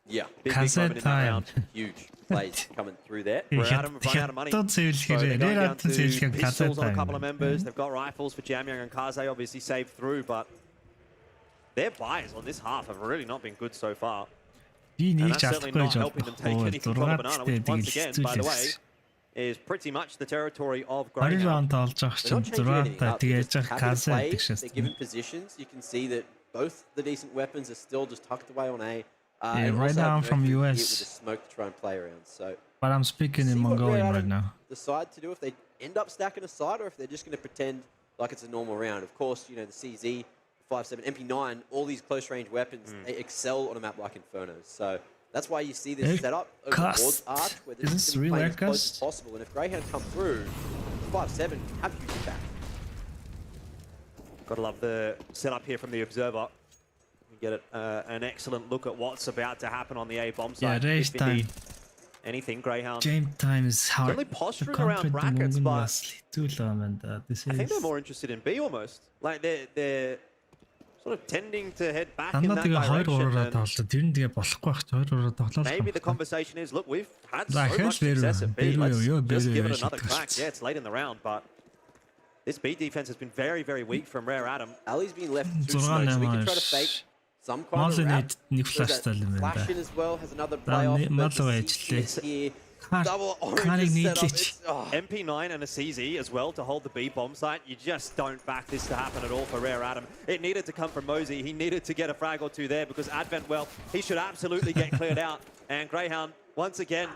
yeah, big moment in that round. Huge plays coming through there. Rare Adam have run out of money. So they're going down to pistols on a couple of members. They've got rifles for Jam Young and Kaze, obviously saved through, but their buys on this half have really not been good so far. And that's certainly not helping them take anything from the Banana, which once again, by the way, is pretty much the territory of Greyhound. They're not changing anything up. They're just happy to play. They're given positions. You can see that both the decent weapons are still just tucked away on A. Yeah, right now I'm from With a US. smoke to try and play around. So But I'm speaking in see what Mongolian Rare right Adam now. decide to do, if they end up stacking a side or if they're just going to pretend like it's a normal round. Of course, you know, the CZ, 5.7, MP9, all these close-range weapons, they excel on a map like Inferno. So that's why you see this setup over towards Arch, where they're just going to be playing as close as possible. And if Greyhound come through, 5.7 can have huge impact. Gotta love the setup here from the Observer. You get an excellent look at what's about to happen on the A bomb Yeah, site. race If time. indeed anything, Greyhound. Game time is hard. Certainly posturing around brackets, but I think they're this more interested in B almost. Like they're sort of tending to head back in Дандаа that тэгээ 2 direction. ураа And тоглоо. Тэр нь тэгээ болохгүй байх. 2 ураа тоглоод. maybe the conversation is, look, we've had so Захиал much success at B. бэрүү Let's ёо just give бэрүү it another шийдэх crack. шүү. Yeah, it's late in the round, but this B defense has been very, very weak from Rare Adam. Ali's been left two smokes, so we can try to fake some kind of wrap. Нэг There's флаштай that юм байна flash да. in as well, has another playoff. Мал but the ажиллаа. CT here, double Карыг orange setup. нийлээч. It's- oh. MP9 and a CZ as well to hold the B bomb site. You just don't back this to happen at all for Rare Adam. It needed to come from Mosey. He needed to get a frag or two there because Advent, well, he should absolutely get cleared out. And Greyhound, once again,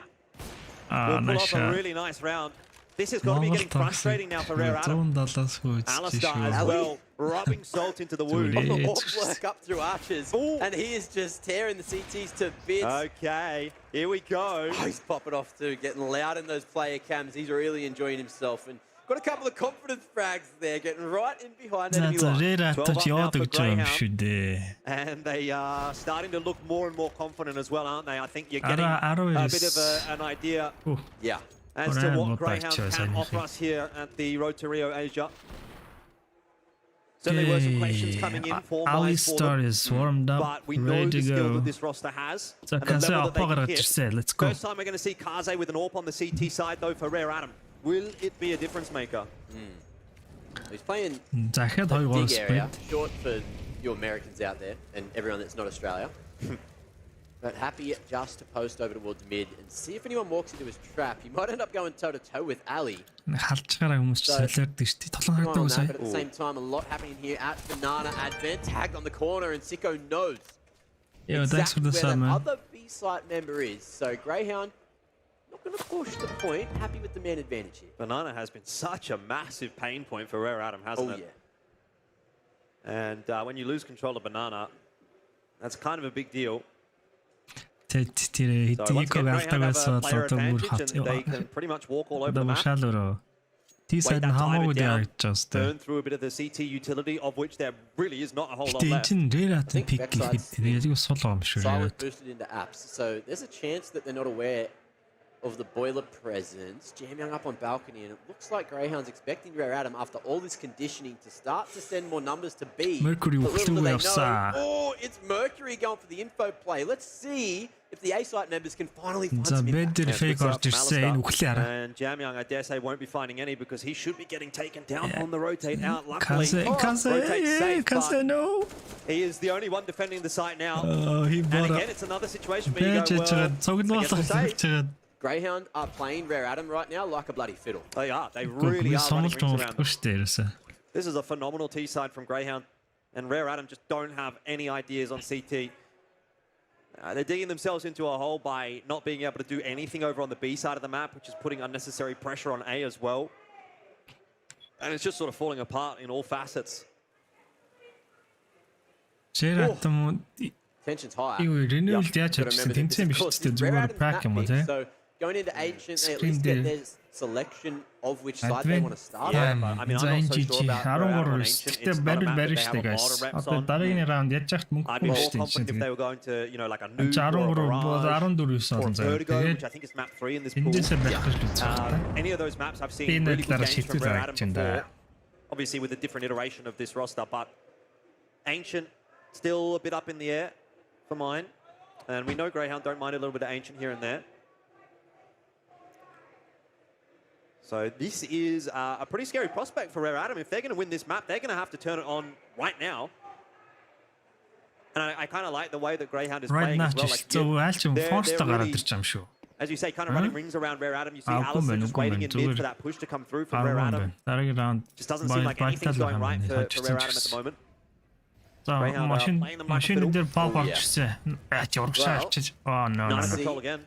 will pull nice off shot. a really nice round. This has got to be getting frustrating now for Rare Adam. 170 хөөж Alistar as well, rubbing salt into the wound. On the warp work up through Archers, and he is just tearing the CTs to bits. Okay, here we go. Oh, he's popping off too, getting loud in those player cams. He's really enjoying himself, and got a couple of confidence frags there, getting right in behind enemy За line. Rare 12 up атаж now яваад for гэж байгаа юм Greyhound. шүү дээ. And they are starting to look more and more confident as well, aren't they? I think you're getting Arrow a is- bit of an idea Yeah. as to Alright, what what Greyhound pictures, can offer anything. us here at the Road to Rio Asia. Certainly were some questions coming in for Alistar is warmed up, but we know ready the to skill go. that this roster has. За and the Kaze level that they апаа can гаргаж hit. ирсэн. Let's go. First time we're going to see Kaze with an AWP on the CT side, though, for Rare Adam. Will it be a difference maker? He's playing Захиад 2 гол big area, спринт. short for you Americans out there and everyone that's not Australia. But happy just to post over towards mid and see if anyone walks into his trap. He might end up going toe-to-toe with Ali. Халчгаараа хүмүүс ч солиордог шүү дээ. Тоглоом Keep an eye хардаг on that, үсэ. but at the same time, a lot happening here at Banana. Advent tagged on the corner, and Sicko knows Yeah, thanks for exactly the where sub, that man. other B-site member is. So Greyhound not going to push the point. Happy with the man advantage here. Banana has been such a massive pain point for Rare Adam, hasn't Oh, it? yeah. And when you lose control of Banana, that's kind of a big deal. Тэр So once хэдийг again, авдаг Greyhound have байсан a player бол одоо бүр advantage and they can pretty much walk all over the Одоо map. машаал өрөө. Тий Wait сайд нь that time хамаагүй down, дайрагч байгаа сте. burn through a bit of the CT utility, of which there really is not a whole lot Гэтэ энэ left. чинь Rare атын think пик backside's гэхэд яг сул юм шүү. Silent boosted into apps. So there's a chance that they're not aware of the boiler presence. Jam Young up on balcony, and it looks like Greyhound's expecting Rare Adam after all this conditioning to start to send more numbers to B. Mercury But little do will they явсаа. know, oh, it's Mercury going for the info play. Let's see if the A-site members can finally find За some бед impact. дээр фейк орж ирсэн энэ үхлээ хараа. And Jam Young, I dare say, won't be finding any because he should be getting taken down on the rotate out. Luckily, rotate safe, but no. he is the only one defending the site now. He And bought again, it's another situation where you Бэж go, well, цогноо I guess we'll say. чагаад. Greyhound are playing Rare Adam right now like a bloody fiddle. They are. They really are running rings around them. шүү дээ ерөөсөө. This is a phenomenal T side from Greyhound, and Rare Adam just don't have any ideas on CT. They're digging themselves into a hole by not being able to do anything over on the B side of the map, which is putting unnecessary pressure on A as well. And it's just sort of falling apart in all facets. Tension's high. Renewal яаж чадчихсан тэмцээн биш ч зүгээр pack юм уу те. So going into Ancient, they at least get their selection of which side they want to start. I mean, I'm not so sure about Greyhound and Ancient. It's not a map that they have a lot of reps on. Дараагийн раунд яаж яхад мөнгө I'd be more confident if they were going to, you know, like a Nuke or a Barrage or Vertigo, which I think is map 3 in this pool. Any of those maps I've seen really good games from Rare Adam before. Obviously with a different iteration of this roster, but Ancient still a bit up in the air for mine. And we know Greyhound don't mind a little bit of Ancient here and there. So this is a pretty scary prospect for Rare Adam. If they're going to win this map, they're going to have to turn it on right now. And I kind of like the way that Greyhound is playing as well. Like, as you say, kind of running rings around Rare Adam. You see Alistair just waiting in mid for that push to come through from Rare Adam. Just doesn't seem like anything's going right for Rare Adam at the moment. Машин дээр pop авчихсан. Урагшаа авчиж. Oh no. Nice control again.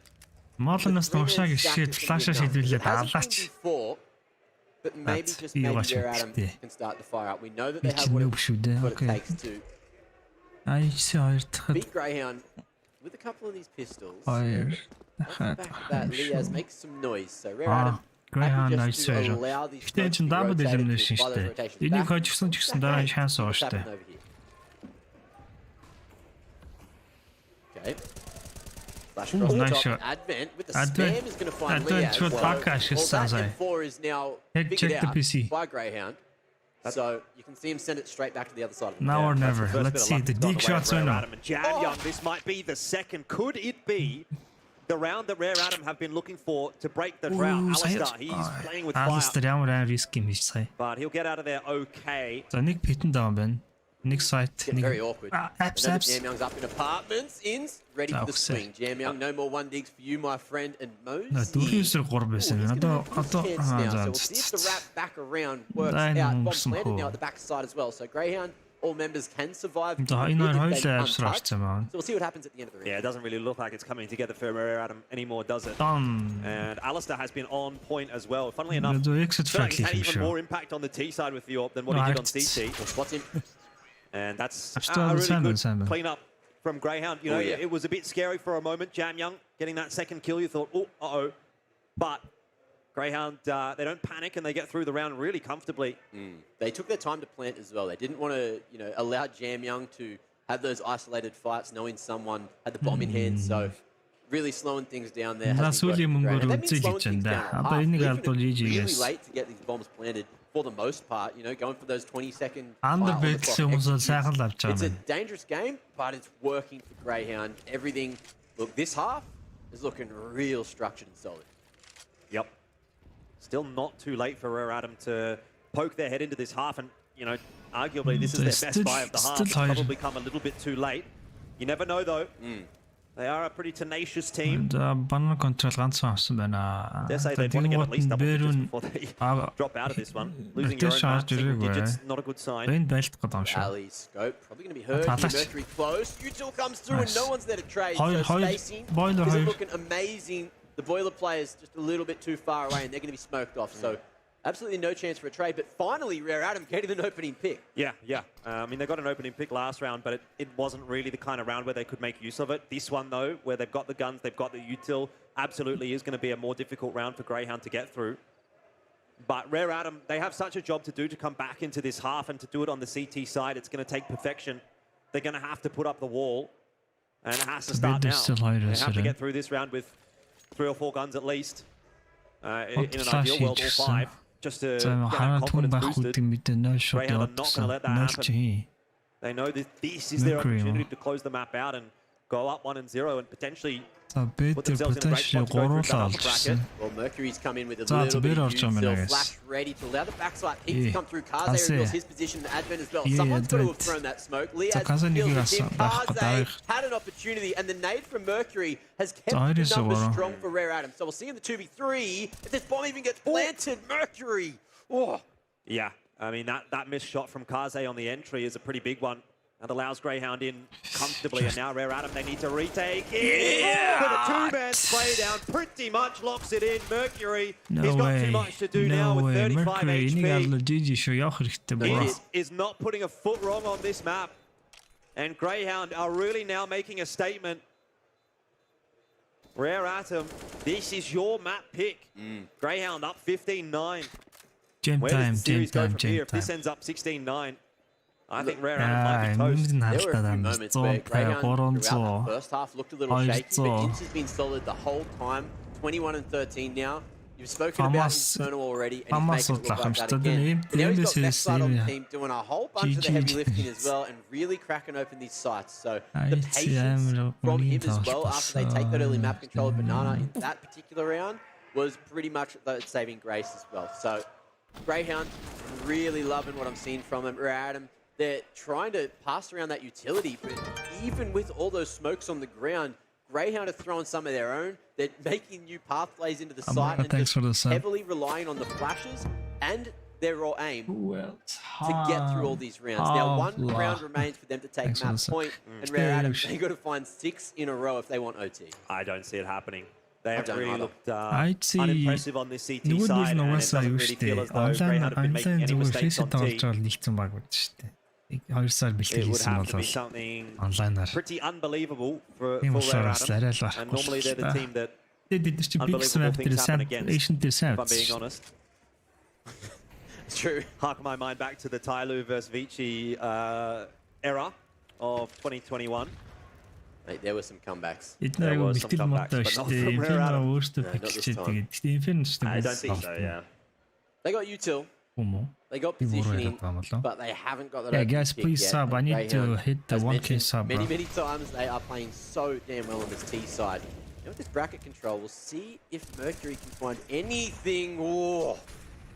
Моолноос дуушаа гişээд флаша шийдвэрлээд алаач. But maybe just maybe Rare Adam can start the fire up. We know that they have what it takes to IHC 2 дахад beat Greyhound with a couple of these pistols. Back to that, Liaz makes some noise. So Rare Adam Greyhound IHC 2. Гэтэ энэ double elimination шүү дээ. Энийг хожигсон ч гэсэн дараа нь шанс байгаа шүү дээ. Okay. Flash across the top. Advent with the spam is going to find Liaz. Well, that M4 is now figured out by Greyhound. So you can see him send it straight back to the other side of the Now or never. Let's see the dig shots or not. Jam Young, this might be the second. Could it be the round that Rare Adam have been looking for to break the drought? Alistair, he's playing with fire. Alistair ямар risk юм биш сая. But he'll get out of there okay. За нэг питэн даун байна. Нэг site. Very awkward. Jam Young's up in apartments. Ins ready for the swing. Jam Young, no more one digs for you, my friend. And Mosey. He's now. So we'll see if the wrap back around works out. Bomb planted now at the back side as well. So Greyhound, all members can survive. So we'll see what happens at the end of the round. Yeah, it doesn't really look like it's coming together for Rare Adam anymore, does it? And Alistair has been on point as well. Funnily enough, he's had even more impact on the T side with the AWP than what he did on CT. What's him? And that's a really good cleanup from Greyhound. You know, it was a bit scary for a moment. Jam Young getting that second kill. You thought, oh, uh-oh. But Greyhound, they don't panic and they get through the round really comfortably. They took their time to plant as well. They didn't want to, you know, allow Jam Young to have those isolated fights, knowing someone had the bomb in hand. So really slowing things down there. That means slowing things down. Really late to get these bombs planted. For the most part, you know, going for those 20-second. It's a dangerous game, but it's working for Greyhound. Everything, look, this half is looking real structured and solid. Yep. Still not too late for Rare Adam to poke their head into this half, and you know, arguably this is their best buy of the half. It's probably come a little bit too late. You never know though. They are a pretty tenacious team. Банан контрол ганцхан авсан байна. They say they want to get at least double digits before they drop out of this one. Losing your own match, single digits, not a good sign. Ali Scope probably going to be hurt. Mercury close. Util comes through and no one's there to trade. So spacing isn't looking amazing. The Boiler players just a little bit too far away and they're going to be smoked off. So absolutely no chance for a trade, but finally Rare Adam getting an opening pick. Yeah. I mean, they got an opening pick last round, but it wasn't really the kind of round where they could make use of it. This one, though, where they've got the guns, they've got the util, absolutely is going to be a more difficult round for Greyhound to get through. But Rare Adam, they have such a job to do to come back into this half, and to do it on the CT side, it's going to take perfection. They're going to have to put up the wall, and it has to start now. They have to get through this round with 3 or 4 guns at least. In an ideal world, all 5. Just to get confidence boosted. Greyhound are not going to let that happen. They know that this is their opportunity to close the map out and go up 1-0 and potentially put themselves in a great spot to go through that upper bracket. Well, Mercury's come in with a little bit of util, flash ready to allow the backside peak to come through. Kaze reveals his position in Advent as well. Someone's got to have thrown that smoke. Liaz feels with him. Kaze had an opportunity, and the nade from Mercury has kept the numbers strong for Rare Adam. So we'll see in the 2v3 if this bomb even gets planted. Mercury! Yeah, I mean, that missed shot from Kaze on the entry is a pretty big one. and allows Greyhound in comfortably. And now Rare Atom, they need to retake it. But a two-man spray down pretty much locks it in. Mercury, he's got too much to do now with 35 HP. He is not putting a foot wrong on this map. And Greyhound are really now making a statement. Rare Atom, this is your map pick. Greyhound up 15-9. Where does the series go from here? If this ends up 16-9, I think Rare Atom might be toast. There were a few moments where Greyhound throughout that first half looked a little shaky, but Ince has been solid the whole time. 21 and 13 now. You've spoken about Inferno already, and he's making it look like that again. And now he's got best side on the team doing a whole bunch of the heavy lifting as well, and really cracking open these sites. So the patience from him as well after they take that early map control of Banana in that particular round was pretty much saving grace as well. So Greyhound, really loving what I'm seeing from him. Rare Atom, they're trying to pass around that utility, but even with all those smokes on the ground, Greyhound are throwing some of their own. They're making new pathways into the site and just heavily relying on the flashes and their raw aim to get through all these rounds. Now, one round remains for them to take map point, and Rare Atom, they got to find 6 in a row if they want OT. I don't see it happening. They have really looked unimpressive on this CT side, and it doesn't really feel as though Greyhound have been making any mistakes on T. It would have to be something pretty unbelievable for Rare Atom, and normally they're the team that unbelievable things happen against, if I'm being honest. It's true. Hark my mind back to the Tyloo versus Vici era of 2021. Mate, there were some comebacks. There were some comebacks, but not from Rare Atom. I don't think so, yeah. They got util. They got positioning, but they haven't got that. Yeah, guys, please sub. I need to hit the 1K sub. Many times they are playing so damn well on this T side. And with this bracket control, we'll see if Mercury can find anything. Oh,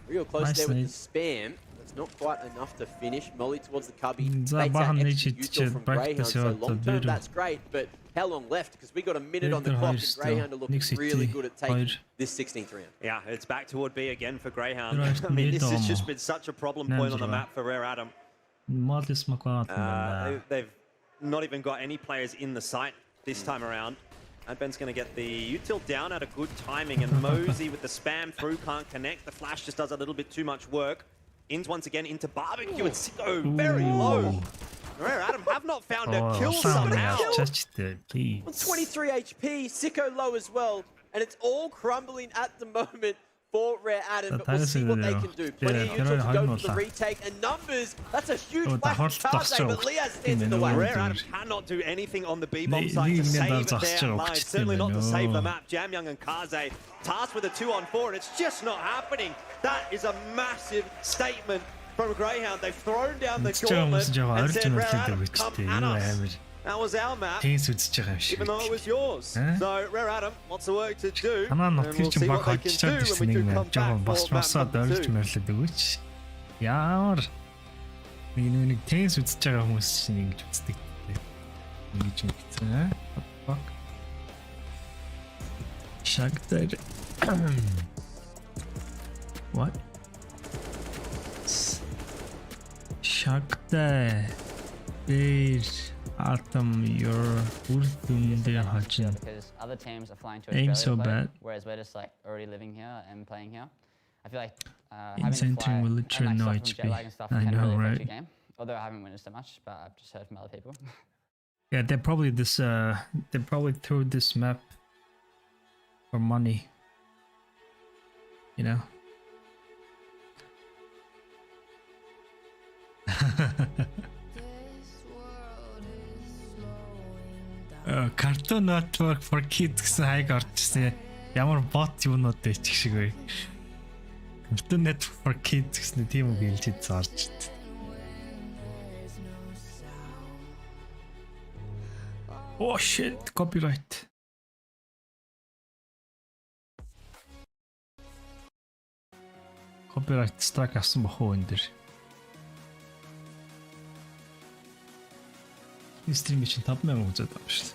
real close there with the spam. That's not quite enough to finish. Molly towards the cubby. Baits out extra util from Greyhound, so long term that's great, but how long left? Because we got a minute on the clock, and Greyhound are looking really good at taking this 16th round. Yeah, it's back toward B again for Greyhound. I mean, this has just been such a problem point on the map for Rare Atom. They've not even got any players in the site this time around. And Ben's going to get the util down at a good timing, and Mosey with the spam through can't connect. The flash just does a little bit too much work. Ins once again into barbecue, and Sicko very low. Rare Atom have not found a kill somehow. On 23 HP, Sicko low as well, and it's all crumbling at the moment for Rare Atom, but we'll see what they can do. Plenty of util to go for the retake, and numbers, that's a huge flash from Tarzay, but Liaz stands in the way. Rare Atom cannot do anything on the B-bomb side to save their lives, certainly not to save the map. Jamyoung and Kaze tasked with a 2-on-4, and it's just not happening. That is a massive statement from Greyhound. They've thrown down the gauntlet and said, Rare Atom, come at us. That was our map, even though it was yours. So, Rare Atom, lots of work to do, and we'll see what they can do when we do come back for map number 2. Яар нэг тенс үзэж байгаа хүмүүс чинь ингэж үздэг. Ингэж ингэсэн. Fuck. Shakhtar. What? Shakhtar. Atom, your because other teams are flying to Australia, so bad. Whereas we're just like already living here and playing here. I feel like Incentering will literally no HP. I know, really right? game. Although I haven't witnessed so much, but I've just heard from other people. Yeah, they probably threw this map for money. You know. Cartoon Network for Kids гэсэн хайг орчихсон. Ямар бот юунууд вэ ч шиг вэ. Cartoon Network for Kids гэсэн тийм үг хэлж зарж. Oh shit, copyright. Copyright strike авсан бах уу энэ дэр. Стрим чинь 5000 үзээд байгаа шүү дээ.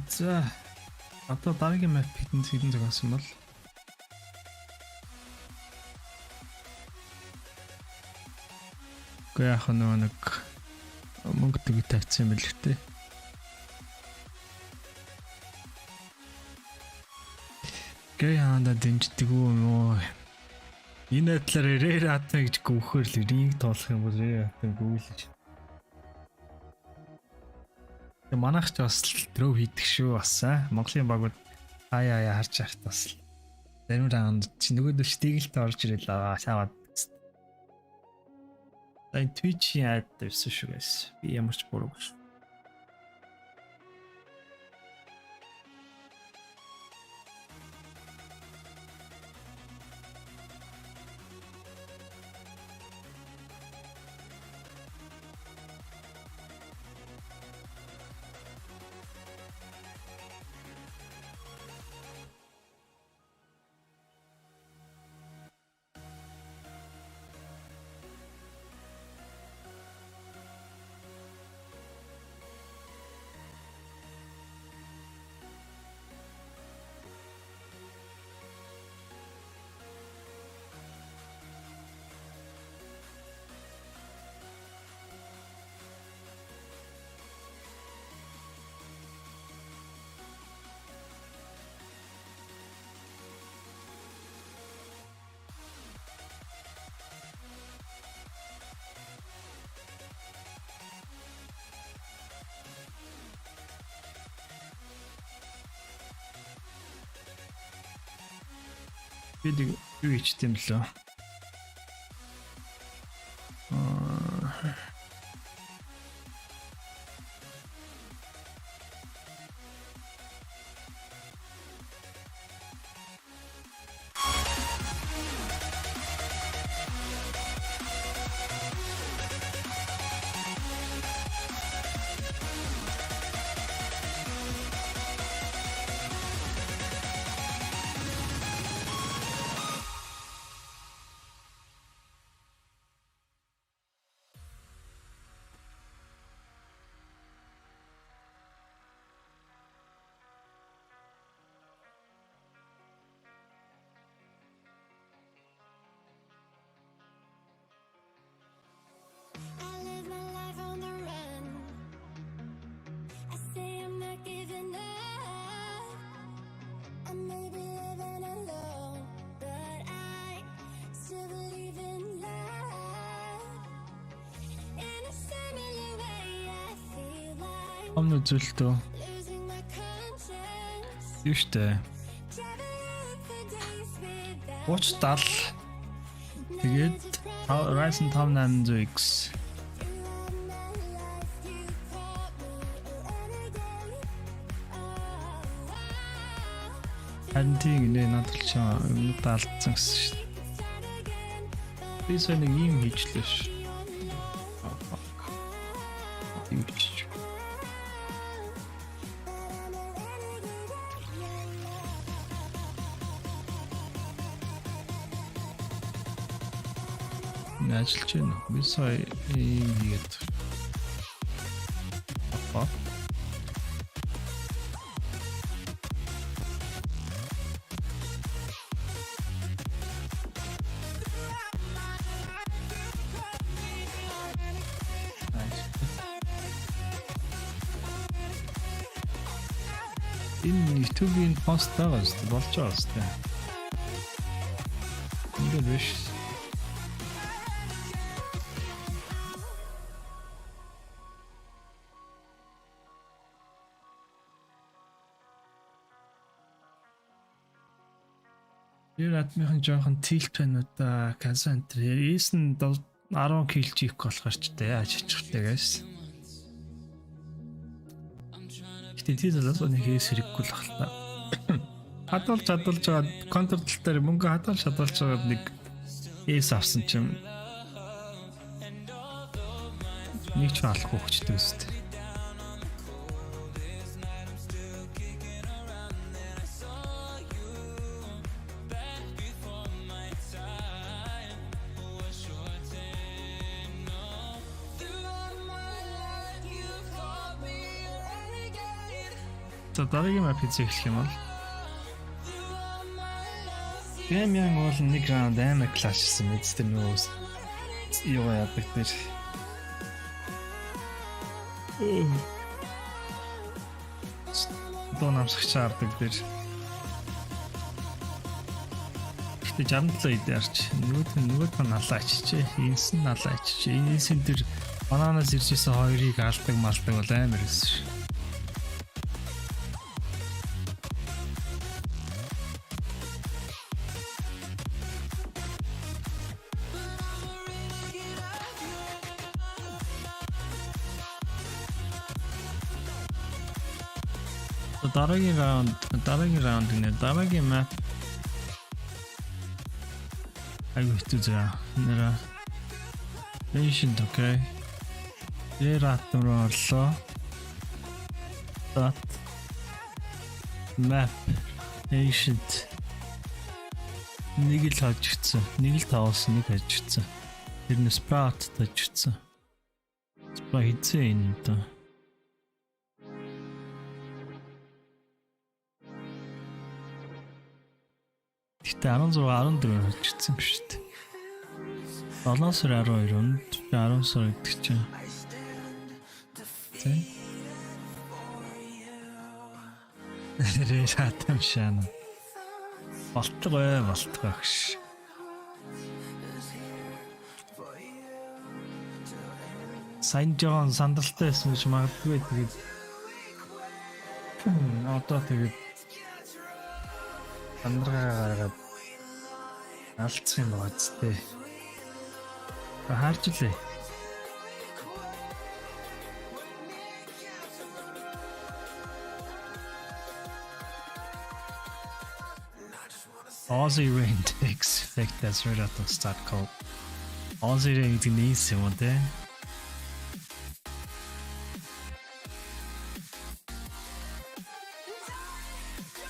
За одоо дараагийн map хэдэн зогссон бол Гэхдээ яг нэг мөнгө төгөө тавьчихсан юм бэл л тээ. Greyhound дэмждэг юм уу? Энэ талаар Rare-ата гэж гүөхөр л ринг тоолох юм бол Rare-ата гүйлж. Тэг манайх ч бас дров хийдэг шүү бас Монголын багууд аяа харж байхад бас зарим раунд чи нөгөөдөл стигэлт орж ирэл шаваад. Тай Twitch-ийн ad тавьсан шүү guys. Би ямар ч буруу гэж. Бид юу хийчихсэн бэлээ? Амны зүйлтөө юу штэ Watch 70 тэгээд Ryzen 5 800X Антиг нэ надад ч өмнөд алдсан гэсэн шүү. Би сая нэг юм хийчлээ ш. Ажиллаж байна. Би сая ийм хийгээд. Апа. Энэ YouTube-ийн пост байгаа шүү дээ. Болж байгаа шүү дээ. Ингээд биш. Атмын жоохон тилт байна уу да казантр. Эс нь 10 кг чих болохоор ч дээ яаж хийчихвэ guys. Гэтэ тийзээс нэг хэс хэрэггүй л ахalta. Хадгалж байгаа контрол дээр мөнгө хадгалж байгаа нэг эс авсан чинь нэг ч алахгүй хөчтэй үстэй. За дараагийн map хийх юм бол Greyhound бол нэг раунд амар клашсан мэт тэр нөгөө юу яадаг тэр донамсах чардаг тэр Тэг 67 эд ярьч нөгөө налаач ийс нь налаач ийс энэ тэр бананаас иржсэн хоёрыг алдаг малдаг бол амар эсэж дараагийн map айгу хэвтүү нэрэ Ancient okay. Эратмор орлоо. Dot map Ancient нэг л хожигдсан. Нэг л таваас нэг хожигдсан. Тэр нь Sprout хожигдсан. Sprout хийсэн энэ доо. Гэтэ 16 14 хожигдсан биш үү? 7 сар 12 10 сар гэдэг чинь. Тэ? Рейхатам шана. Болтгой багш. Сайн жоон сандалтай байсан гэж магадгүй тэгээд одоо тэгээд андраа гаргаад алдсан юм байна ч тээ. Харж үлээ. Aussie rain takes effect as right at the start call. Aussie rain гэдэг юм уу те?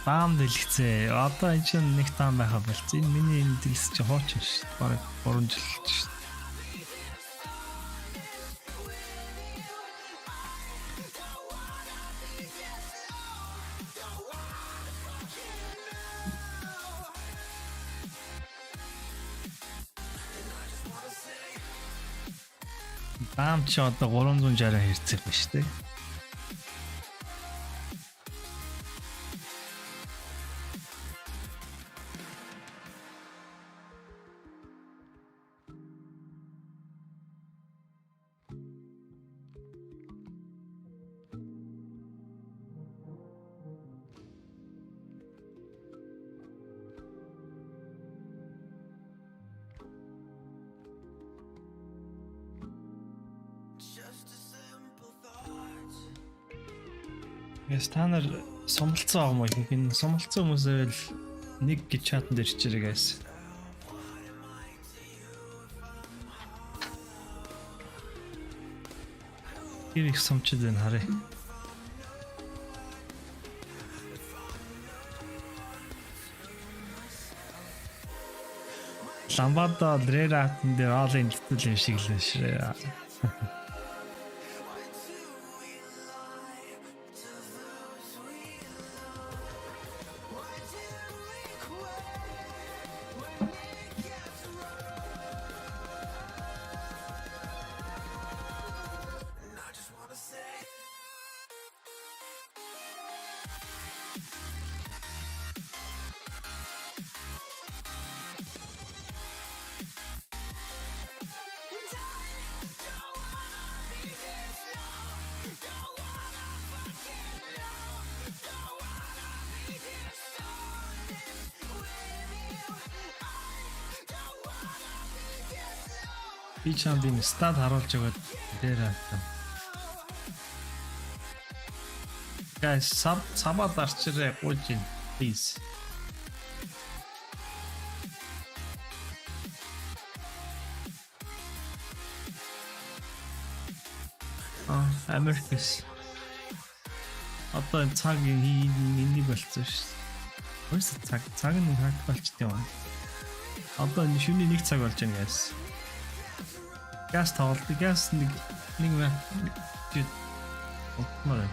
Таам дэлгэцээ. Одоо энэ чинь нэг таам байха болц. Энэ миний энэ дэлгэц чи хооч шүү. Бараг 3 жил шүү. Таам чи одоо 360 хэрцэг ба шүү дээ. Станаар сомлцсон байгаа юм. Энэ сомлцсон хүмүүсээ л нэг гэж чатан дээр чирээ гайс. Ирэх сомчд энэ харъя. Ламбада дрэратын дээр аалын хэвтэл юм шиг л ширээ. Би чамдын стад харуулж өгöd дээр аа. Guys, сабаа дарчрээ гуйж please. Америкс. Одоо цагийн энийг болцсон шүү. Өөс цаг нь хак болчтой байна. Одоо шөнийн 1 цаг болж байна guys. Газ тоглолт газ нэг маа.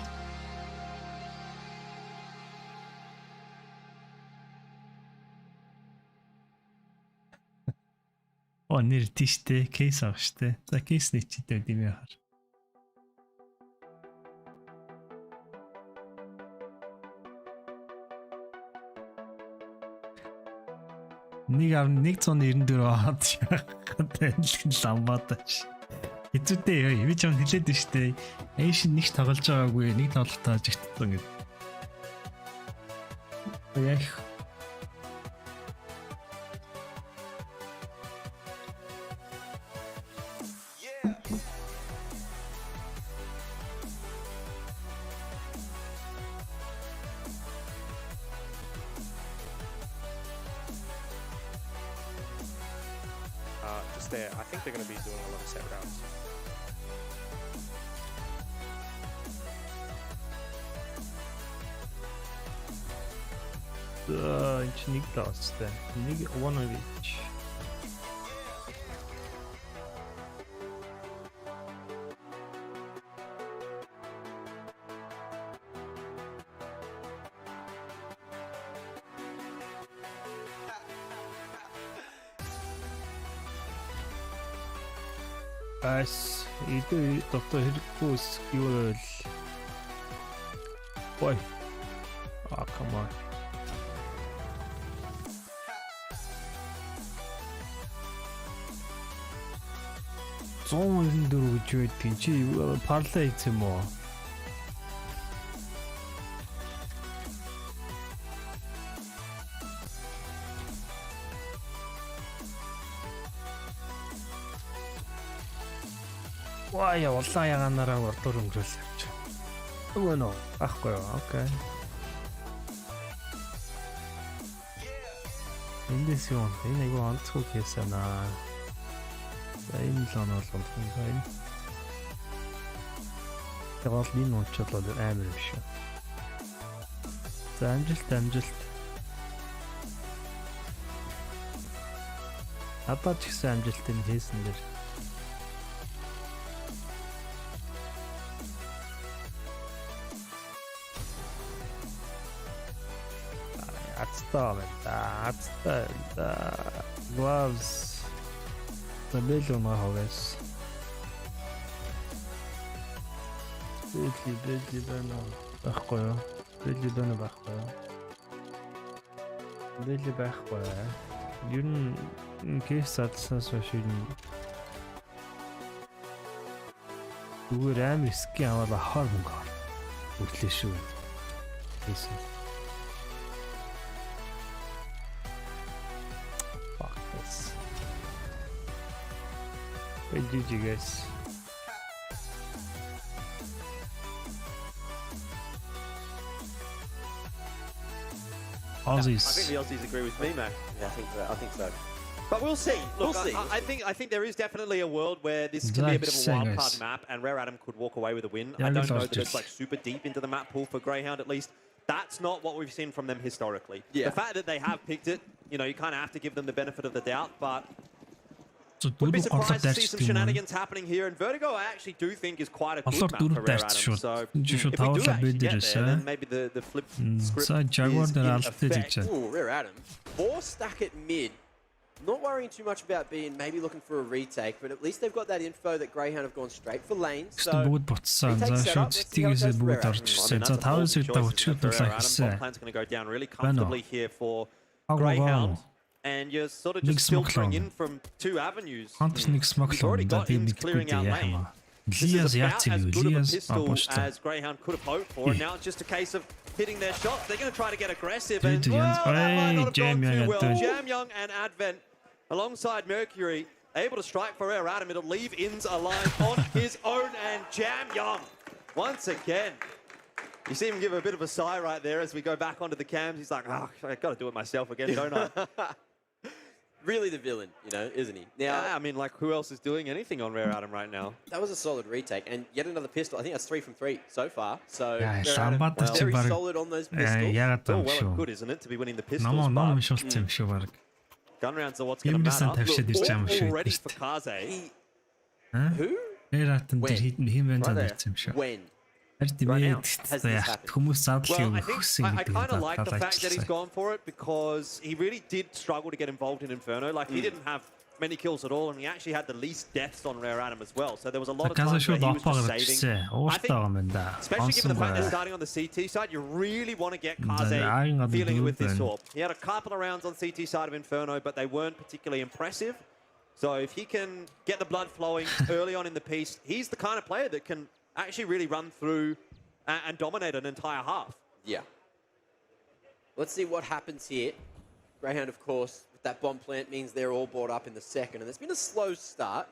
нэр тийштэй кейс авах штэ. За кейс нэг читэй юм яхаар. Нэг 194 аваад ламбатаач. Хэцүүтэй яа, би ч юм хэлээд байна штэ. Asian нэг тоглож байгаагүй, нэг тоглолт тааж игтсэн гэдэг. Яг just there. I think they're going to be doing a lot of set rounds. Нэг таастай. Нэг one of each. As itu doktor hirkus fuel. Boy. Ah, come on. Зон дөрөв гэж байдгийн чи парлаа хийх юм уу? Ваа улаан ягаанаараа урдуур өнгөрөөл явж. Өвөө нөө ахгүй юу? Окей. Эндээс юу энэ айгүй онцгой хийсэн аа. Энэ л оноолгон байна. Тэгвэл энэ онцлол амар юм шиг. За амжилт. Одоо ч гэсэн амжилтыг хийсэн дэр. Атста gloves табель он хавас бэлли байна байхгүй юу бэлли байхгүй ер нь кейс атсаас шин зүгээр амар ски аваад хаар мөнгө үлээ шүү хийсэн. GG guys. Aussies. I think the Aussies agree with me, man. Yeah, I think so. But we'll see. Look, I think there is definitely a world where this could be a bit of a wild card map, and Rare Adam could walk away with a win. I don't know that it's like super deep into the map pool for Greyhound, at least. That's not what we've seen from them historically. Yeah. The fact that they have picked it, you know, you kind of have to give them the benefit of the doubt, but would be surprised to see some shenanigans happening here. And Vertigo, I actually do think, is quite a good map for Rare Adam. So if we do actually get there, then maybe the flip script is in effect. Ooh, Rare Adam. 4-stack at mid. Not worrying too much about being maybe looking for a retake, but at least they've got that info that Greyhound have gone straight for lanes. So бүгд буцсан. За шууд стигээс бүгд орж ирсэн. За 5 секунд өчигдөр дулаа хийсэн. Plan's going to go down really comfortably here for Greyhound. And you're sort of just filtering in from two avenues. You've already got ins clearing out lane. This is about as good of a pistol as Greyhound could have hoped for, and now it's just a case of hitting their shots. They're going to try to get aggressive, and that might not have gone too well. Jam Young and Advent, alongside Mercury, able to strike for Rare Adam. It'll leave Ins alive on his own, and Jam Young, once again. You see him give a bit of a sigh right there as we go back onto the cams. He's like, oh, I've got to do it myself again, don't I? Really the villain, you know, isn't he? Now, yeah, I mean, like, who else is doing anything on Rare Adam right now? That was a solid retake, and yet another pistol. I think that's 3 from 3 so far. So, Rare Adam, very solid on those pistols. It's all well and good, isn't it, to be winning the pistols, but gun rounds are what's going to matter. Look, already for Kaze. Who? When? Right now, has this happened? Well, I kind of like the fact that he's gone for it because he really did struggle to get involved in Inferno. Like, he didn't have many kills at all, and he actually had the least deaths on Rare Adam as well. So there was a lot of Каза times where шууд he was just оппагаар saving. бичсэн. Ууртаа юм да. Especially given the fact they're starting on the CT side, you really want to get Kaze feeling it with this AWP. He had a couple of rounds on CT side of Inferno, but they weren't particularly impressive. So if he can get the blood flowing early on in the piece, he's the kind of player that can actually really run through and dominate an entire half. Yeah. Let's see what happens here. Greyhound, of course, with that bomb plant means they're all brought up in the second, and it's been a slow start.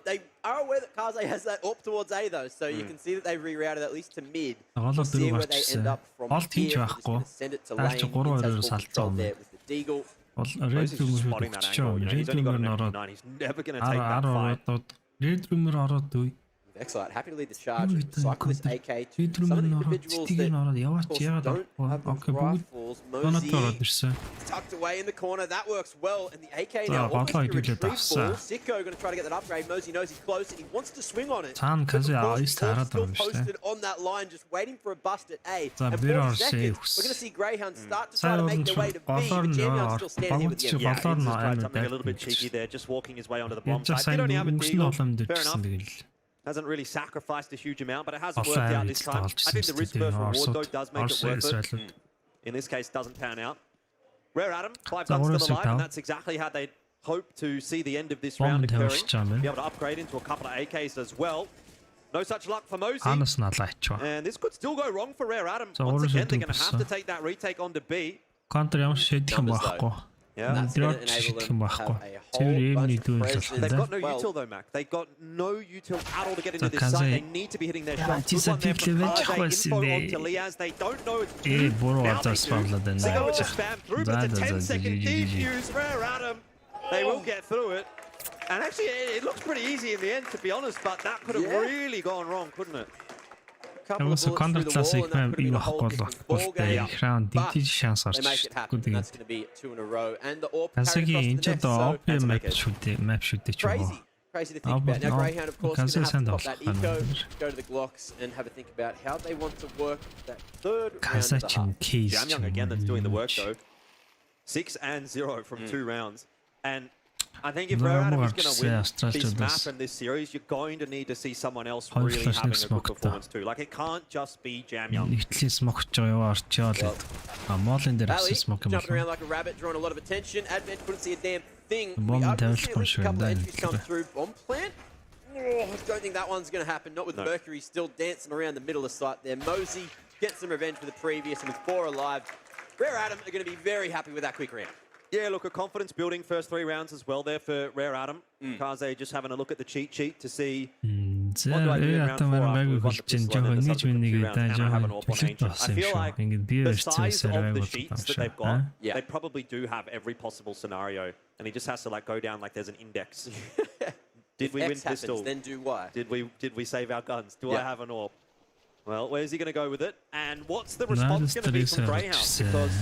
They are aware that Kaze has that up towards A, though, so you can see that they've rerouted at least to mid. We'll see where they end up from here. They're just going to send it to lane. He takes full control there with the Deagle. Red Room-ээр өгч. Red Room-ээр ороод. He's never going to take that fight. Red Room-ээр ороод үе. Excellent. Happy to lead the charge. Cycle this AK to some of the individuals that, of course, don't have the rifles. Mosey tucked away in the corner. That works well. And the AK now almost a retrieve ball. Sicko going to try to get that upgrade. Mosey knows he's close and he wants to swing on it. Kaze Still posted on that line, just waiting for a bust at A. And 40 seconds, we're going to see Greyhound start to try to make their way to B. But Jamion's still standing here with the Yeah, he's just tried something a little bit cheeky there, just walking his way onto the bomb site. Did only have a Deagle. Fair enough. Hasn't really sacrificed a huge amount, but it hasn't worked out this time. I think the risk versus reward, though, does make it worth it. In this case, doesn't pan out. Rare Adam, 5 guns still alive, and that's exactly how they hope to see the end of this round occurring. Be able to upgrade into a couple of AKs as well. No such luck for Mosey. And this could still go wrong for Rare Adam. Once again, they're going to have to take that retake onto B. That's going to enable them to have a whole bunch of presence. They've got no util though, Mac. They've got no util at all to get into this site. They need to be hitting their shots. Good one there from Kaze. Info onto Liaz. They don't know it's true. Now they do. Sicko with the spam through, but it's a 10-second defuse. Rare Adam. They will get through it. And actually, it looks pretty easy in the end, to be honest, but that could have really gone wrong, couldn't it? Яваас кондор классик юм ахгүй бол Greyhound дийж шанс орж гүдэг. Касагийн энэ ч одоо OP map шүү дээ ч юм уу. Crazy to think about. Now Greyhound, of course, going to have to pop that eco, go to the Glocks, and have a think about how they want to work that third round of the half. Jamyang again that's doing the work though. 6-0 from 2 rounds. And I think if Rare Adam is going to win this map and this series, you're going to need to see someone else really having a good performance too. Like, it can't just be Jamyang. Jumping around like a rabbit, drawing a lot of attention. Advent couldn't see a damn thing. We are going to see at least a couple of entries come through. Bomb plant? Oh, I don't think that one's going to happen. Not with Mercury still dancing around the middle of the site there. Mosey gets some revenge for the previous, and with 4 alive, Rare Adam are going to be very happy with that quick round. Yeah, look, a confidence building first 3 rounds as well there for Rare Adam. Kaze just having a look at the cheat sheet to see what do I do in round 4 after we've won the pistol and then the subsequent 2 rounds, and I have an AWP on Ancient. I feel like the size of the sheets that they've got, they probably do have every possible scenario, and he just has to like go down like there's an index. Did we win pistol? Then do Y. Did we save our guns? Do I have an AWP? Well, where's he going to go with it? And what's the response going to be from Greyhound? Because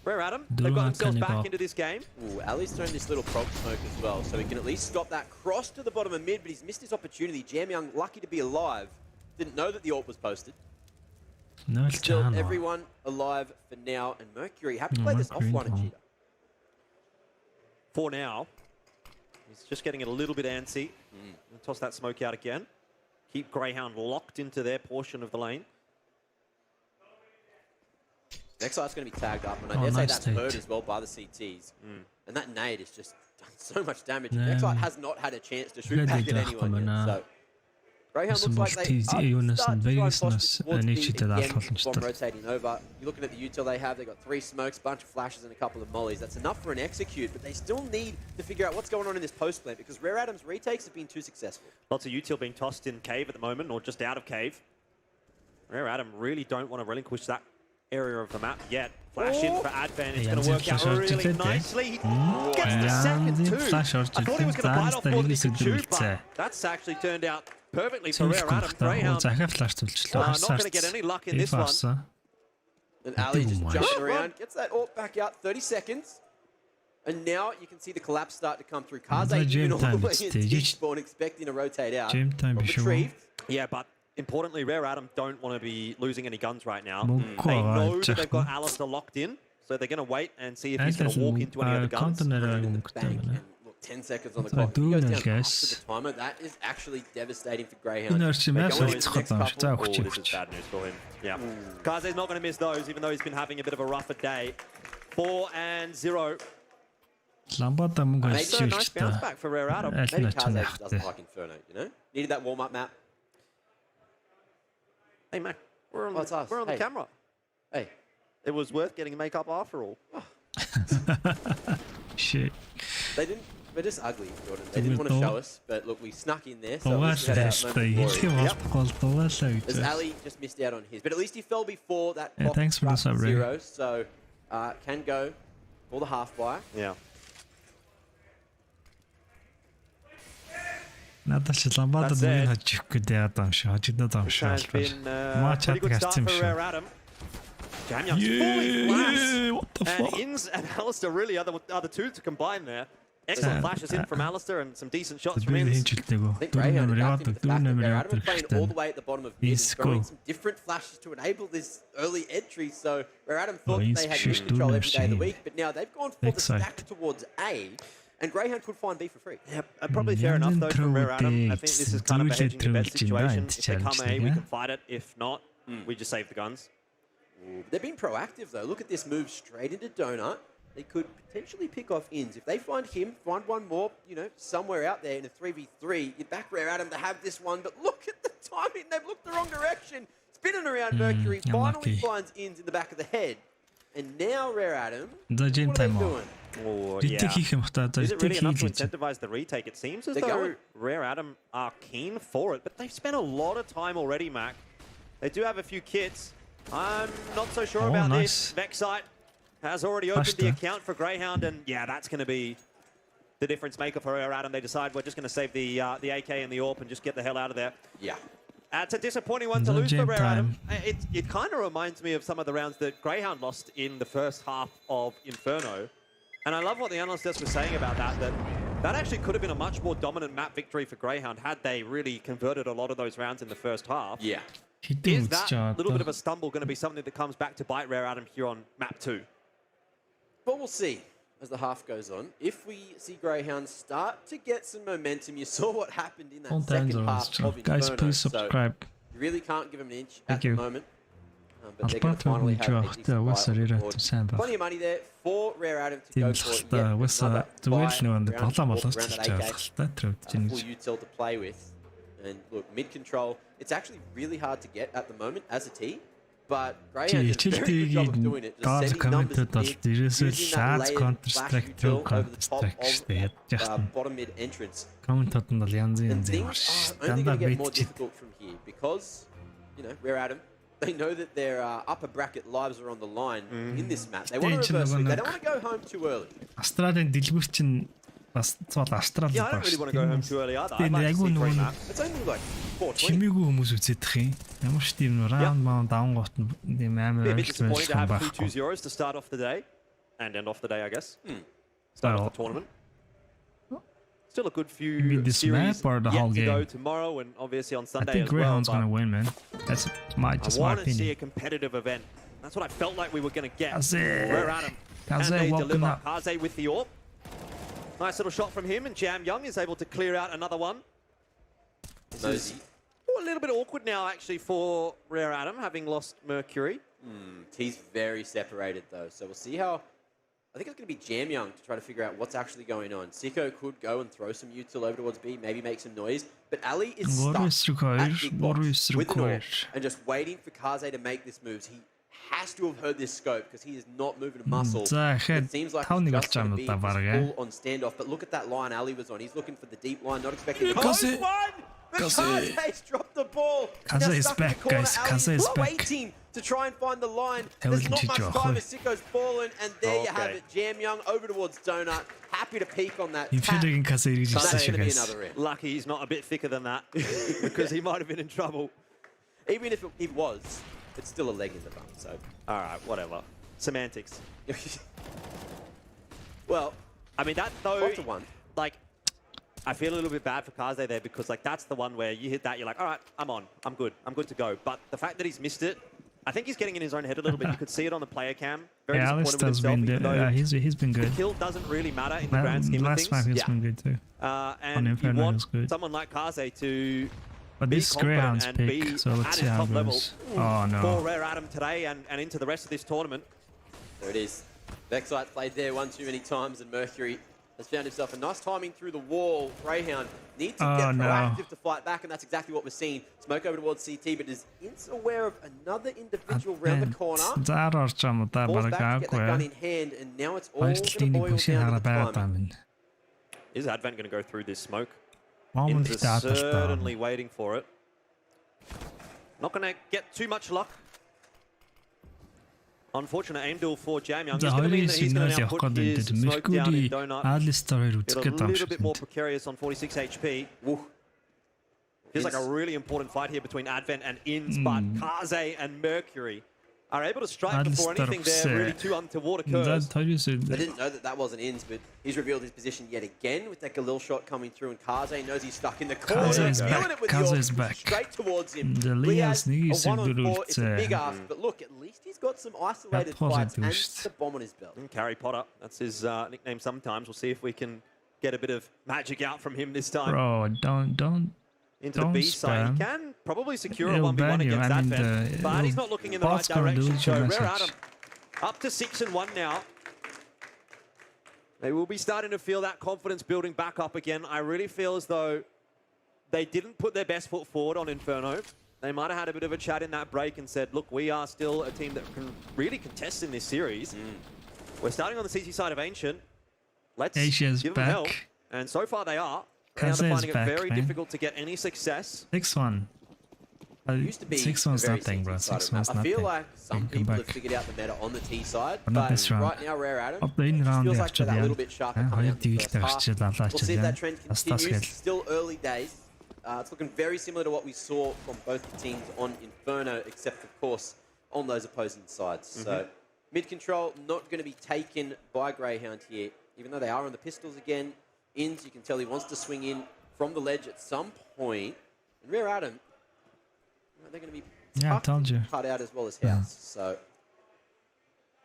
Rare Adam, they've got themselves back into this game. Ooh, Ali's thrown this little prog smoke as well, so he can at least stop that cross to the bottom of mid, but he's missed his opportunity. Jamyang, lucky to be alive, didn't know that the AWP was posted. Still, everyone alive for now, and Mercury, happy to play this offline at Cheetah. For now, he's just getting it a little bit antsy. Toss that smoke out again. Keep Greyhound locked into their portion of the lane. Nexite's going to be tagged up, and I dare say that's heard as well by the CTs. And that nade has just done so much damage. Nexite has not had a chance to shoot back at anyone yet. So Greyhound looks like they are starting to try and foster towards B again. Bomb rotating over. You're looking at the util they have. They've got 3 smokes, bunch of flashes, and a couple of mollies. That's enough for an execute, but they still need to figure out what's going on in this post plant because Rare Adam's retakes have been too successful. Lots of util being tossed in cave at the moment, or just out of cave. Rare Adam really don't want to relinquish that area of the map yet. Flash in for Advan. It's going to work out really nicely. He gets the second too. I thought he was going to bite off more than he could chew, but that's actually turned out perfectly for Rare Adam. Greyhound not going to get any luck in this one. And Ali just jumping around, gets that AWP back out, 30 seconds. And now you can see the collapse start to come through. Kaze even all the way in T-spawn expecting to rotate out. Retrieved. Yeah, but importantly, Rare Adam don't want to be losing any guns right now. They know that they've got Alistair locked in, so they're going to wait and see if he's going to walk into any of the guns. Look, 10 seconds on the So clock. If he do goes that, down guys. after the timer, that is actually devastating for Greyhound. Энэ орчин They're мяс going into the олцох next гэдэг couple. юм Oh, this is bad news for him. Yeah. Kaze's not going to miss those, even though he's been having a bit of a rougher day. 4-0. Ламбада мөнгө Maybe a nice олчих bounce та. back for Rare Adam. Аль Maybe нь Kaze ачаана doesn't хахтай. like Inferno, you know? Needed that warm-up map. Hey, Mac, we're on, Oh, it's us. we're on Hey. the camera. Hey. It was worth getting makeup after all. Shit. They didn't. They're just ugly, Jordan. They didn't want to show us, but look, we snuck in there. So at least we had our moment of glory. As Ali just missed out on his, but at least he fell before that Yeah, clock thanks for the struck sub, Ray. zero, so can go for the half buy. Yeah. Надад ч ламбада That's мөнгө it. хожих гэдэг яа даа шиг хожигдоо даа This шиг has болов. been Маа a pretty good чаддаг start юм for шиг. Rare Adam. Jam Young's fully flash. What the And fuck? Inns and Alistair really are the two to combine there. Excellent flashes in from Alistair and some decent shots from Бид Inns. хинжилтэйгөө. I think Дөрөв Greyhound нэмэр adapting яваад to the дөрөв fact that нэмэр Rare яваад Adam playing all the хэрэгтэй. way at the bottom of mid and Let's throwing go. some different flashes to enable this early entry. So Rare Adam thought he's they had just mid control doing every day of the machine. week, but now they've gone for the Excellent. stack towards A, and Greyhound could find B for free. Yep, probably fair enough though from Rare Adam. I think this is kind of a hedging your bet situation. If they come A, we can fight it. If not, we just save the guns. They've been proactive though. Look at this move straight into Donut. They could potentially pick off Inns. If they find him, find one more, you know, somewhere out there in a 3v3, you'd back Rare Adam to have this one. But look at the timing. They've looked the wrong direction. Spinning around Mercury, finally unlucky. finds Inns in the back of the head. And now Rare Adam, За жин what are they тайм аа. doing? Oh, Rittig yeah. хийх юм хта. За Is it really rittig enough to хийж. incentivize the retake? It seems as They're though going. Rare Adam are keen for it, but they've spent a lot of time already, Mac. They do have a few kits. I'm not so sure Oh, about nice. this. Vexite has already opened the Faster. account for Greyhound, and yeah, that's going to be the difference maker for Rare Adam. They decide we're just going to save the AK and the AWP and just get the hell out of there. Yeah. It's a disappointing one to No lose for jam Rare Adam. time. It kind of reminds me of some of the rounds that Greyhound lost in the first half of Inferno. And I love what the analyst desk was saying about that actually could have been a much more dominant map victory for Greyhound had they really converted a lot of those rounds in the first half. Yeah. Хэдэн Is үзэж that байгаа little bit of одоо. a stumble going to be something that comes back to bite Rare Adam here on map 2? But we'll see as the half goes on. If we see Greyhound start to get some momentum, you saw what happened in that All second times are half of Inferno. Guys, please So subscribe. you really can't give them an inch Thank at you. the moment. But they're going to Албан finally түүний have a жоохтой decent buy уус on the арай board. сайн баг. Plenty of money there for Rare Adam to Тийм go л for хэвээр yet уус another зүгээр л buy нэг round тоглоом four, болооч round гэж at байгаа AK. хэлтэй трав чинь. Full util to play with. And look, mid control, it's actually really hard to get at the moment as a team. But Greyhound did a very good job of doing it. Just Доод setting numbers комментод бол mid, ерөөсөө using that лаз layered Counter flash Strike util төв over Counter the top Strike of штэ ядж яхтан. bottom mid entrance. Комментод нь бол янз And янз юм things ш. are only Дандаа going to get more бит. difficult from here because, you know, Rare Adam, they know that their upper bracket lives are on the line in this map. They want to reverse sweep. They don't want to go home too early. Австралийн дэлгүүр чинь бас цол Австрали Yeah, I don't really want to go home too early either. I'd Тийм like to айгүй see free нөгөө map. It's only like 420. чимээгүй хүмүүс үзэдэх юм. Ямар ч тийм раунд маун даван гот тийм амар Be a bit ойлголт disappointing to have байхгүй. 2-2-0s to start off the day and end off the day, I guess. Start off the tournament. Still a good few mean this series map or the yet whole to go game? tomorrow and obviously on I Sunday think as well. Greyhound's but gonna win, man. That's my I want to see opinion. a competitive event. That's what I felt like we were going to get. Kaze. Rare Adam. Kaze Can they walking deliver? up. Kaze with the AWP. Nice little shot from him, and Jam Young is able to clear out another one. This is a little bit awkward now, actually, for Rare Adam, having lost Mercury. He's very separated, though. So we'll see how... I think it's going to be Jam Young to try to figure out what's actually going on. Sicko could go and throw some util over towards B, maybe make some noise. But Ali is stuck at big box with an AWP and just waiting for Kaze to make this move. He has to have heard this scope because he is not moving a muscle. За It хэд seems like тавны he's болж just going to байгаа be юм да баг. full on standoff. But look at that line Ali was on. He's looking for the deep line, not expecting the Kaze. close one. But Kaze. Kaze's dropped the ball. Kaze Now is stuck in the back, corner. guys. Ali Kaze is back. waiting to try and find the line. Tell There's him not to much go. time as Sicko's fallen, and there you have Okay. it. Jam Young over towards Donut. Happy to peek on that. Инферногийн Kaze ирж That's ирсэн going to be guys. another round. Lucky he's not a bit thicker than that, because he might have been in trouble. Even if it was, it's still a leg in the bum. So, All right, whatever. Semantics. well, I mean, that though, 5-1. like, I feel a little bit bad for Kaze there because, like, that's the one where you hit that, you're like, all right, I'm on, I'm good to go. But the fact that he's missed it I think he's getting in his own head a little bit. You could see it on the player cam. Very Yeah, disappointed with himself, even though he's been good. the kill doesn't really matter in the grand scheme of Last things. map he's been good too. And you Inferno want was good. someone like Kaze to But be this is confident Greyhound's and be pick, so at let's his see how top it level goes. Oh no. for Rare Adam today and into the rest of this tournament. There it is. Vexite played there one too many times, and Mercury has found himself a nice timing through the wall. Greyhound needs to get proactive to fight back, and that's exactly what we're seeing. Smoke over towards CT, but is aware of another individual round the corner. Falls back to get that gun in hand, and now it's all going to boil down to the timing. Is Advent going to go through this smoke? Moment Inns are certainly waiting for it. Not going to get too much luck. Unfortunate aim duel for Jamyoung. It's going to mean that he's going to now put his smoke down in Donut. Get a little bit more precarious on 46 HP. Feels like a really important fight here between Advent and Inns, but Kaze and Mercury are able to strike before anything there really too untoward occurs. I didn't know that wasn't Inns, but he's revealed his position yet again with that Galil shot coming through, and Kaze knows he's stuck in the corner. Feeling it with the orb straight towards him. Liaz, a 1-on-4, it's a big ask, but look, at least he's got some isolated fights and the bomb on his belt. Carry Potter, that's his nickname sometimes. We'll see if we can get a bit of magic out from him this time. Bro, don't. Into the B side. He can probably secure a 1v1 against Advent, but he's not looking in the right direction. So Rare Adam up to 6-1 now. They will be starting to feel that confidence building back up again. I really feel as though they didn't put their best foot forward on Inferno. They might have had a bit of a chat in that break and said, look, we are still a team that can really contest in this series. We're starting on the CT side of Ancient. Let's give them hell. And so far they are. They're finding it very difficult to get any success. 6-1. Used to be 6-1's nothing, bro. 6-1's nothing. I feel like some people have figured out the meta on the T side, but right now Rare Adam feels like they're that little bit sharper coming out in the first half. We'll see if that trend continues. Still early days. It's looking very similar to what we saw from both the teams on Inferno, except of course on those opposing sides. So mid control not going to be taken by Greyhound here, even though they are on the pistols again. Inns, you can tell he wants to swing in from the ledge at some point. And Rare Adam, they're going to be cut out as well as House. So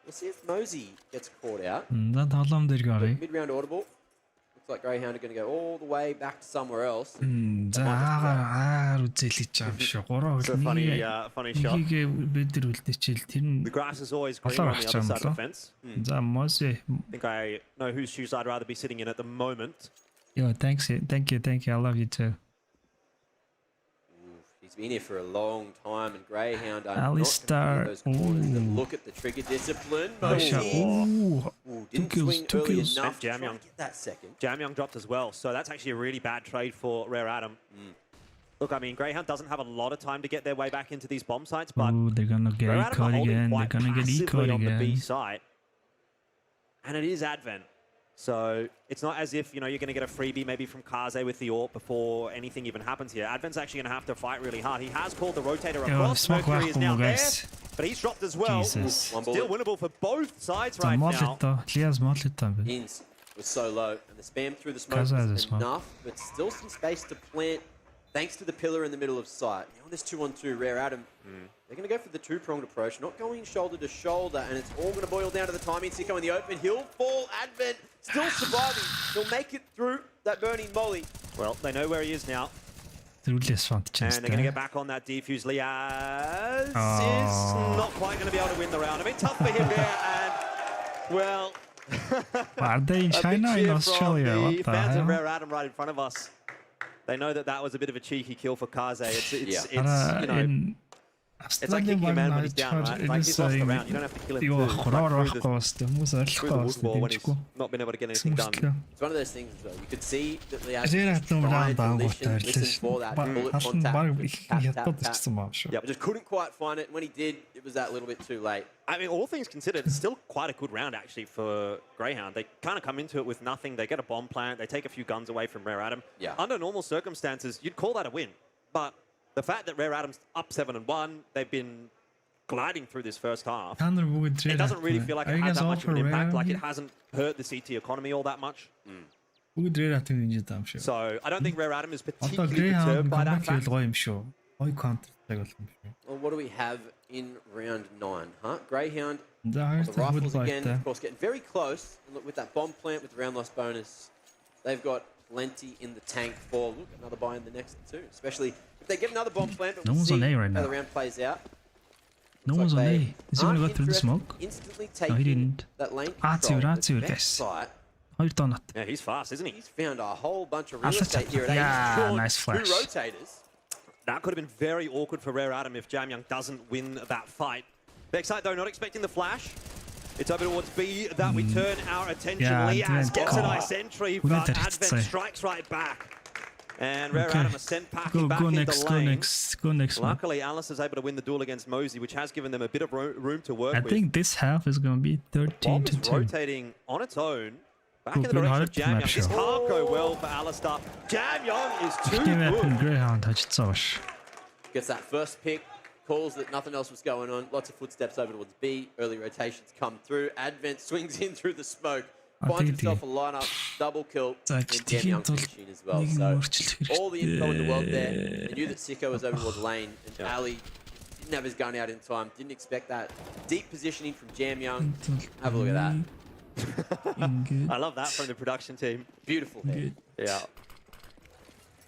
we'll see if Mosey gets caught out. Mid-round audible. Looks like Greyhound are going to go all the way back to somewhere else. It's a funny shot. The grass is always greener on the other side of the fence. I think I know whose shoes I'd rather be sitting in at the moment. Yo, thank you. I love you too. He's been here for a long time, and Greyhound are Alistar. those corners that look at the trigger discipline. Didn't swing early enough to try and get that second. Jamyoung dropped as well, so that's actually a really bad trade for Rare Adam. Look, I mean, Greyhound doesn't have a lot of time to get their way back into these bomb sites, but they're gonna get ecoed again. They're gonna get ecoed on the B again. site, and it is Advent. So it's not as if, you're going to get a freebie maybe from Kaze with the AWP before anything even happens here. Advent's actually going to have to fight really hard. He has called the rotator across. Mercury is now there, but he's dropped as well. Still winnable for both sides right now. Inns was so low, and the spam through the smoke was enough, but still some space to plant thanks to the pillar in the middle of sight. Now on this 2-on-2, Rare Adam, they're going to go for the two-pronged approach, not going shoulder to shoulder, and it's all going to boil down to the timing. Sicko in the open, he'll fall. Advent still surviving. He'll make it through that burning molly. Well, they know where he is now. And they're going to get back on that defuse. Liaz is not quite going to be able to win the round. I mean, tough for him there, and, well... Are they in China or in Australia? The what the fans hell? of Rare Adam right in front of us. They know that was a bit of a cheeky kill for Kaze. It's like kicking a man when he's down, right? Like he's lost the round. You don't have to kill him through the wood wall when he's not been able to get anything done. It's one of those things, though. You could see that Liaz was trying to listen for that bullet contact. But just couldn't quite find it. When he did, it was that little bit too late. I mean, all things considered, it's still quite a good round, actually, for Greyhound. They kind of come into it with nothing. They get a bomb plant. They take a few guns away from Rare Adam. Under normal circumstances, you'd call that a win. But the fact that Rare Adam's up 7-1, they've been gliding through this first half. It doesn't really feel like it had that much of an impact. Like, it hasn't hurt the CT economy all that much. So I don't think Rare Adam is particularly perturbed by that fact. Well, what do we have in round 9, huh? Greyhound, Daar is the het goed rifles again, lijkt, of course, getting very close. And look, with that bomb plant, with the round loss bonus, they've got plenty in the tank for, look, another buy in the next 2. Especially if they get another bomb plant, but No we'll one's see on A right how now. the round plays out. No Looks one's on like A. they Is he going to aren't go through the interested smoke? in instantly No, he taking didn't. that lane Aatsuur, control. Aatsuur, But guys. Backside, Hayır donat. Yeah, he's fast, isn't he? he's found a whole bunch of real Alpha estate here at Yeah, A. He's drawn nice 2 flash. rotators. That could have been very awkward for Rare Adam if Jamyoung doesn't win that fight. Backside, though, not expecting the flash. It's over towards B that we turn our attention. Yeah, Liaz Advent. gets a Oh. nice entry, Hoe but net er iets Advent zei. strikes right back. And Rare Okay. Adam is sent packing Go, back go into next, lane. go next, man. Luckily, Alice is able to win the duel against Mosey, which has given them a bit of room to work I with. think this half is going to be 13 Bomb to is 2. rotating on its own. Back in the Good direction of hard map Jamyoung. This show. can't go well for Alistair. Jamyoung is too İki map'in good. Greyhound açık savaş. Gets that first pick, calls that nothing else was going on. Lots of footsteps over towards B. Early rotations come through. Advent swings in through the smoke. Finds himself a lineup, double kill, and Jamyoung finishing as well. So all the info in the world there. They knew that Sicko was over towards lane, and Ali didn't have his gun out in time. Didn't expect that deep positioning from Jamyoung. Have a look at that. I love that from the production team. Beautiful hit. Yeah.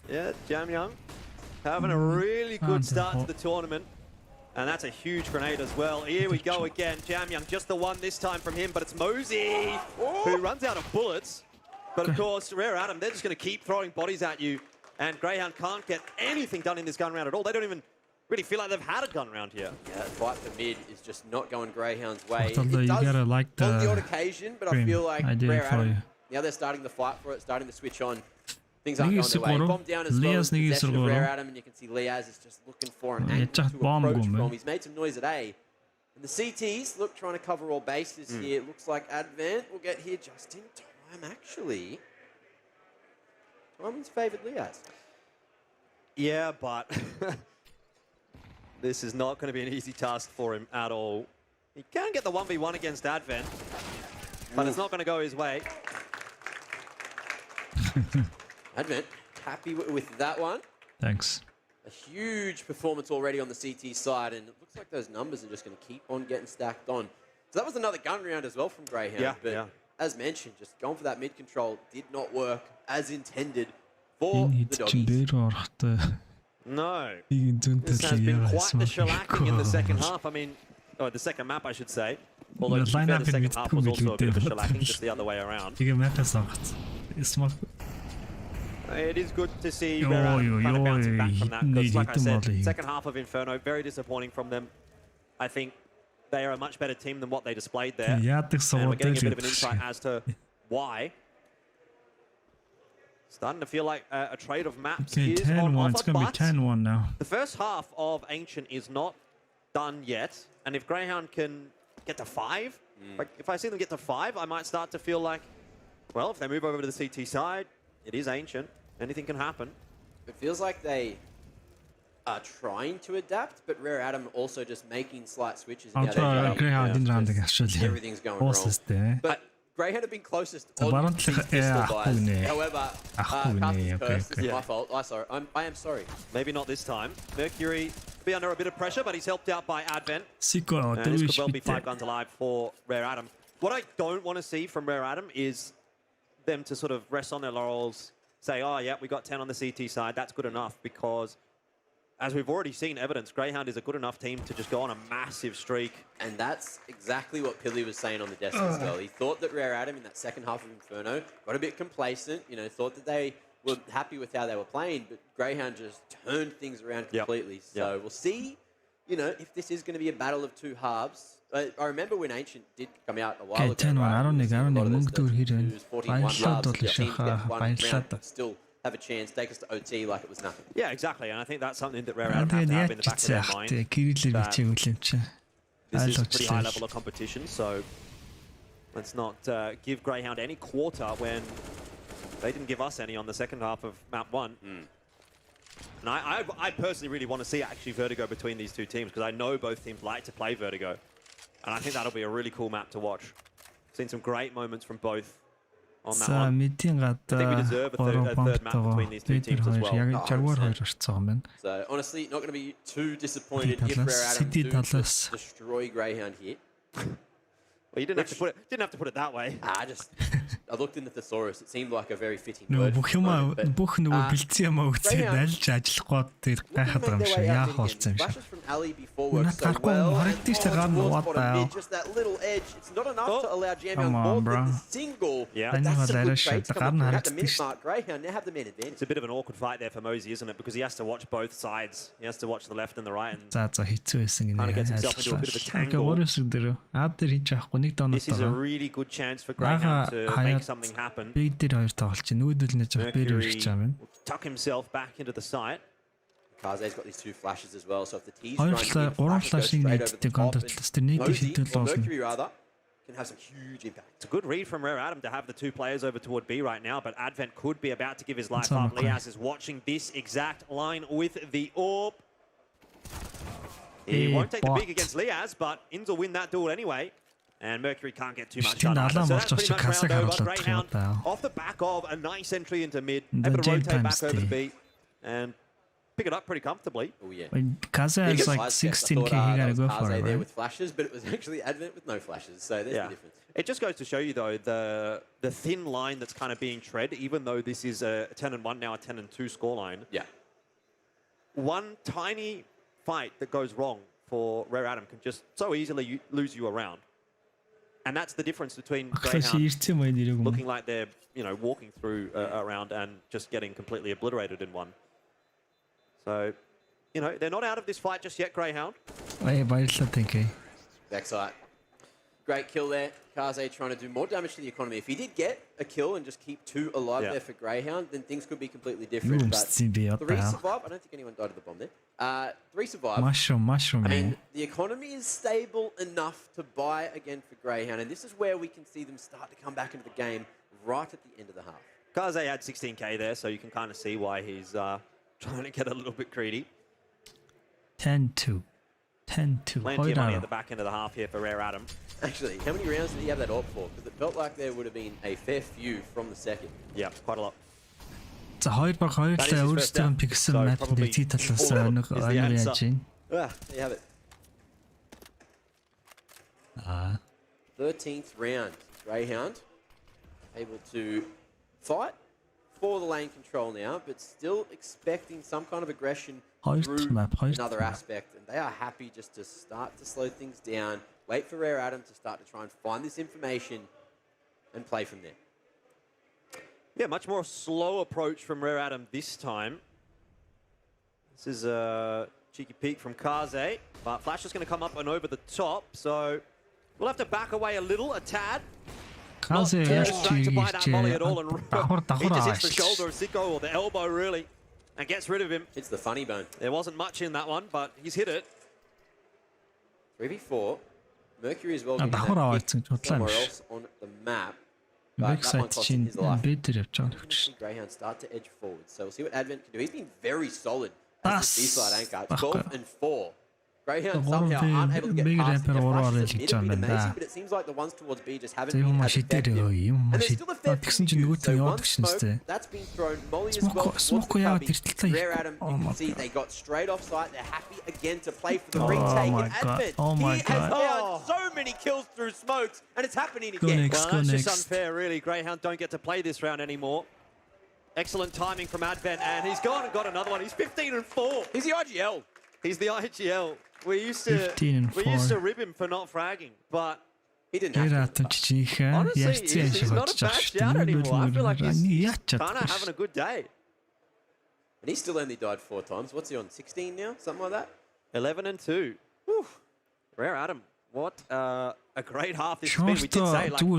Yeah, Jamyoung having a really good start to the tournament. And that's a huge grenade as well. Here we go again. Jamyoung, just the one this time from him, but it's Mosey who runs out of bullets. But of course, Rare Adam, they're just going to keep throwing bodies at you. And Greyhound can't get anything done in this gun round at all. They don't even really feel like they've had a gun round here. Yeah, fight for mid is just not going Greyhound's way. Although It you does gotta like on the odd the occasion, but I green. feel like I did Rare it for Adam, you. now they're starting the fight for it, starting to switch on. Things aren't Нэг going their way. скоро Bomb down as well as Liaz нэг possession of скоро Rare Adam, and you can see Liaz is just looking for an Yeah, angle just to bomb approach gum, from. man. He's made some noise at A. And the CTs, look, trying to cover all bases here. It looks like Advent will get here just in time, actually. Timing's favoured Liaz. Yeah, but this is not going to be an easy task for him at all. He can get the 1v1 against Advent, but it's not going to go his way. Advent, happy with that one. Thanks. A huge performance already on the CT side, and it looks like those numbers are just going to keep on getting stacked on. So that was another gun round as well from Greyhound. Yeah, but yeah. as mentioned, just going for that mid control did not work as intended for Энэ the хэд чинь doggies. дээр орохтой. No. Ийм This has зөнтэй been яа quite the shellacking in the second гэсэн. half. I mean, or the second map, I should say. Although, The to be fair, lineup the second in half was also a bit of a midfield. shellacking, just the other way around. Тэгээ мапаас авах. Smart. It is good to see Oi, Rare Adam oi, kind of bouncing back oi, from that. hitting Because, the- like I hitting said, volley. second half of Inferno, very disappointing from them. I think they are a much better team than what they displayed there. Яадаг And we're getting a bit of суваатай an insight as to why. Starting to feel like a trade of maps Okay, is 10-1. on It's offer, going to be but 10-1 now. the first half of Ancient is not done yet. And if Greyhound can get to 5, like if I see them get to 5, I might start to feel like, well, if they move over to the CT side, it is Ancient. Anything can happen. It feels like they are trying to adapt, but Rare Adam also just making slight switches. in how they go. Greyhound-ын раундыг ашиглая. Everything's going wrong. Уусастай. But Greyhound have been closest За, on баруун these талынх- pistol ах, buys. үнэ. However, Ах, үнэ, Carsten's okay, curse. okay. It's my fault. I am sorry. Maybe not this time. Mercury be under a bit of pressure, but he's helped out by Advent. Sicko And this could well be bitti. 5 guns alive for Rare Adam. What I don't want to see from Rare Adam is them to sort of rest on their laurels, say, oh, yeah, we got 10 on the CT side. That's good enough, because as we've already seen evidence, Greyhound is a good enough team to just go on a massive streak. And that's exactly what Pilly was saying on the desk as well. He thought that Rare Adam in that second half of Inferno got a bit complacent, you know, thought that they were happy with how they were playing, but Greyhound just turned things around completely. So we'll see, you know, if this is going to be a battle of two halves. I remember when Ancient did come out a while Okay, ago. 10-1. right? We 11 were seeing a lot of those мөнгө төгрөг Dutch хэрэг. twos, 14-1 Баярлалаа halves, дуулах teams get one round, баярлалаа. still have a chance, take us to OT like it was nothing. Yeah, exactly. And I think that's something that Rare Adam have Тэгээд to have яаж in the back of ч their яах mind. те Кириллээр that бичээг үл юм чи. This is a pretty high Ойлгочлаа. level of competition, so let's not give Greyhound any quarter when they didn't give us any on the second half of map 1. And I personally really want to see actually Vertigo between these two teams, because I know both teams like to play Vertigo. And I think that'll be a really cool map to watch. Seen some great moments from both on that За one. мэдийн гадаа we deserve a third map between these two teams as well. яг Jaguar 2 орцсон юм байна. So honestly, not going to be too disappointed if Dallas, Rare Adam City do Dallas. destroy Greyhound here. Well, you didn't have to put it that way. I looked in the thesaurus. It seemed like a very fitting Нөгөө word. бүх юм бүх нөгөө бэлдсэн юм үзээд альж ажиллахгүй тэр гайхаад байгаа юм шиг яах болсон юм шиг. Flashes from Ali before worked so Наталгүй well. харагдчих та ган what the. Just that little edge. It's not enough to allow Jam Come on on, board bro. with the single. Yeah. But that's some good Shit, trades the coming gun through. At the had minute this- mark, Greyhound now have the main advantage. It's a bit of an awkward fight there for Mosey, isn't it? Because he has to watch both sides. He has to watch the left and the right. And За хэцүү байсан гинэ. Kinda gets himself into a bit of a tangle. Өөрөөсөө дээр аад дээр хийж авахгүй нэг донот this is a байгаа. really good chance for Greyhound to make something happen. Big дээр хоёр тоглолч нүүдэл нэж бэр үргэлж байгаа юм. Tuck himself back into the site. Kaze's got these two flashes as well, so if the T's Хоёр trying to гурван go flash-ыг straight over the нэгддэг top, контролс тэр нэг Mosey, хитэл or болно. Mercury rather, can have some huge impact. It's a good read from Rare Adam to have the two players over toward B right now, but Advent could be about to give his life It's on up. the Liaz is watching this exact line with the orb. He won't take the big against Liaz, but Inns will win that duel anyway. And Mercury can't get too much done. So that's pretty much round over. Greyhound off the back of a nice entry into mid, able to rotate back over to B and pick it up pretty comfortably. Oh yeah. Kaze has like 16k, he gotta go for it, there right? with flashes, but it was actually Advent with no flashes, so there's the difference. It just goes to show you, though, the thin line that's kind of being tread, even though this is a 10-1 now, a 10-2 scoreline. Yeah. One tiny fight that goes wrong for Rare Adam can just so easily lose you around. And that's the difference between Greyhound looking like they're, walking through a round and just getting completely obliterated in one. So, they're not out of this fight just yet, Greyhound. Backside. Great kill there. Kaze trying to do more damage to the economy. If he did get a kill and just keep two alive there for Greyhound, then things could be completely different. But three survive. I don't think anyone died of the bomb there. Three survive. Mushroom. And the economy is stable enough to buy again for Greyhound. And this is where we can see them start to come back into the game right at the end of the half. Kaze had 16k there, so you can kind of see why he's trying to get a little bit greedy. 10-2. 10-2. Plenty of money at the back end of the half here for Rare Adam. Actually, how many rounds did he have that AWP for? Because it felt like there would have been a fair few from the second. Yeah, quite a lot. За хоёр өөрсдөө пиксэн матны тий талаас нэг ойр яаж чинь. There you have it. 13th round. Greyhound able to fight for the lane control now, but still expecting some kind of aggression through another aspect. And they are happy just to start to slow things down, wait for Rare Adam to start to try and find this information and play from there. Yeah, much more slow approach from Rare Adam this time. This is a cheeky peek from Kaze, but Flash is going to come up and over the top, so we'll have to back away a little, a tad. Kaze Not distracted by that volley at all, and he just hits the shoulder of Sicko, or the elbow really, and gets rid of him. It's the funny bone. There wasn't much in that one, but he's hit it. 3v4. Mercury as well getting that hit somewhere else on the map. But that one cost him his life. Greyhound start to edge forward. So we'll see what Advent can do. He's been very solid as the B-side anchor. 12 and 4. Greyhound somehow aren't able to get past the flashes. It's been amazing, but it seems like the ones towards B just haven't been as effective. And there's still a fair few. So one smoke, that's been thrown. Molly as well towards the cubby. Rare Adam, you can see they got straight off site. They're happy again to play for the retake. And Advent, he has found so many kills through smokes, and it's happening again. Well, that's just unfair, really. Greyhound don't get to play this round anymore. Excellent timing from Advent, and he's gone and got another one. He's 15 and 4. He's the IGL. He's the IGL. We used to rib him for not fragging, but he didn't have to. Honestly, he's not a bad shout anymore. I feel like he's kind of having a good day. And he still only died 4 times. What's he on, 16 now? Something like that? 11 and 2. Whew. Rare Adam. What a great half this has been. We did say, like, don't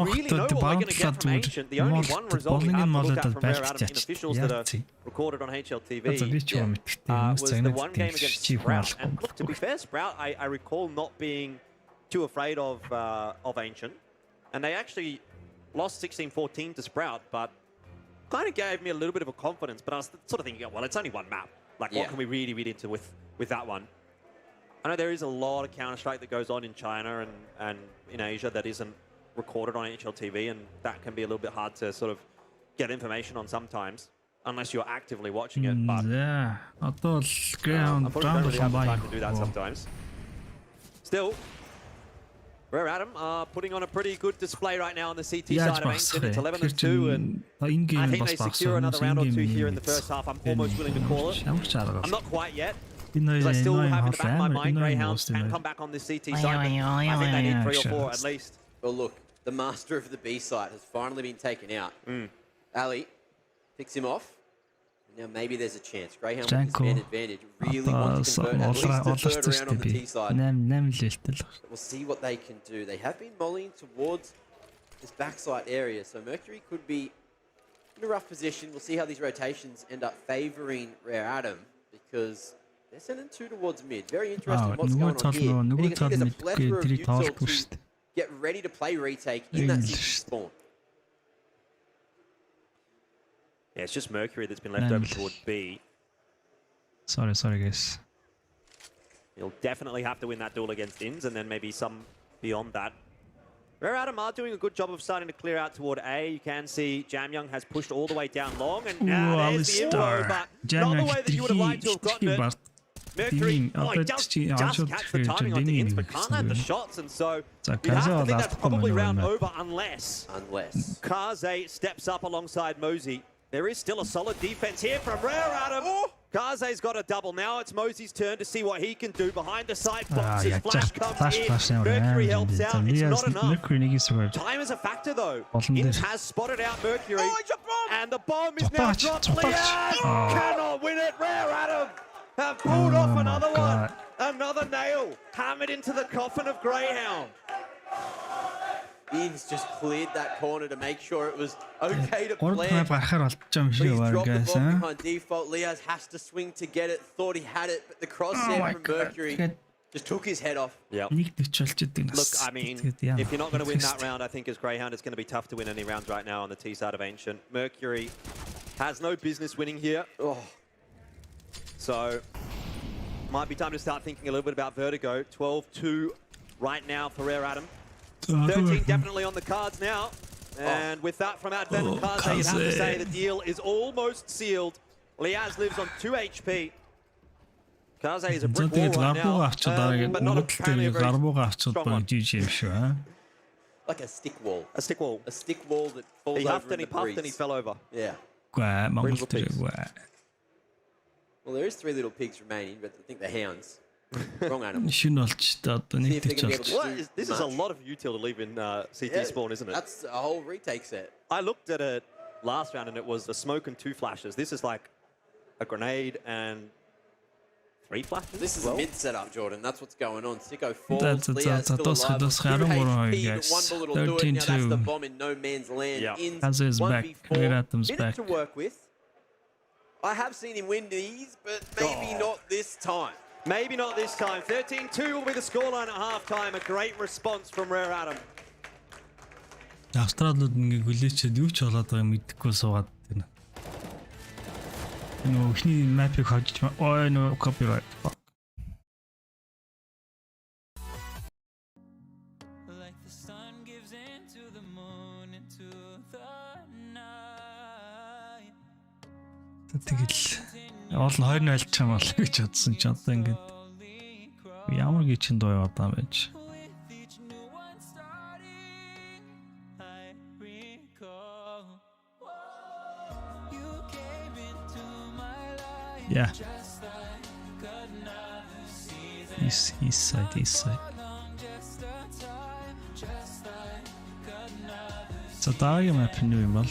really know what we're going to get from Ancient. The only one result we have to look at from Rare Adam in officials that are recorded on HLTV was the one game against Sprout. And look, to be fair, Sprout, I recall not being too afraid of Ancient. And they actually lost 16-14 to Sprout, but kind of gave me a little bit of a confidence. But I was sort of thinking, well, it's only one map. Like, what can we really read into with that one? I know there is a lot of Counter-Strike that goes on in China and in Asia that isn't recorded on NHL TV, and that can be a little bit hard to sort of get information on sometimes, unless you're actively watching it. But Yeah. Одоо Greyhound unfortunately, don't really have the time to do that Wow. sometimes. Still, Rare Adam are putting on a pretty good display right now on the CT Яаж side of Ancient. It's багсах 11-2, and I think they secure another round or two here in the first вэ? half. I'm almost willing to call it. I'm not quite yet. Because I still have in the back of my mind Greyhounds can come back on this CT side, but I think they need 3 or 4 at least. Well, look, the master of the B site has finally been taken out. Ali picks him off. Now maybe there's a chance. Greyhound with his man advantage really wants to convert at least the third round on the T side. We'll see what they can do. They have been mollying towards this backside area, so Mercury could be in a rough position. We'll see how these rotations end up favouring Rare Adam, because they're sending 2 towards mid. Very interesting what's going on here. And you can see there's a plethora of utils to get ready to play retake in that CT spawn. Yeah, it's just Mercury that's been left over toward B. Sorry guys. He'll definitely have to win that duel against Inns, and then maybe some beyond that. Rare Adam are doing a good job of starting to clear out toward A. You can see Jam Young has pushed all the way down long, and now there's the info, but not the way that you would have liked to have gotten it. Mercury, he does just catch the timing on the Inns, but can't land the shots, and so you have to think that's probably round over unless Kaze steps up alongside Mosey. There is still a solid defense here from Rare Adam. Kaze's got a double. Now it's Mosey's turn to see what he can do. Behind the side boxes, Flash comes in. Mercury helps out. It's not enough. Time is a factor, though. Inns has spotted out Mercury. And the bomb is now dropped. Liaz cannot win it. Rare Adam have pulled off another one. Another nail hammered into the coffin of Greyhound. Inns just cleared that corner to make sure it was okay to play. But He's dropped the ball behind default. Liaz has to swing to get it. Thought he had it, but the crosshair from Mercury just took his head off. Yep. Look, I mean, if you're not going to win that round, I think as Greyhound, it's going to be tough to win any rounds right now on the T side of Ancient. Mercury has no business winning here. So, might be time to start thinking a little bit about Vertigo. 12-2 right now for Rare Adam. 13 definitely on the cards now. And with that from Advent and Kaze, you'd have to say the deal is almost sealed. Liaz lives on 2 HP. Kaze is a brick wall right now, but not apparently a very strong one. Like a stick wall. A stick wall. A stick wall that falls over. He huffed and he puffed and he fell over. Yeah. Well, there is 3 little pigs remaining, but I think they're hounds. Wrong animal. This is a lot of util to leave in CT spawn, isn't it? That's a whole retake set. I looked at it last round and it was a smoke and 2 flashes. This is like a grenade and 3 flashes. This is a mid setup, Jordan. That's what's going on. Sicko falls. That's Liaz still alive. 2 HP, but 1 bullet will do it. Now that's the 13-2. bomb in no man's land. Kaze is back. Rare Adam's back. To work with. I have seen him win these, but maybe not this time. Maybe not this time. 13-2 will be the scoreline at halftime. A great response from Rare Adam. Австралиуд ингээ хүлээчээд юу ч болоод байгааг мэдэхгүй суугаад байна. Энэ ихний мапыг хожиж нөө copyright. Тэгэл олон 2-0 альч юм бол гэж бодсон ч одоо ингээд ямар гिचэн дуу яваад байгаа юм байж. Yeah. East side. За дараагийн map нь юу юм бол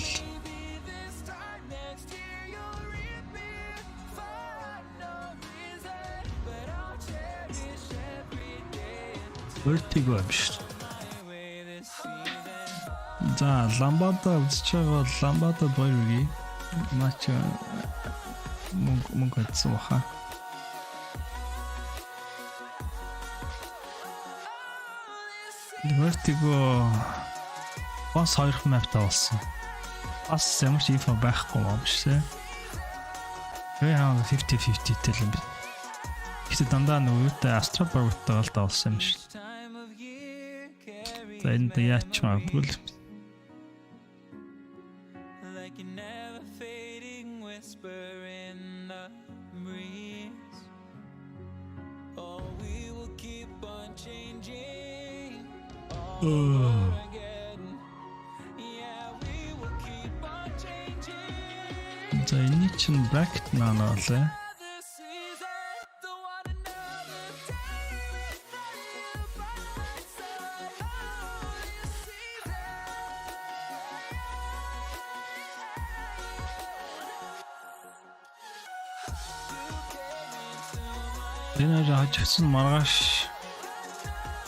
Vertigo юм шүү. За ламбада үзэж байгаа бол ламбада баяр үгүй. Матч мөнгө атсан баха. Vertigo бас 2 map тавсан. Бас ямар ч info байхгүй юм шүү. Greyhound 50-50 тэл юм. Гэхдээ дандаа нөгөөтэй Astro Power-тай бол давсан юм шүү. За энэ яач магадгүй л. За энэ чинь bracket наанаа. Энэ жаачихсан маргааш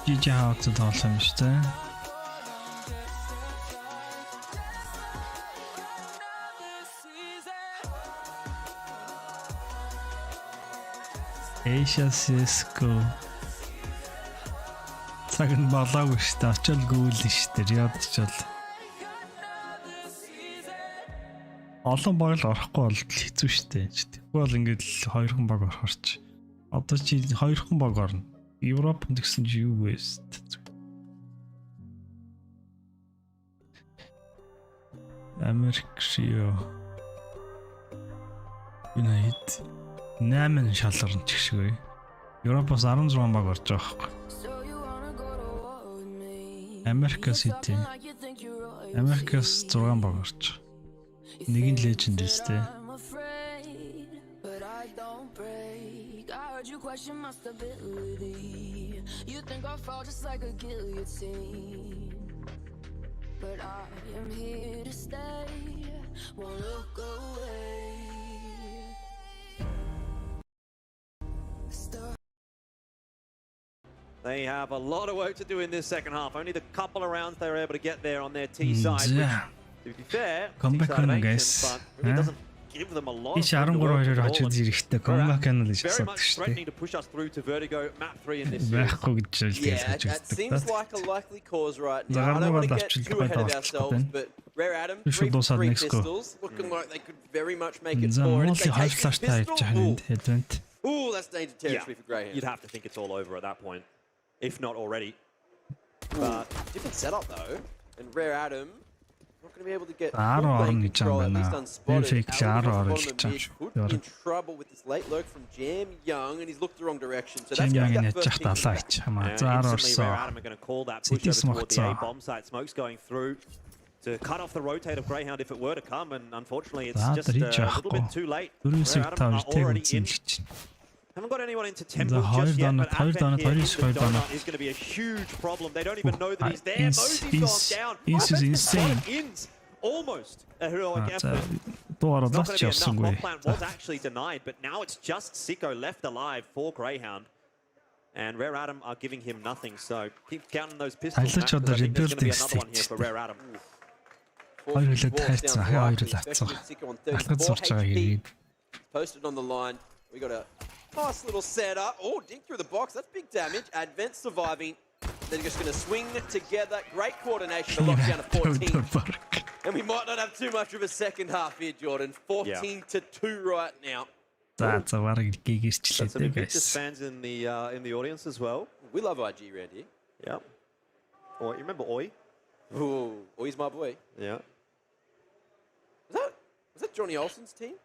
GG-д тоглосон юм шүү дээ. IHC цаг нь болоогүй шүү дээ. Очил гүйлэн шүү дээ. Ядчил. Олон баг л орохгүй бол хэцүү шүү дээ. Тэгвэл бол ингээд л 2 хүн баг орохорч. Одоо чи 2 хүн баг орно. Европ гэсэн чи юу вэ? Америк шиё. Юнайт 8 шалгарч гişгүй. Европоос 16 баг орж байгаа байхгүй. Америкас хитэ. Америкас 6 баг орж. Нэг нь леженд өстэй. You question my stability. You think I'll fall just like a guillotine, but I am here to stay. Won't look away. They have a lot of work to do in this second half. Only the couple of rounds they were able to get there on their T side. Which, to be fair, come back on, guys. But really doesn't give them a lot of comeback very much threatening to push us through to Vertigo map 3 in this series. Yeah, that seems like a likely cause right now. I don't want to get too ahead of ourselves, but Rare Adam, 3 pistols, looking like they could very much make it forward. If they take this pistol, ooh, that's danger territory for Greyhound. You'd have to think it's all over at that point, if not already. But different setup though, and Rare Adam not going to be able to get control, at least unspotted. Could be in trouble with this late lurk from Jam Young, and he's looked the wrong direction. So that's going to be that first thing. Instantly, Rare Adam are going to call that push over toward the A bomb site. Smoke's going through to cut off the rotate of Greyhound if it were to come, and unfortunately, it's just a little bit too late. Rare Adam are already in. Haven't got anyone into temple just yet, but Advent here into the donut is going to be a huge problem. They don't even know that he's there. Mosey's gone down. This is insane. Almost a heroic effort. It's not going to be enough. One plan was actually denied, but now it's just Sicko left alive for Greyhound. And Rare Adam are giving him nothing, so keep counting those pistols. I think there's going to be another one here for Rare Adam. Posted on the line. We got a nice little setup. Oh, dink through the box. That's big damage. Advent surviving. They're just going to swing together. Great coordination to lock down to 14. And we might not have too much of a second half here, Jordan. 14-2 right now. That's a lot of Got some Invictus fans in the audience as well. We love IG around here. Yeah. Or you remember Oi? Ooh, Oi's my boy. Yeah. Was that Johnny Olsen's team?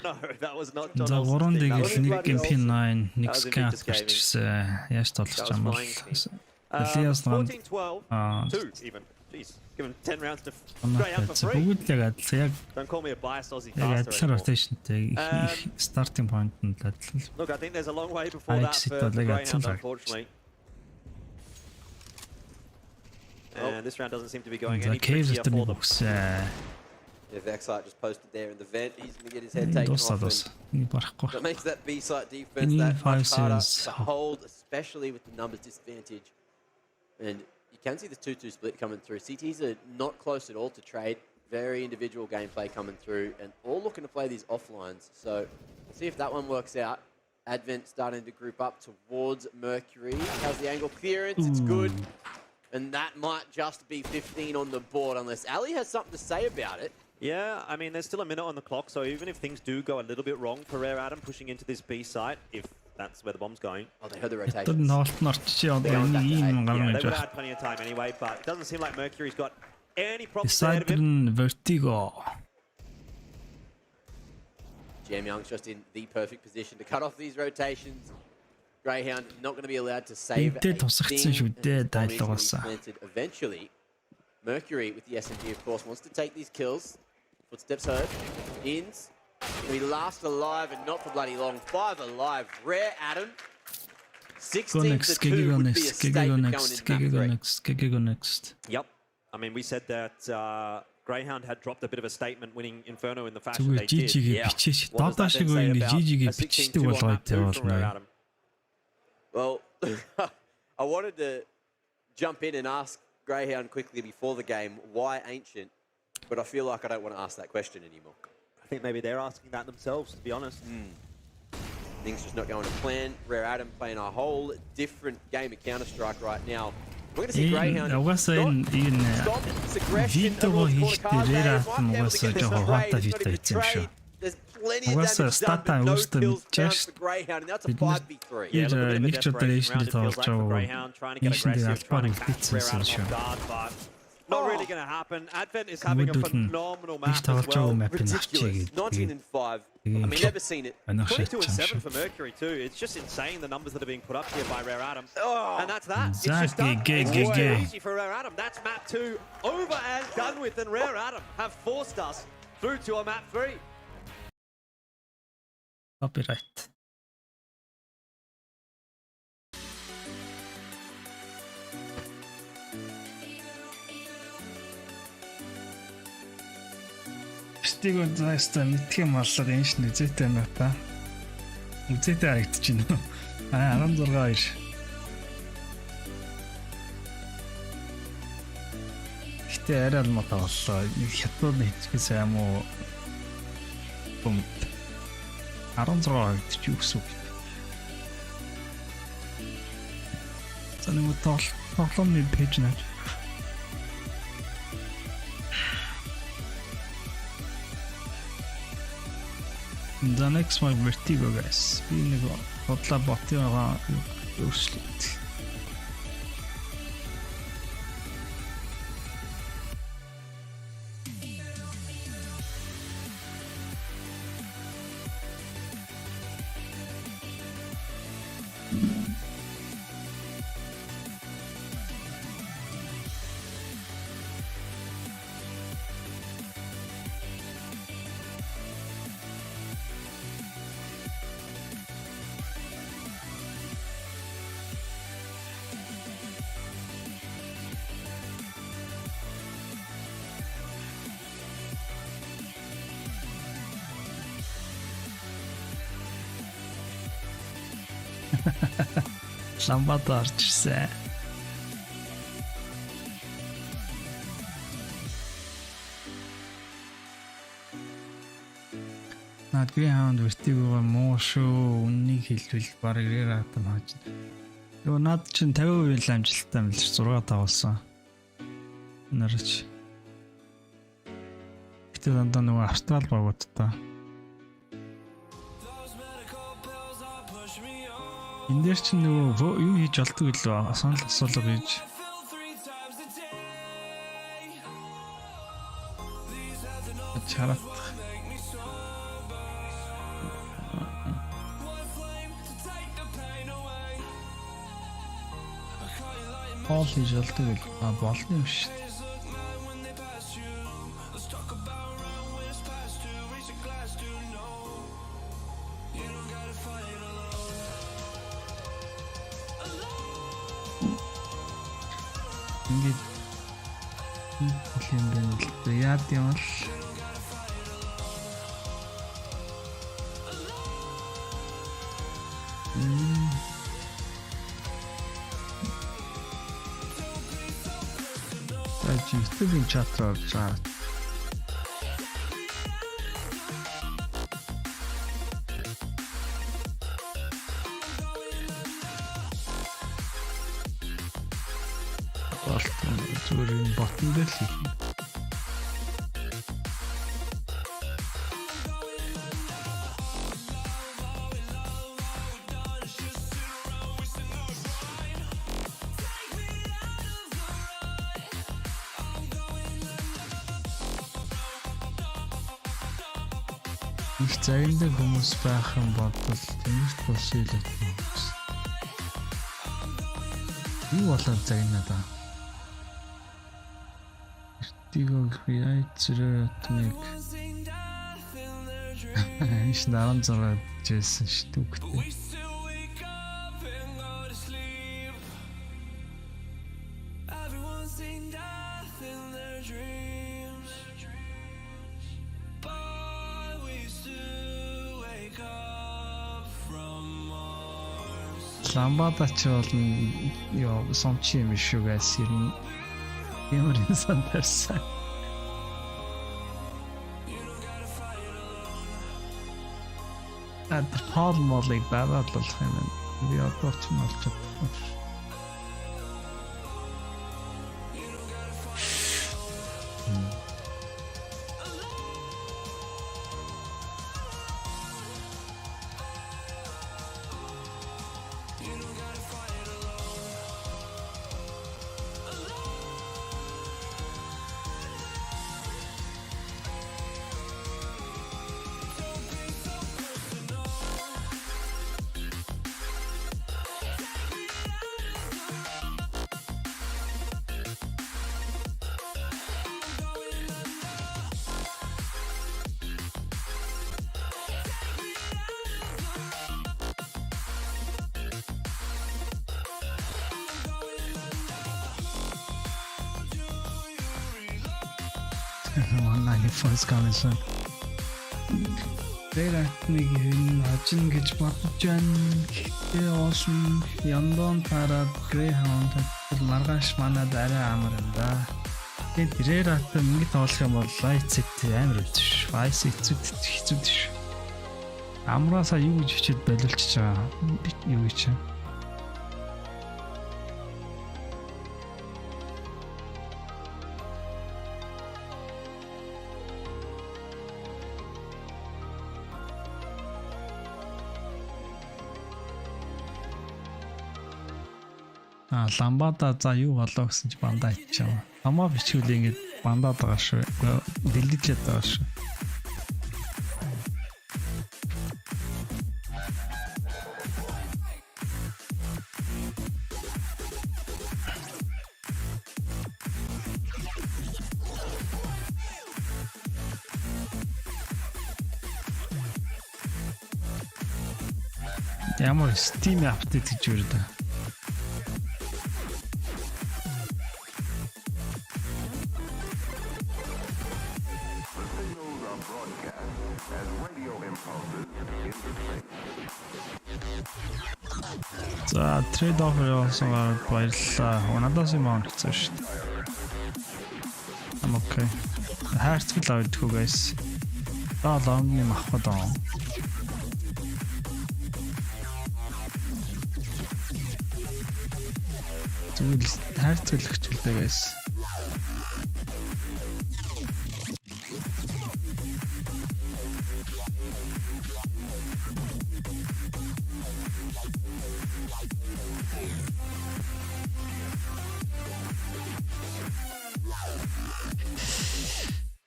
No, that was not John Olsen's team. That was MP9 Nix Catfish. Yes, that's 14-12, 2 even. Jeez, given 10 rounds to Greyhound for free. Don't call me a biased Aussie caster anymore. Starting point. Look, I think there's a long way before that for Greyhound, unfortunately. And this round doesn't seem to be going any prettier for them. Yeah, Vexite just posted there in the vent. He's going to get his head taken off. That makes that B-site defense that much harder to hold, especially with the numbers disadvantage. And you can see the 2-2 split coming through. CTs are not close at all to trade. Very individual gameplay coming through, and all looking to play these offlines. So we'll see if that one works out. Advent starting to group up towards Mercury. How's the angle clearance? It's good. And that might just be 15 on the board, unless Ali has something to say about it. Yeah, I mean, there's still a minute on the clock, so even if things do go a little bit wrong for Rare Adam pushing into this B site, if that's where the bomb's going. Oh, they heard the Хятад rotations. Ноолт орчиж одоо энэ ийм Yeah, гарна they гэж would have байна. had plenty of time anyway, but it doesn't seem like Mercury's got any problems Decider ahead of him. нь Vertigo. Jam Young's just in the perfect position to cut off these rotations. Greyhound not going to be allowed to save Энтэй тусгацсан шүү дээ дайлгуулсан. Eventually, Mercury with the SMG, of course, wants to take these kills. Footsteps heard. Ins. We last alive and not for bloody long. 5 alive. Rare Adam. 16 to 2 would be a statement going into map 3. Next. Yep. I mean, we said that Greyhound had dropped a bit of a statement winning Inferno in the fashion Зүгээр they did. GG-гээ бичээч. What does that Даадаа шиг then say ингэ about GG-гээ a 16-2 бичдэг on болгоо map 2 from Rare тийм. Adam? Well, I wanted to jump in and ask Greyhound quickly before the game why Ancient, but I feel like I don't want to ask that question anymore. I think maybe they're asking that themselves, to be honest. Things just not going to plan. Rare Adam playing a whole different game of Counter-Strike right now. We're going to see Greyhound Угаасаа энэ stop its aggression видеого towards хийхдээ Rare Adam угаасаа жоохон хатаа хийдэг байсан юм шүү. There's plenty of Угаасаа damage done, стата but no өөртөө kills found мэдчихэж for Greyhound, and that's a бид нар 5v3. нэг ч удаа рейшнд тоглож байгаа. Рейшнд албаар үлдээсэн шүү. Not really going to happen. Advent is having a phenomenal map as well. Ridiculous. 19 and 5. I mean, never seen it. 22 and 7 for Mercury too. It's just insane the numbers that are being put up here by Rare Adam. And that's that. It's just done. It's way easy for Rare Adam. That's map 2 over and done with. And Rare Adam have forced us through to a map 3. Copyright. Стиг үнэстэй мэдхий маллаг энэ шин үзээтэй байна та. Үзээтэй харагдаж байна. 16-2. Гэтэ арай л мата боллоо. Хятад хийчихсэн сайн уу? 16 харагдаж юу гэсэн үг. За нэг тоглоомны пэйж нэр. The next one Vertigo guys. Би нэг бодлоо ботыгаа өөрчлөлт. Ламбад орж ирсэн. Greyhound Vertigo муу шүү. Үннийг хэлбэл баг Rare Adam хааж. Юу над чинь 50% л амжилттай юм л 6 тавсан. Нарч. Гэтэ дандаа нөгөө Австрал багуудтай. Энд дээр чинь нөгөө юу хийж болдог гэлээ санал асуулга гэж. Чарат. Пол хийж болдог гэл болно юм шүү дээ. Ингээд юм байна л яад юм бол YouTube-ийн чат руу заа. Зүгээр энэ ботон дээр л хийх. их загиндаг хүмүүс байх юм бол тэмээс тусыг л хүмүүс. Юу болоод загинаад аа? Эртийгөө яйцрэтник иш наран зураад жийсэн шүү дээ. Ламбада ч бол ёо сомчи юм шүү гайс ямар инсан дэрсэн. Пол молыг дараад болох юм байна. Би одоо ч мэлж чадахгүй. First coming soon. Дээр нэг хажин гэж бодож байна. Гэхдээ оосон яндон тараад Greyhound маргааш манад арай амар юм да. Тэгээд тэрээр атаа ингэ тоглох юм бол IHC амар үзш. IHC хэцүү ш. Амраасаа юу гэж хичээд болилчж байгаа. Юу гэж. Ламбада за юу болоо гэсэн чи бандаа ичээ. Хамаа бичгүүл ингэж бандаад байгаа шүү. Дэлгэжээд байгаа шүү. Ямар Steam апдейт гэж үрдэ. За трейд-офф явуулсан баярлалаа. Надаас юм авах гэсэн шүү дээ. Окей. Хайрцаг л авдаггүй guys. Лаам юм авах даа. Зүгээр хайрцаг л хичээлтэй guys.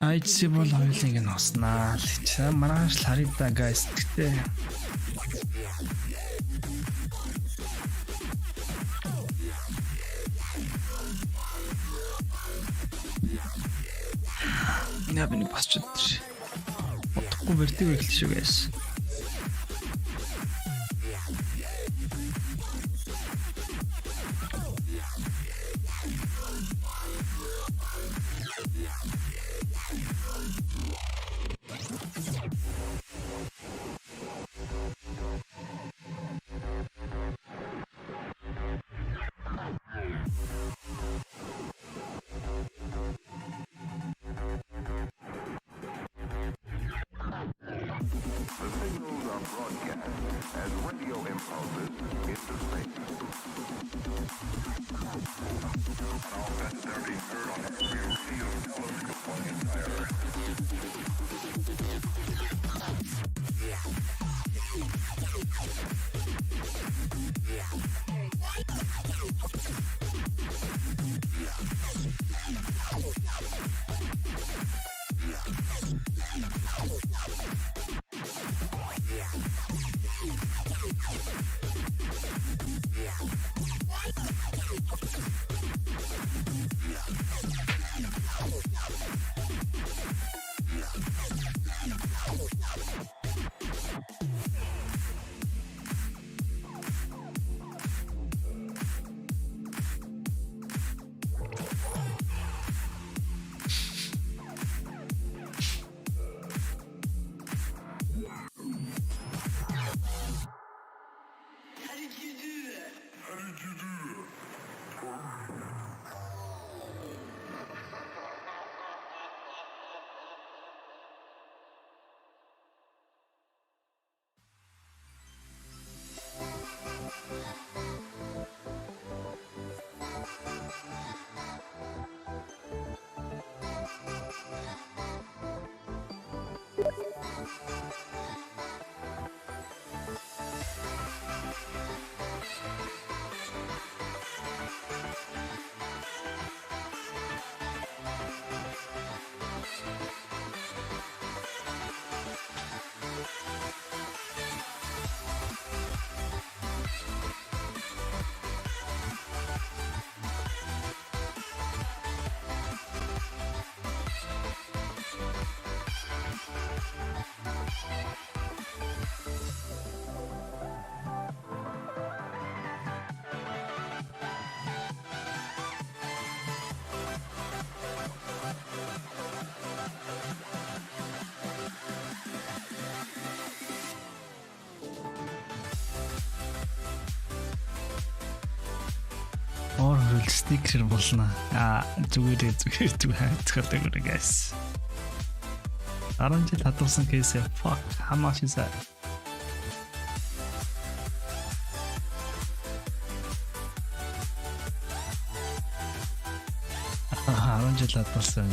IHC бол хоёулыг нь хоснаа. Маргааш л харъя да guys. Гэтэ Набны басч чадчих. Утгагүй бэрдэг байх шүү guys. Оор хөрөл стикер болно. Зүгээр хайцгадаг guys. 10 жил хадгалсан кейс fuck how much is that? Haron jil hadгалсан.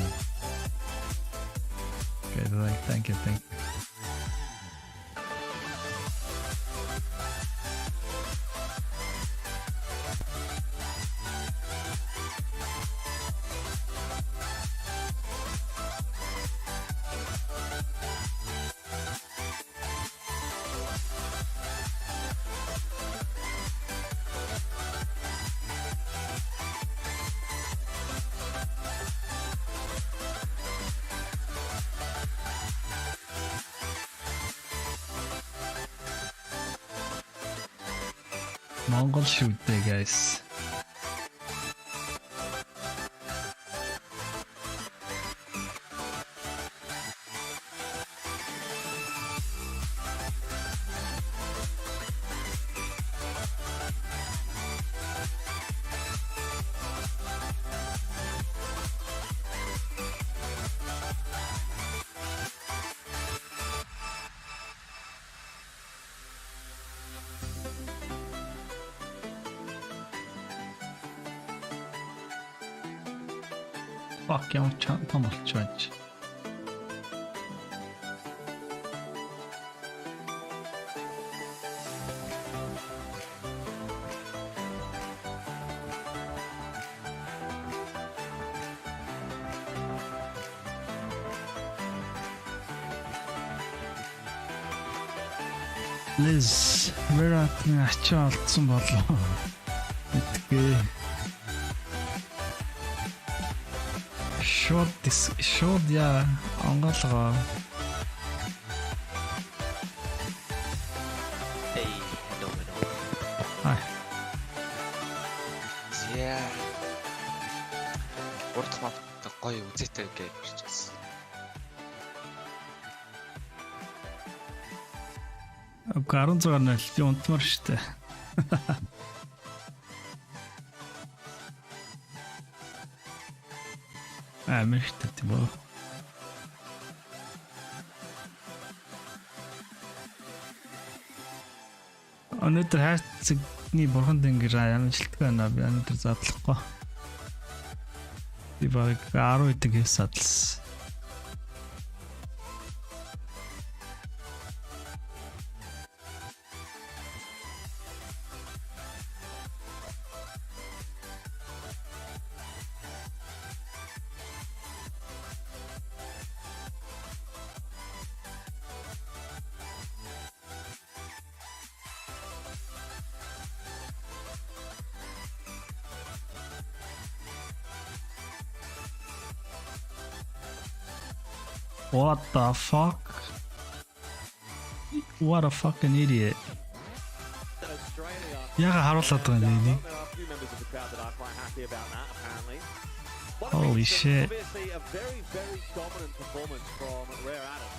Okay, thank you. Mongol shoot there, guys. Fuck, ямар том болчих байж. Liz, Verat-ны ачаа алдсан болов. Мэдгүй. Short я ангалгаа. Hey, domino. Hi. Yeah. Урдмат гоё үзээтэй гейм хийчихсэн. Гаран цагаар би унтмаар штэ. Америкт тийм үү? Өнөөдөр хайцны бурхан дэнгэр амжилттай байна. Би өнөөдөр задлахгүй. Би баг 10 үеиг хийсадлс. What the fuck? What a fucking idiot. Яга харуулаад байгаа юм нэг. Holy shit. Obviously a very dominant performance from Rare Adam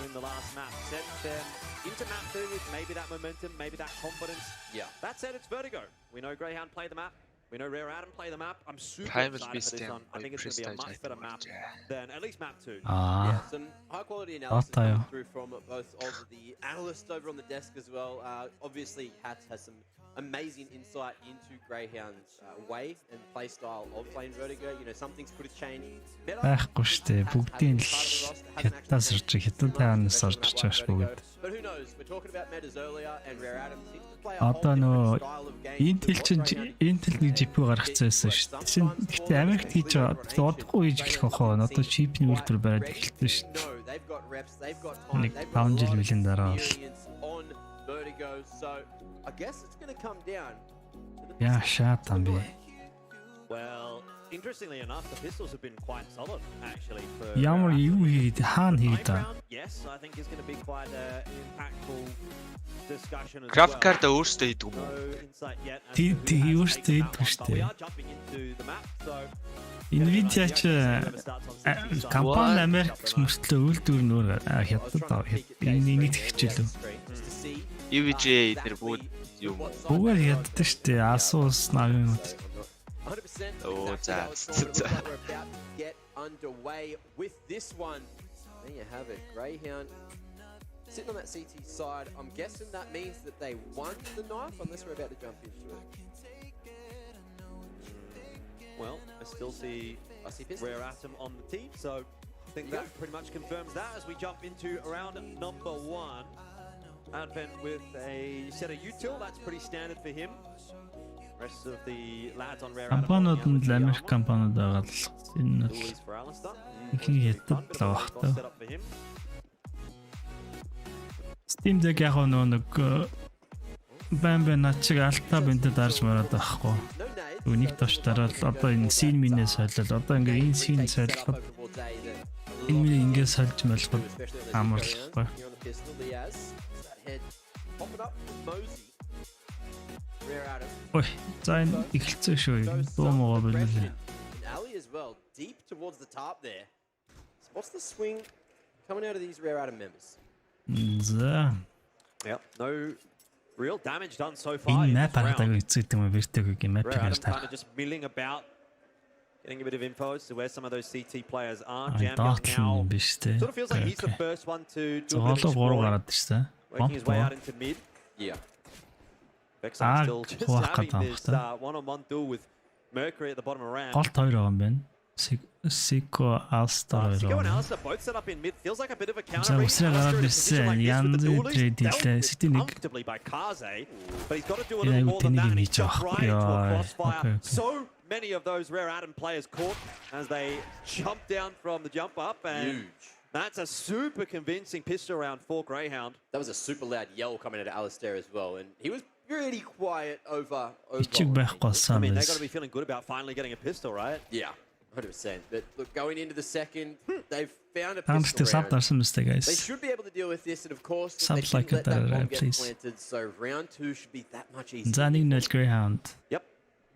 in the last map. Sent them into map 2 with maybe that momentum, maybe that confidence. Yeah. That said, it's Vertigo. We know Greyhound play the map. We know Rare Adam play the map. I'm super Time excited is for this wasted one. I think it's going to be a much better map than at least map 2. Yeah, some high quality analysis coming through from both of the analysts over on the desk as well. Obviously, Hats has some amazing insight into Greyhound's way and play style of playing Vertigo. You know, some things could have changed. Байхгүй штэ. Бүгдийн л хятадаас ирж хятад тайванаас орж байгаа ш бүгд. But who knows? We're talking about metas earlier and Rare Adam seems to play a Одоо нөө Intel нэг GPU гаргацсан байсан шүү дээ. Гэхдээ Америкт хийж байгаа удахгүй хийж эхлэх واخоо. Одоо чипний үйлдвэр бариад эхэлсэн шүү дээ. Нэг 5 жил үеийн дараа on Vertigo. So I guess it's going to come down to the яа шаатан би. Well, interestingly enough, the pistols have been quite solid actually for Ямар юу хийгээд хаана хийгээд. Yes, I think it's going to be quite an impactful discussion as well. Graphic card өөртөө хийдэг юм уу? Тий өөртөө хийдэг шүү дээ. Nvidia ч компани Америк мөртлөө үйлдвэр нөр хятад энийг тэгчихлээ. UVGA тэр бүгд юм. Бүгд хятад шүү дээ. Asus, Navigator. 100%. Oh, exactly how it's going. It looks like we're about to get underway with this one. There you have it. Greyhound sitting on that CT side. I'm guessing that means that they won the knife, unless we're about to jump into it. Well, I still see Rare Atom on the team, so I think that pretty much confirms that as we jump into round number 1. Advent with a set of util, that's pretty standard for him. Rest of the lads on Rare Atom. Компаниуд нь л Америк компаниуд байгаа л энэ нь ихэнх ятдаг л байгаа хта. Steam Deck яг нэг бамбэ начиг алтаа бэнтэд дарж мараад байхгүй. Үнийг товчтараад одоо энэ scene минээс солиод одоо ингээ энэ scene солиход энэ миний ингээ сольж малхад амарлахгүй. Ой, за энэ эхэлсэн шүү. Дуу муу байлээ. Ali as well, deep towards the top there. What's the swing coming out of these Rare Atom members? За. Yeah, no real damage done so far. Энэ map хатаг үзээд юм вертэг юм map Kind гэж of just milling about, getting a bit of info as to where some of those CT players are. Jam now. Биш үү? Sort of feels like he's the first one to do a bit of Зоолоо 3 гараад ирсэн. working his way out into mid. Yeah. Vexite still just having this one-on-one duel with Mercury at the bottom of ramp. Голт 2 байгаа юм байна. Siko Alstar Siko and байгаа. Alistair both set up in mid. Feels like a bit of a За counter. усраа гараад ирсэн. Янз бүрийн дийлээ. Сити нэг Comfortably by Kaze, but he's got to do a Yeah, little more than that. we He's jumped right into a yeah, crossfire. okay. So many of those Rare Atom players caught as they jump down from the jump up, and that's a super convincing pistol round for Greyhound. That was a super loud yell coming out of Alistair as well, and he was really quiet over. бичиг байхгүй I болсон mean, they've биз. got to be feeling good about finally getting a pistol, right? Yeah, 100%. But look, going into the second, they've found a Таамаг pistol сав round. дарсан мэт They guys. should be able to deal with this, and of course, Sub they shouldn't like let that it, bomb get please. planted. So round 2 should be that much easier. За нэг нөл Greyhound. Yep.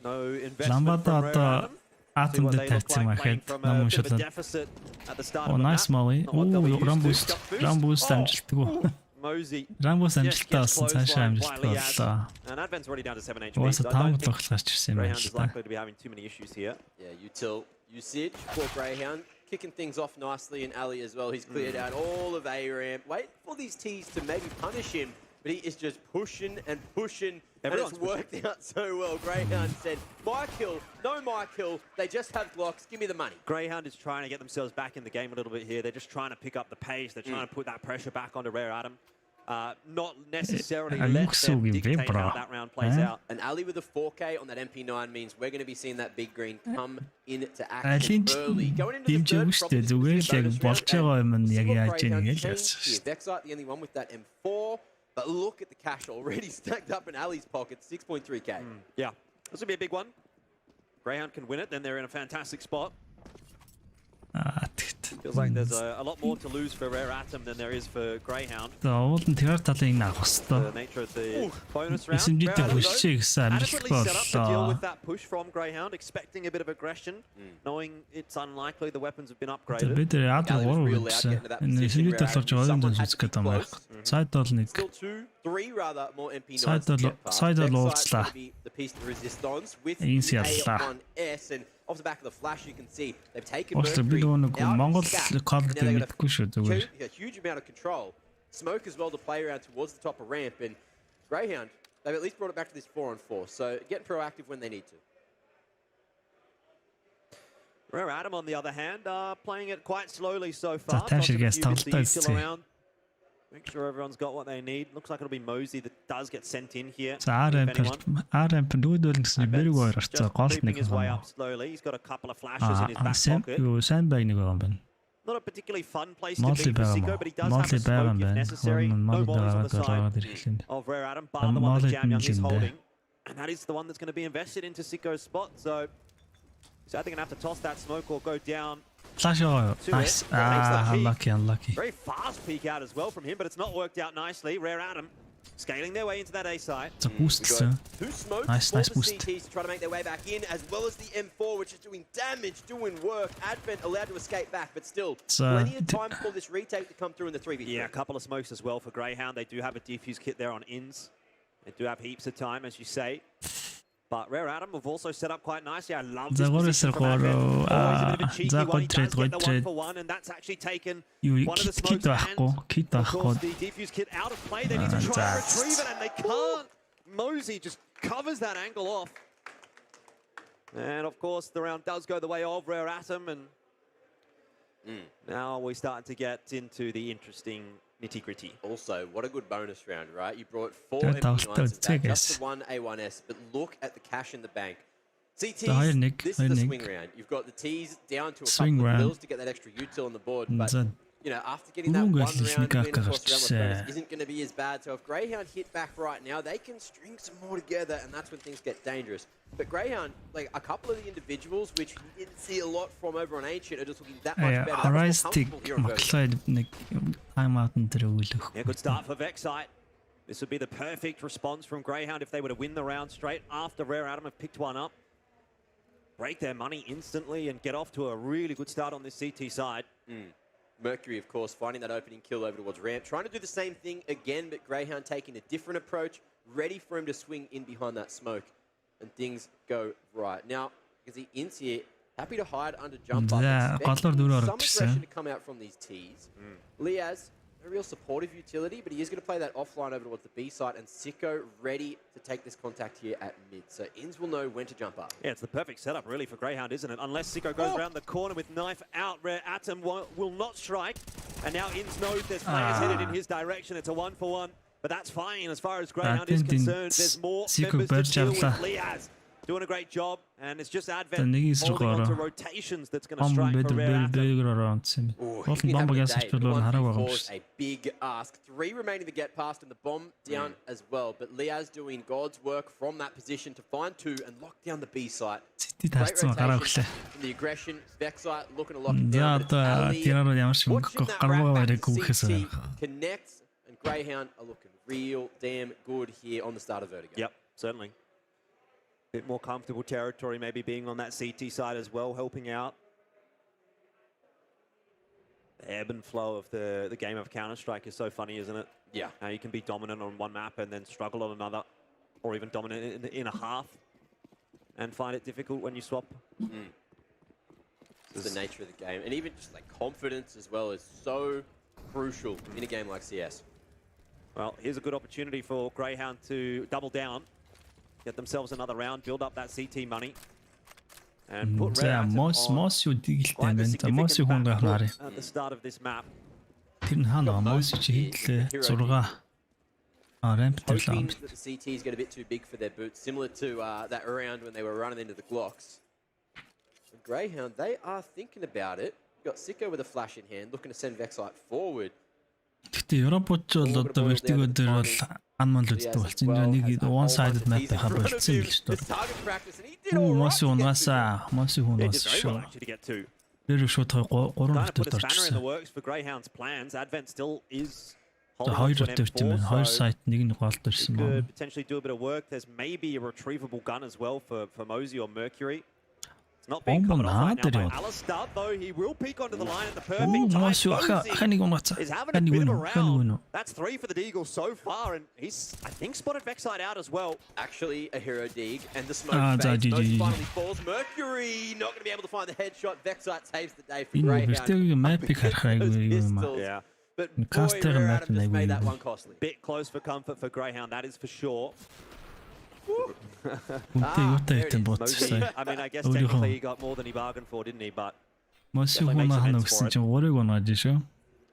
No investment Ламбада from Rare одоо Atom. Atom See what дээр they look тавьсан like playing махад from нам a bit of a уншаад. deficit at the start Oh of the nice map. Molly. Not what they were used to. Ramboost. Stuck boost. Ramboost амжилтгүй. Mosey. Ramboost Just амжилттай gets болсон цаашаа clotheslined амжилттай by Liaz. боллоо. And Advent's already down to 7 HP. Уусаа So I таамаг don't think тоглох гарч ирсэн юм байна Greyhound л is та. likely to be having too many issues here. Yeah, util usage for Greyhound, kicking things off nicely, and Ali as well. He's cleared out all of A ramp. Wait for these T's to maybe punish him, but he is just pushing and pushing, and it's worked out so well. Greyhound said, "My kill, no my kill. They just have Glocks. Give me the money." Greyhound is trying to get themselves back in the game a little bit here. They're just trying to pick up the pace. They're trying to put that pressure back onto Rare Atom. Not necessarily let them dictate how that round plays out. And Ali with a 4K on that MP9 means we're going to be seeing that big green come into I action think early. Going into the third, дэмжигчтэй probably зүгээр л яг болж байгаа юм нь яг яаж Greyhound ийм гэж change ярьсан here. шүү. Vexite, the only one with that M4. But look at the cash already stacked up in Ali's pocket, 6.3K. Yeah, this will be a big one. Greyhound can win it, then they're in a fantastic spot. Feels like there's a lot more to lose for Rare Atom than there is for Greyhound. За уул нь тэр талын энэ авах The хэвээр. nature of the bonus round. SMG Rare Atom, though, хүсчихээ гэсэн adequately амжилттай set up to deal боллоо. with that push from Greyhound, expecting a bit of aggression, knowing it's unlikely the weapons have been upgraded. Бид тэр яд 3 гэсэн. Энэ SMG талж байгаа юм даа үзэх гэдэг юм байна. Сайд бол нэг Still 2, 3 rather more MP9s Side to бол- get past. side бол Vexite's уурлаа. gonna be the piece de resistance with Easy the аллаа. A on S, and off the back of the flash you can see they've taken Уучлаа би Mercury нэг out Монгол of stack. код And now they've got мэдгүй шүү зүгээр. a huge amount of control. Smoke as well to play around towards the top of ramp, and Greyhound, they've at least brought it back to this 4-on-4, so getting proactive when they need to. Rare Atom, on the other hand, are playing it quite slowly so За far. тайвшир Tossing a гээс few bits of тоглолтоо util үзье. around. Make sure everyone's got what they need. Looks like it'll be Mosey that does get sent in here. За if anyone. RM дүүдэл гэсэн бэрэг өөр гарцаа гол Creeping нэг his way юм. up slowly. He's got a couple of flashes in his back Сайн pocket. юу сайн байг нэг байгаа юм байна. Not a particularly fun place to Молли be for байгаа Siko, юм. but he does have Молли a байгаа smoke юм if байна. necessary. No Молли mollies on the байгаа side ирэхлэн. of Rare Atom, bar the one that Молли Jam Young is мэлэндэ. holding. And that is the one that's going to be invested into Siko's spot. So I think going to have to toss that smoke or go down. Flash байгаа. To Nice. it. Takes the peek. Unlucky, unlucky. Very fast peek out as well from him, but it's not worked out nicely. Rare Atom scaling their way into that A side. За boostсэн. Two smokes Nice, for nice the boost. CTs to try to make their way back in, as well as the M4, which is doing damage, doing work. Advent allowed to escape back, but still, plenty of time for this retake to come through in the 3v3. Yeah, a couple of smokes as well for Greyhound. They do have a defuse kit there on ins. They do have heaps of time, as you say. But Rare Adam have also set up quite nicely. I love За this гол position эсрэг from Advent. гол Always a bit of a cheeky за one. гол He does трейд get the 1-for-1, and that's actually taken юу one of the кит smokes байхгүй and, кит of байхгүй course, the defuse kit out of play. They need to try and retrieve it, and they can't. Mosey just covers that angle off. And, of course, the round does go the way of Rare Atom, and now we're starting to get into the interesting nitty-gritty. Also, what a good bonus round, right? You brought 4 That empty was knights the back, just biggest. the 1 A1S, but look at the cash in the bank. higher CTs, nick, this higher is the nick. swing round. You've got the T's down to a Swing couple of round. bills to get that extra util on the board, but За you know, after getting that one Бүгэн round ажлыг win across гарч the ирсэн. bonus isn't going to be as bad. So if Greyhound hit back right now, they can string some more together, and that's when things get dangerous. But Greyhound, like a couple of the individuals, which we didn't see a lot from over on Ancient, are just looking that much better. That was more Horistic comfortable here on Vertigo. Maklad нэг time out энэ төр өгөх. Yeah, good start for Vexite. This would be the perfect response from Greyhound if they were to win the round straight after Rare Adam have picked one up. Break their money instantly and get off to a really good start on this CT side. Mercury, of course, finding that opening kill over towards ramp, trying to do the same thing again, but Greyhound taking a different approach, ready for him to swing in behind that smoke, and things go right. Now, because he ins here, happy to hide under jump up, За голоор дөрөөр some aggression орчихсан. to come out from these T's. Liaz, a real supportive utility, but he is going to play that offline over towards the B side, and Sicko ready to take this contact here at mid. So Inns will know when to jump up. Yeah, it's the perfect setup really for Greyhound, isn't it? Unless Sicko goes around the corner with knife out, Rare Atom will not strike. And now Inns knows there's players headed in his direction. It's a 1-for-1, but that's fine as far as Greyhound is concerned. There's more members to deal with. Liaz doing a great job, and it's just Advent holding on to rotations that's going to strike for Rare Atom. Бэгээр ороондсан. Гол нь бомбог ясч бол хараг байгаа юм Force a big ask. 3 remaining to get past, and the bomb down as well. But Liaz doing God's work from that position to find 2 and lock down the B site. Ти таарсан гараа өглөө. From the aggression, Vexite looking to lock it За down. but it's одоо Ali тираар ямар ч watching that гаргаа right back барыг to гүөхээс. CT connects, and Greyhound are looking real damn good here on the start of Vertigo. Yep, certainly. Bit more comfortable territory, maybe being on that CT side as well, helping out. The ebb and flow of the game of Counter-Strike is so funny, isn't it? Yeah. How you can be dominant on one map and then struggle on another, or even dominant in a half, and find it difficult when you swap. It's the nature of the game, and even just like confidence as well is so crucial in a game like CS. Well, here's a good opportunity for Greyhound to double down, get themselves another round, build up that CT money, and put Rare За Atom мос юу on дийлтэй quite the байна. За мос юу хүн significant гарахнаар. backfoot at the start of this map. Тэр нь хаана мос чи хийлээ 6. Рамп дээр л Hoping that the CTs get a bit too big for their boots, similar to that round when they were running into the Glocks. And Greyhound, they are thinking about it. Got Sicko with a flash in hand, looking to send Vexite forward. Гэтэ Европууд ч бол одоо вертиго дээр бол анмал үздэг болсон. Нэг one sided map байхаар болцсон гэж байна. Мос унгасаа мос хүн Yeah, бас just very well шүү. actually to get 2. Тэр шууд 3 Trying to put хүртэл a spanner in the орчихсон. works for Greyhound's plans. Advent still is За holding on хоёр to an өртөвт юм байна. Хоёр M4, so сайт нэг нь голд ирсэн байна. could potentially do a bit of work. There's maybe a retrievable gun as well for Mosey or Mercury. It's not being Bomb covered off right now наад by ирээд. Alistair, though he will peek onto the line at the Оо perfect time. мос юу Mosey хань унгацаа. is having a Хань bit of a гүн хань round. гүн. That's 3 for the Deagle so far, and he's, I think, spotted Vexite out as well. Actually, a hero dig, and the smoke за fades. Most GG. finally falls. Mercury not going to be able to find the headshot. Vexite saves the day for Энэ Greyhound. вертиго map-ийг харахаа айгүй юм аа. Yeah. But Caster boy, Rare map Adam just made that айгүй. one costly. Bit close for comfort for Greyhound, that is for sure. Үнтэй юутай There it хитэн is, Mosey. ботсаа. I mean, I guess Өөрийнхөө technically he got more than he bargained for, didn't he? But мос definitely хүн makes хаана amends for өгсөн it. чинь 3-ыг унааж шүү.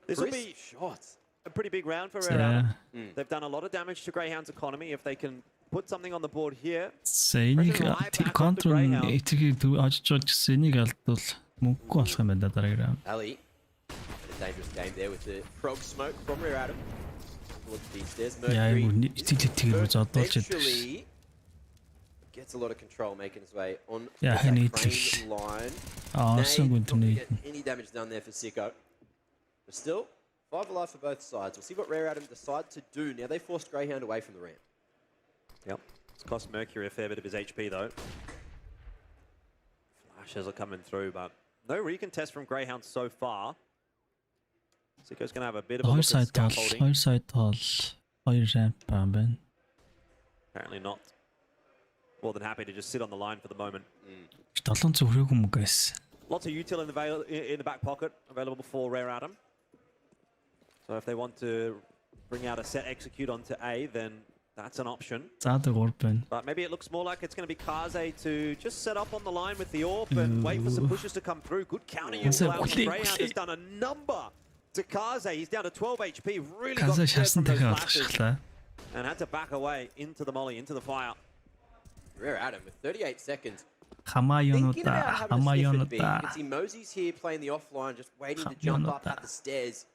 This will Crisp be shots. a pretty big round for Rare За Adam. They've done a lot of damage to Greyhound's economy. If they can put something on the board here, за энийг тэр контрол эцгийг ажиж гэсэн энийг алдвал мөнгөгүй болох юм байна дараагаар. Ali, a dangerous game there with the frog smoke from Rare Adam. Towards the stairs. Яа Mercury юм эцгийг зодуулж яддаг. eventually gets a lot of control, making his way on Yeah, that I need crane to- line. Awesome, Nade, good to not gonna need. get any damage done there for Sicko. But still, 5 alive for both sides. We'll see what Rare Adam decide to do. Now they forced Greyhound away from the ramp. yep, it's cost Mercury a fair bit of his HP though. Flashes are coming through, but no recontest from Greyhound so far. Sicko's going to have a bit of a Хоёр look at сайт тол, scaffolding. хоёр сайт тол, хоёр рамп байна. Apparently not more than happy to just sit on the line for the moment. 700 хүрээгүй юм guys. Lots of util in the back pocket available for Rare Adam. So if they want to bring out a set execute onto A, then that's an option. But maybe it looks more like it's going to be Kaze to just set up on the line with the AWP and wait for some pushes to come through. Good counter util out from Greyhound has done a number to Kaze. He's down to 12 HP. Really got scared from those flashes and had to back away into the molly, into the fire. Rare Adam with 38 seconds. Хамааёнуудаа You can see Mosey's here playing the offline, just waiting to jump up at the stairs.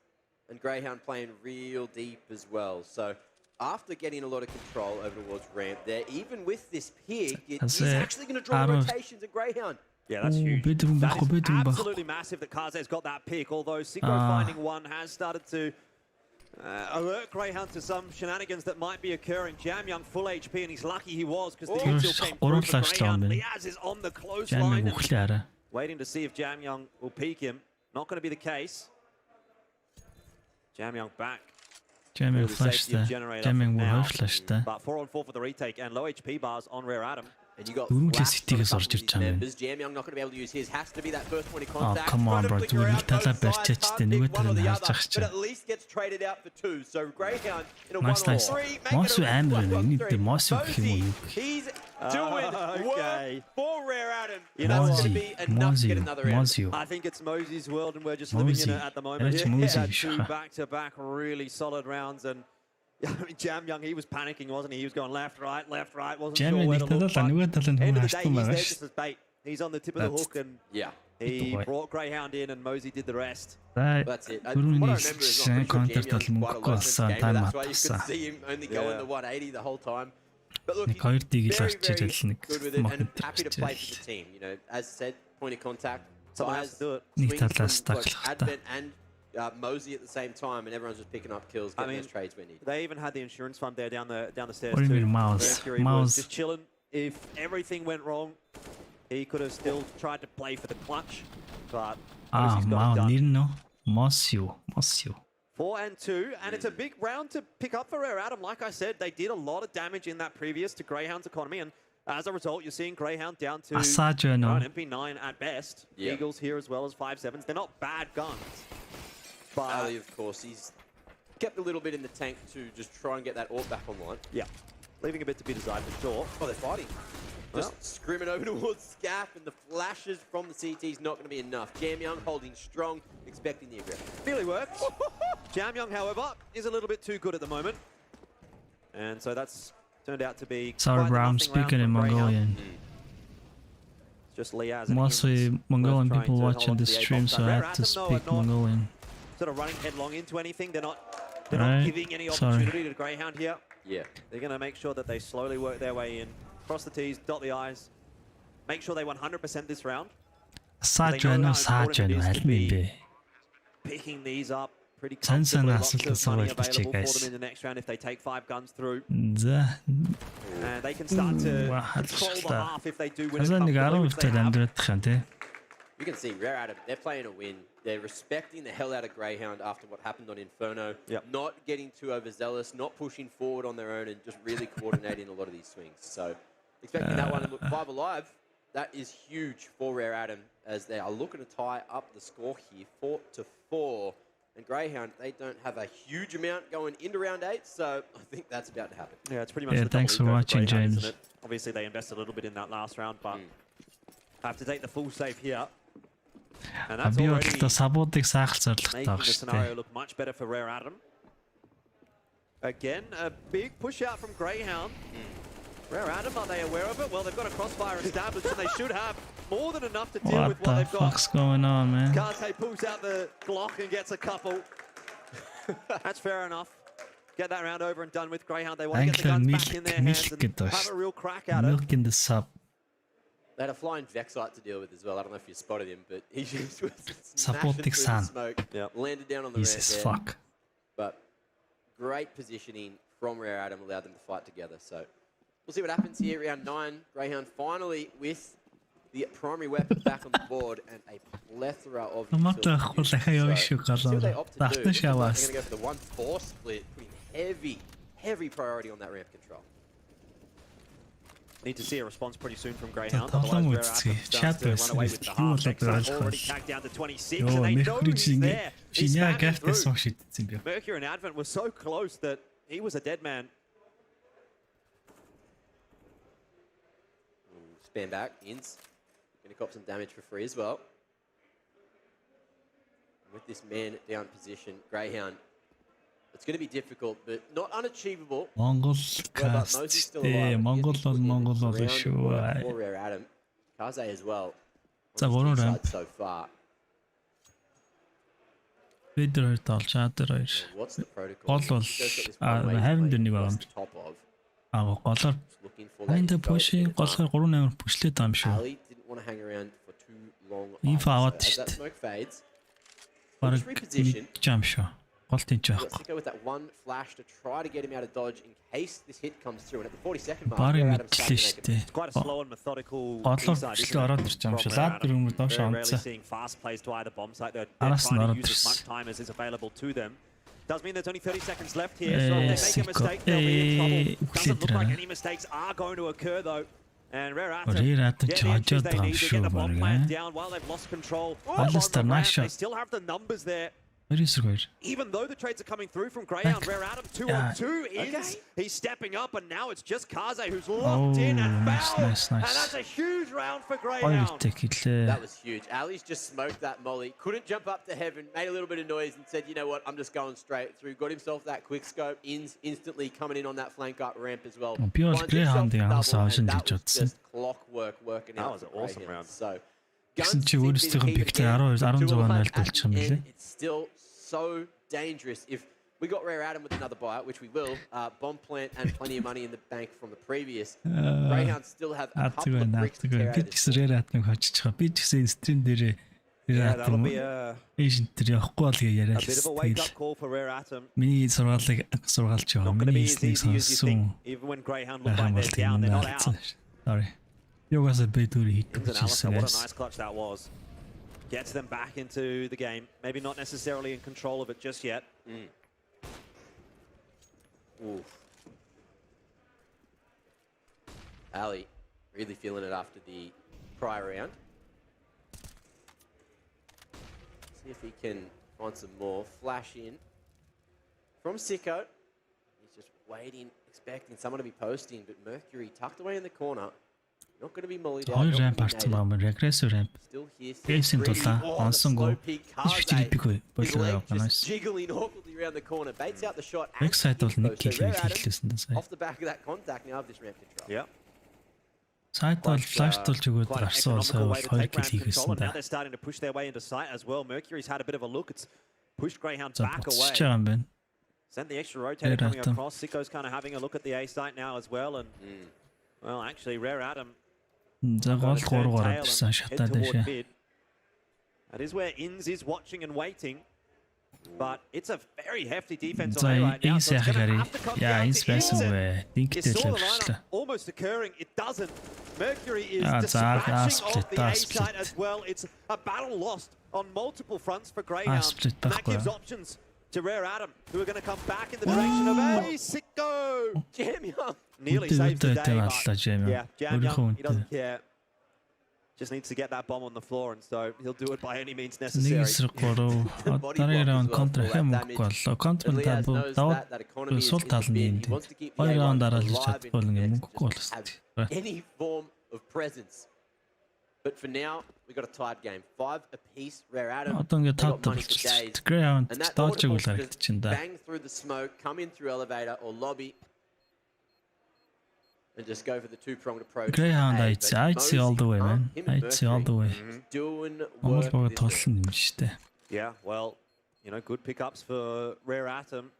And Greyhound playing real deep as well. So after getting a lot of control over towards ramp there, even with this pick, it is actually going to draw rotations at Greyhound. Yeah, that's huge. That is absolutely massive that Kaze's got that pick, although Sigro finding one has started to alert Greyhound to some shenanigans that might be occurring. Jamyoung full HP, and he's lucky he was because the util came through for Greyhound. Liaz is on the close line, waiting to see if Jamyoung will peek him. Not going to be the case. Jamyoung back. Jamyoung flashed there. Jamyoung will flash there. But 4-on-4 for the retake and low HP bars on Rare Adam. And you got City-гээс орж ирж байгаа юм. Jamyoung not going to be able to use his. Has to be that first point of Oh, contact. come on, bro. Зүгээр талаа барьчаач дээ. Нөгөө талаа нь харж ах But чинь. at least gets traded out for 2. So Greyhound in a Nice, nice. 1-on-3. Мосу амар байна. Энийг дэ мосу гэх юм уу? He's doing work for Rare Adam. That's going to be enough to get another round. I think it's Mosey's world, and we're just living in it at the moment. Yeah, 2 back-to-back really solid rounds, and I mean, Jamyoung, he was panicking, wasn't he? He was going left, right, wasn't sure where to look. But end of the day, he's there just as bait. He's on the tip of the hook, and he brought Greyhound in, and Mosey did the rest. That's it. From what I remember is I'm pretty sure Jamyoung quite a lot of the game, that's why you could see him only go in the 180 the whole time. But look, he's very, very good with it, and happy to play for the team. You know, as said, point of contact. Someone has to do it. Swings from both Advent and Mosey at the same time, and everyone's just picking up kills, getting those trades when needed. They even had the insurance fund there down the stairs. What do you too. mean, Mercury Mouse? was just chilling. If everything went wrong, he could have still tried to play for the clutch, but Mosey's got it done. Nino. Mosio. 4-2, and it's a big round to pick up for Rare Adam. Like I said, they did a lot of damage in that previous to Greyhound's economy, and as a result, you're seeing Greyhound down to an MP9 at best. Eagles here as well as 5.7s. They're not bad guns. But Ali, of course, he's kept a little bit in the tank to just try and get that AWP back online. Yeah, leaving a bit to be desired for sure. Oh, they're fighting. Just screaming over towards Scaff, and the flashes from the CT is not going to be enough. Jamyoung holding strong, expecting the aggression. Really works. Jamyoung, however, is a little bit too good at the moment. And so that's turned out to be Sorry, bro, I'm speaking in Mongolian. Just Liaz. Mostly Mongolian people watching the stream, so I have to speak Mongolian. Sort of running headlong into anything. They're not giving any Sorry. opportunity to Greyhound here. Yeah. They're going to make sure that they slowly work their way in. Cross the T's, dot the I's. Make sure they 100% this round. Picking these up pretty comfortably. Lots of money available for them in the next round if they take 5 guns through. And they can start to control the half if they do win it comfortably. You can see Rare Adam, they're playing a win. They're respecting the hell out of Greyhound after what happened on Inferno. Not getting too overzealous, not pushing forward on their own, and just really coordinating a lot of these swings. So expecting that one to look 5 alive. That is huge for Rare Adam as they are looking to tie up the score here, 4-4. And Greyhound, they don't have a huge amount going into round 8, so I think that's about to happen. Yeah, it's pretty much the thanks for watching, Greyhound, James. isn't it? Obviously, they invested a little bit in that last round, but have to take the full save here. And that's already making the scenario look much better for Rare Adam. Again, a big push out from Greyhound. Rare Adam, are they aware of it? Well, they've got a crossfire established, and they should have more than enough to deal with what they've got. What's going on, man? Karte pulls out the Glock and gets a couple. That's fair enough. Get that round over and done with. Greyhound, they want to get the guns back in their hands and have a real crack at it. Milk in the sub. They had a flying Vexite to deal with as well. I don't know if you spotted him, but he just was Supporting smashing through the Sun. smoke. Landed down on the Easy as ramp fuck. there. But great positioning from Rare Adam allowed them to fight together. So we'll see what happens here. Round 9, Greyhound finally with the primary weapon back on the board and a plethora of utilities. So, see what they opt to do. They're going to go for the 1-4 split, putting heavy priority on that ramp control. Need to see a response pretty soon from Greyhound. Тоглоом Otherwise, Rare үзье. Atom Чат starts to run away with the half. Next up, already tagged down to 26, and they know he's there. He's spamming through. Mercury and Advent were so close that he was a dead man. Spam back, Ins. Gonna cop some damage for free as well. With this man down position, Greyhound. It's going to be difficult, but not unachievable. Монгол каст Монгол шүү. For Rare Atom. Kaze as well. За 3 ramp. So far. Бид толж чадар хоёр. What's the protocol? Гол бол хайван дээр нэг байна. Голоор хайнда пушинг голоор 3-8 пушлээд байгаа юм шүү. Ali didn't want to hang around for too long. Инфо аваад As шүү. that smoke fades. Бараг jump шүү. Гол тийч байхгүй. Let's go with that one flash to try to get him out of dodge in case this hit comes through. And at the 42nd mark, Бараг Rare Atom мэдлээ started to make it. шүү. It's quite a slow and methodical Голоор B-side, бичлээ isn't it? ороод ирж байгаа юм шүү. Лаад бүр өмнө доош Very rarely онцсон. seeing fast plays to either bomb site. They're Араас нь trying to ороод use as ирсэн. much time as is available to them. Does mean there's only 30 seconds left here, so if they make a mistake, they'll be in trouble. Doesn't look like any mistakes are going to occur though. And Rare Atom get the inches they need to get the bomb plant down while they've lost control. They still have the numbers there. Even though the trades are coming through from Greyhound, Rare Atom 2 on 2 is. He's stepping up, and now it's just Kaze who's locked in and fouled. And that's a huge round for Greyhound. That was huge. Ali's just smoked that molly. Couldn't jump up to heaven. Made a little bit of noise and said, you know what, I'm just going straight through. Got himself that quick scope. Instantly coming in on that flank up ramp as well. Greyhound that was just clockwork working out. That was an awesome round. So, Гэсэн чи өөрсдийнхөө пиктэй 16 наалд болчих юм билээ. it's still so dangerous. If we got Rare Atom with another buyout, which we will, bomb plant and plenty of money in the bank from the previous, Greyhound still have a couple of bricks to tear out of Би this. ч Rare Atom хоччих. Би ч гэсэн стрим дээр Rare Atom Asian дээр явахгүй бол яриа л. A bit of a wake-up call for Rare Atom. Миний сургаалж байгаа. Not going to be Миний as easy as you think. Even when Greyhound look like they're down, they're not out. Sorry. You guys are better hit. Ins and Alistair, what a nice clutch that was. Gets them back into the game. Maybe not necessarily in control of it just yet. Oof. Ali really feeling it after the prior round. See if he can find some more. Flash in from Sicko. He's just waiting, expecting someone to be posting, but Mercury tucked away in the corner. Not going to be mollied out. Хоёр ramp арцсан байгаа юм. Regressive ramp. Эйсийн тулаа онсонгүй. Хичтэй пикгүй болоо яваа. Nice. Jiggling awkwardly around the corner. Baits out the shot. Backside бол нэг kill хийлээсэн даа сая. Off the back of that contact now of this ramp control. Yeah. Side бол flash тулж өгөөд гарсан сая бол 2 kill хийсэн Now даа. they're starting to push their way into sight as well. Mercury's had a bit of a look. It's pushed Greyhound За back буцаж away. байгаа юм байна. Sent the extra rotator coming across. Sicko's kind of having a look at the A site now as well. And well, actually, Rare Atom. За гол 3 гараад ирсэн шатаад дэшээ. That is where Ins is watching and waiting. But it's a very hefty defense За on A right now. Ins яхаар Ins байсан вэ? Динктэй л явчихлаа. Almost occurring. It doesn't. Mercury is За dispatching split, off the A site as well. It's a battle lost on multiple fronts for Greyhound. Split And that gives options to Rare Atom, who are going to come back in the direction of A. Sicko! Jamyoung! Nearly saves the day, but Jamyoung. yeah, Jamyoung, he doesn't care. Just needs to get that bomb on the floor, and so he'll do it by any means necessary. Дараагийн раунд контр хэм боллоо. Контр даваад сул тал нь энэ. Хоёр раунд дараалж чадахгүй нэг мөнгөгүй болсон. Any form of presence. But for now, we got a tied game. 5 apiece. Rare Atom. Одоо ингээд тав тавчилсан. Greyhound дооч өгөл харагдчихээн да. Bang through the smoke, come in through elevator or lobby. And just go for the two-pronged approach. Greyhound IHC all the way, man. IHC all the way. Doing Монгол work. богод толсон юм шүү дээ. Yeah, well, you know, good pickups for Rare Atom.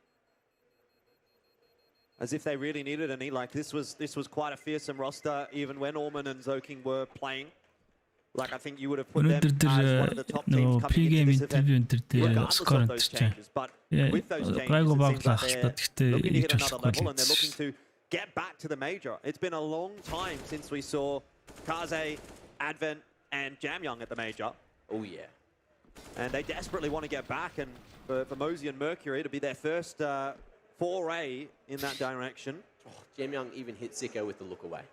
As if they really needed any. Like this was quite a fearsome roster, even when Orman and Zoking were playing. Like I think you would have put them as one of the top teams coming into this event, regardless of those changes. But with those changes, it seems like they're looking to hit another level, and they're looking to get back to the major. It's been a long time since we saw Kaze, Advent, and Jamyoung at the major. Oh yeah. And they desperately want to get back, and for Mosey and Mercury to be their first foray in that direction. Oh, Jamyoung even hit Sicko with the look away.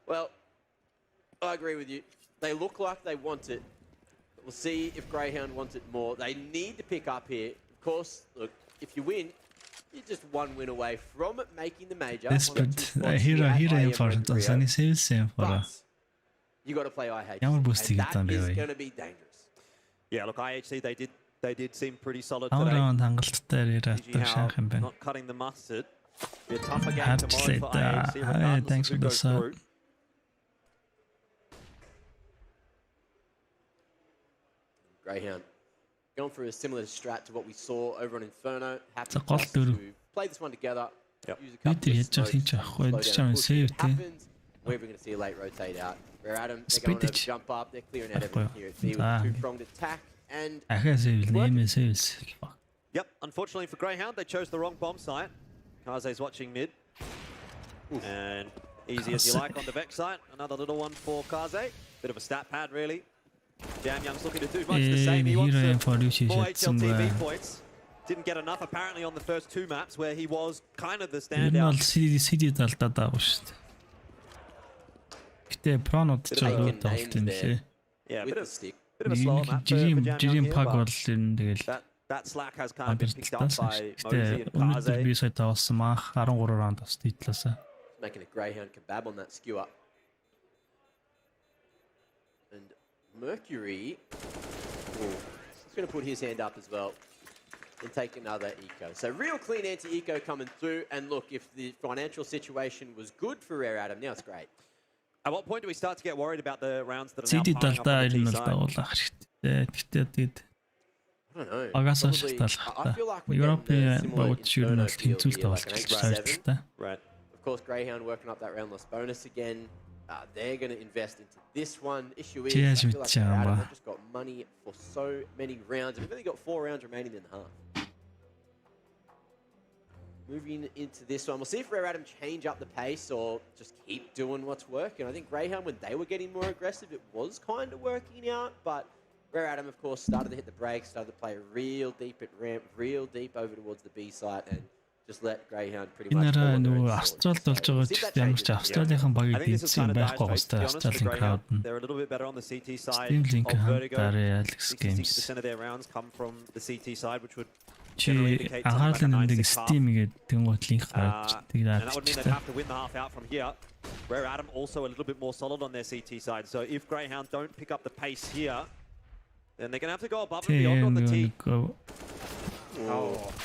Well, I agree with you. They look like they want it. But we'll see if Greyhound wants it more. They need to pick up here. Of course, look, if you win, you're just one win away from making the major. Hero important Sunny Sales But you got to play IHC. Ямар And бүүст хийгээд that байгаа is юм бэ? going to be dangerous. Yeah, look, IHC, they did seem pretty solid Our today. round хангалттай яриад GG How шахах юм байна. not cutting the mustard. Be a tougher game tomorrow for IHC, Hey, regardless thanks of who for the goes sub. through. Greyhound going for a similar strat to what we saw over on Inferno. Happy За гол just дөрөв. to play this one together. Use a Бид couple of яаж smokes, хийж авахгүй slow гэж down, чам push. сейв It тий. happens. We're going to see a late rotate out. Rare Adam, they're going to Speedage. jump up. They're clearing out everything here at B with Ah. a two-pronged attack. And Ахаа сейв нэмээ сейвс. Yep, unfortunately for Greyhound, they chose the wrong bomb site. Kaze's watching mid. And easy as you Kaze. like on the Vex site. Another little one for Kaze. Bit of a stat pad, really. Jam Young's looking to do much the same. He wants Hero some for more шийдсэн HLTV бай. points. Didn't get enough apparently on the first two maps where he was kind of the Энэ бол standout. CD далдаад байгаа шүү дээ. Гэтэ пронод ч болоод тоглолт юм лээ. Yeah, with the stick. bit of a slower map for Жирийн Jam Young паг here, бол but энэ тэгэл that slack has kind of been picked up by Гэтэ Mosey and өнөөдөр би Kaze. сая тавсан мах 13 раунд бас титлээсээ. Making a Greyhound kebab on that skewer. And Mercury, he's going to put his hand up as well and take another eco. So real clean anti-eco coming through. And look, if the financial situation was good for Rare Adam, now it's great. At what point do we start to get worried about the rounds that are now CD piling up талдаа on the ирнэ T л side? дагуулах хэрэгтэй. Гэтэ тэгэд I don't know. агасаа Probably- шалтгаалах I та. feel like we're Европын getting a similar багууд шиг нь бол Inferno feel тэнцвэрт here, like an тоглож 8-7. шаардлагатай. Right. Of course, Greyhound working up that round loss bonus again. They're going to invest into this one. Issue is, I Cheers, feel like Mitchell. Rare Adam have just got money for so many rounds. We've only got 4 rounds remaining in the half. Moving into this one, we'll see if Rare Adam change up the pace or just keep doing what's working. I think Greyhound, when they were getting more aggressive, it was kind of working out, but Rare Adam, of course, started to hit the brakes, started to play real deep at ramp, real deep over towards the B site, and just let Greyhound pretty much Энэ go on their нөгөө own Австралид sword. болж So, байгаа see ч if that ямар ч changes. Австралийн I багийг think this is дийдсэн kind of байхгүй dire гоо straits, to be honest, for Австралийн крауд Greyhound. нь. They're a little bit better on the CT side Steam Link of Vertigo. Darry Alex Games. 66% of their rounds come from the CT side, which would Чи generally indicate something like a анхаарлын 9-6 нэмдэг half. Steam гээд тэнгуут линк гараад And тэгээд that would mean they'd авчихсан. have to win the half out from here. Rare Adam also a little bit more solid on their CT side. So if Greyhound don't pick up the pace here, then they're going to have to go above and beyond on the T.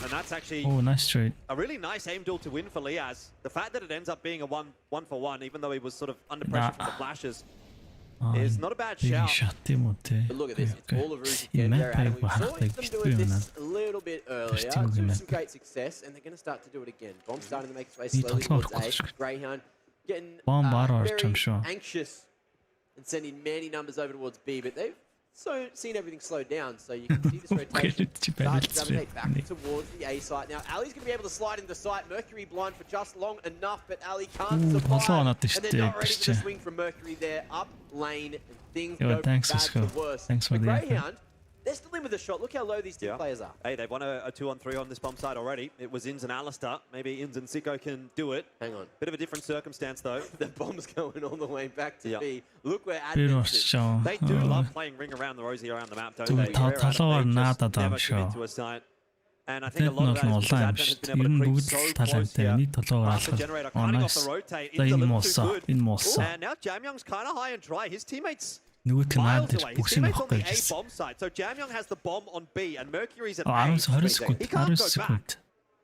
And that's actually Oh, nice trade. a really nice aim duel to win for Liaz. The fact that it ends up being a one for one, even though he was sort of under pressure from the flashes, is not a bad Big shout. shot юм уу те. But look at this, it's all the roofs Энэ again. map Rare Adam, we saw харахтай them битгүй doing юм аа. this a little bit earlier Interesting to map. some great success, and they're going to start to do it again. Bomb starting to make its way Need slowly to towards talk A. about Greyhound getting Bomb bar or very I'm sure. anxious and sending many numbers over towards B, but they've seen everything slow down, so you can see this rotation start to gravitate back towards the A site. Now, Ali's going to be able to slide into sight. Mercury blind for just long enough, but Ali can't Ooh, survive. also not And they're not ready for the işte. swing from Mercury there. Up lane, and things Yo, go thanks, bad Cisco. to worse. Thanks for But the effort. Greyhound, they're still in with a shot. Look how low these two players are. Hey, they've won a 2-on-3 on this bomb side already. It was Inns and Alistair. Maybe Inns and Sicko can do it. Hang on. Bit of a different circumstance, though. The bomb's going all the way back to Yeah. B. Look where Bir Admin's is. шоо. They do love playing ring around the rosy around the map, don't Зүгээр they? та- Rare Adam, талуугаар they just наадаад never байгаа шүү. commit to a site. And I think a Тэд lot нь of that бол is because улаан юм Advent has шүү been дээ. Ер able нь to creep бүгд so close талантай. here. Эний толгойгоор Past the алхах. generator, Oh, cutting off nice. the rotate. За It's a энэ little моосоо. too good. Энэ моосоо. And now Jamyoung's kind of high and dry. His teammates Нөгөөт нь наад miles дээр away. His бүгсийн teammates on авахгүй the A гэсэн. bomb side. So Jamyoung has the bomb on B and Mercury's at A. 20 секунд. He can't 20 go back. секунд.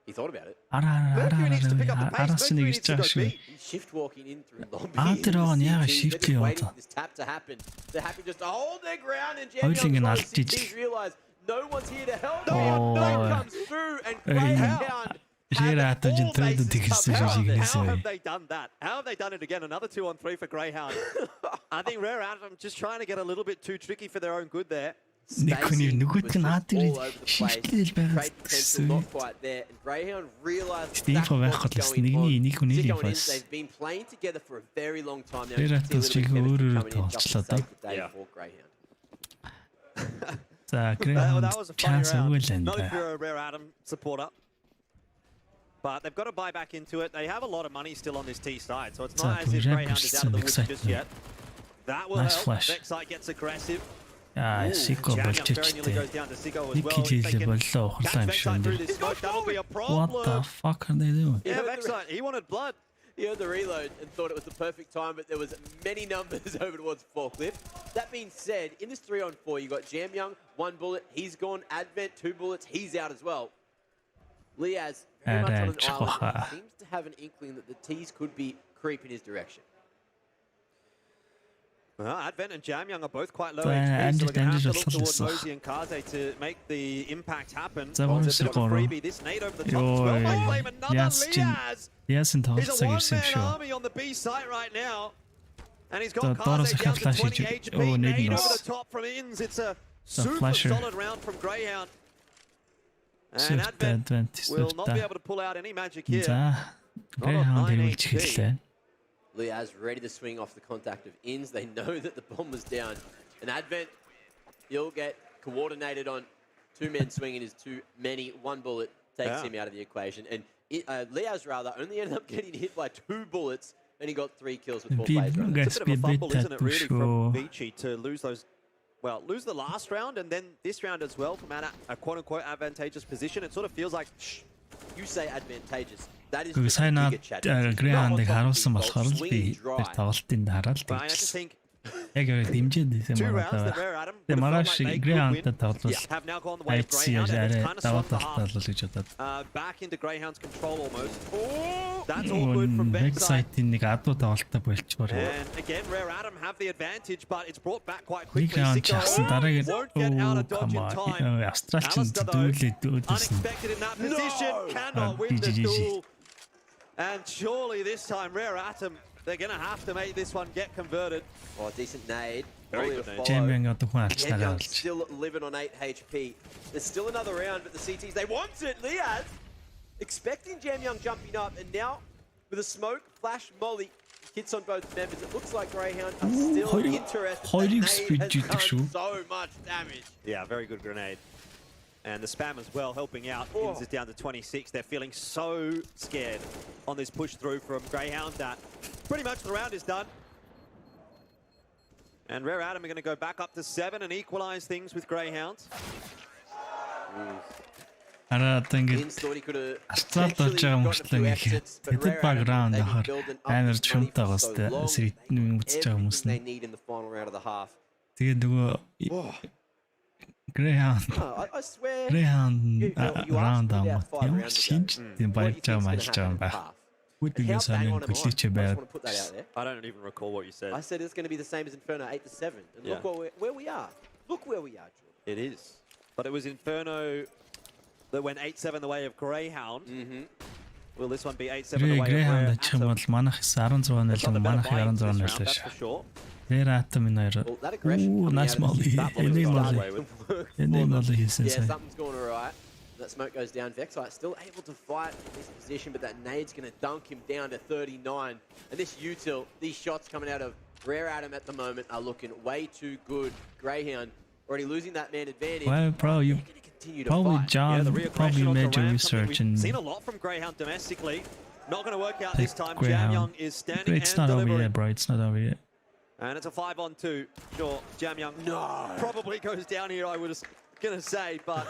He thought about it. Mercury needs to pick up the pace. Араас нэг Mercury ирж needs to байгаа go шүү. B. He's shift walking in through lobby. Тэр байгаа нь яагаад They're shift just waiting яваад for this tap to happen. They're happy just to hold their ground, and Хоёулынх нь Jamyoung алдаж иж. realize no one's here to help. Oh. No comes through, and Hey. Greyhound Рээр атаж тойд тэгсэн How шигнэсээ. have they done that? How have they done it again? Another 2-on-3 for Greyhound. I think Rare Adam just trying to get a little bit too tricky for their own good there. Нэг хүний нөгөөт нь наад дээр all over the place. шилтэл байгаа Trade potential not quite there, and Greyhound realized Стив that's байх what's хол going on. нэг хүний Sicko and бас. Inns, they've been playing together for a very long time now. Rare You can see a Adam little bit шиг of chemistry өөрөө coming in just to тооцлоо save доо. the day Yeah. for Greyhound. За That Greyhound was a funny chance round. өгөөл энэ. Not if you're a Rare Adam supporter. But they've got to buy back into it. They have a lot of money still on this T side, so it's not as if Greyhound is out of the woods just yet. That will help. Vexite gets aggressive. Yeah, Siko goes down to Sigo as well. What the fuck are they doing? Yeah, Vexite, he wanted blood. He heard the reload and thought it was the perfect time, but there was many numbers over towards Forklift. That being said, in this 3-on-4, you got Jamyoung, 1 bullet, he's gone. Advent, 2 bullets, he's out as well. Liaz, very much on an island, seems to have an inkling that the T's could be creeping his direction. Well, Advent and Jamyoung are both quite low HP, so we're going to have to look toward Mosey and Kaze to make the impact happen. It's a bit of a freebie. This nade over the top as well. Might claim another Liaz. He's a one-man army on the B site right now. And he's got Kaze down to 20 HP. Nade over the top from Inns. It's a super solid round from Greyhound. And Advent will not be able to pull out any magic here. Liaz ready to swing off the contact of Inns. They know that the bomb was down. And Advent, he'll get coordinated on 2 men swinging is too many. 1 bullet takes him out of the equation. And Liaz, rather, only ended up getting hit by 2 bullets, and he got 3 kills with 4 plays. It's a bit of a fumble, isn't it, really, from Vici to lose those... Well, lose the last round and then this round as well from a quote-unquote advantageous position. It sort of feels like, shh, you say advantageous. That is just сайн Greyhound-ыг харуулсан болохоор л би тэр тоглолтын дараа л тэгсэн. Яг дэмжиж дийсэн байна. Тэгээ маргааш Greyhound-тай тоглолт IHC-ээр даваад талтаа л гэж бодоод. Back into Greyhound's control almost. That's all good from Vexite. Vexite-ийн нэг адуу тоглолтоо болчмоор. And again, Rare Adam have the advantage, but it's brought back quite quickly. Greyhound дараагийн won't get out of dodge in time. Австралчин дүүлээд unexpected in that position, cannot win the duel. And surely this time, Rare Atom, they're going to have to make this one get converted. Oh, decent nade. Very good nade. Jamyoung still living on 8 HP. There's still another round, but the CTs, they want it. Liaz expecting Jamyoung jumping up, and now with a smoke, flash, molly, hits on both members. It looks like Greyhound are still interested. That nade has done so much damage. Yeah, very good grenade. And the spam as well, helping out. Inns is down to 26. They're feeling so scared on this push through from Greyhound that pretty much the round is done. And Rare Adam are going to go back up to 7 and equalize things with Greyhound. Астрал дорж байгаа мөртлөө ингээд тэд баграунд ахаар амар чумтай бастай сэрийн үзэж байгаа хүмүүс нь. Тэгээд нөгөө Greyhound round амт юм шинж тийм баяж байгаа маш байгаа юм байна. Үдгээс анаа гүлээч байгаад. I don't even recall what you said. I said it's going to be the same as Inferno 8-7. And look where we are. Look where we are, Jordan. It is. But it was Inferno that went 8-7 the way of Greyhound. Will this one be 8-7 the way of Greyhound Rare ч юм бол манайх 16-0 манайх 16-0 лээш. Rare Atom in there. Ooh, nice molly. Something's going alright. That smoke goes down. Vexite still able to fight in this position, but that nade's going to dunk him down to 39. And this util, these shots coming out of Rare Atom at the moment are looking way too good. Greyhound already losing that man advantage. Well, bro, you probably John probably made your research and seen a lot from Greyhound domestically. Not going to work out this time. Jamyoung is standing it's not over yet, bro. It's not over yet. And it's a 5-on-2. Sure, Jamyoung probably goes down here, I was going to say, but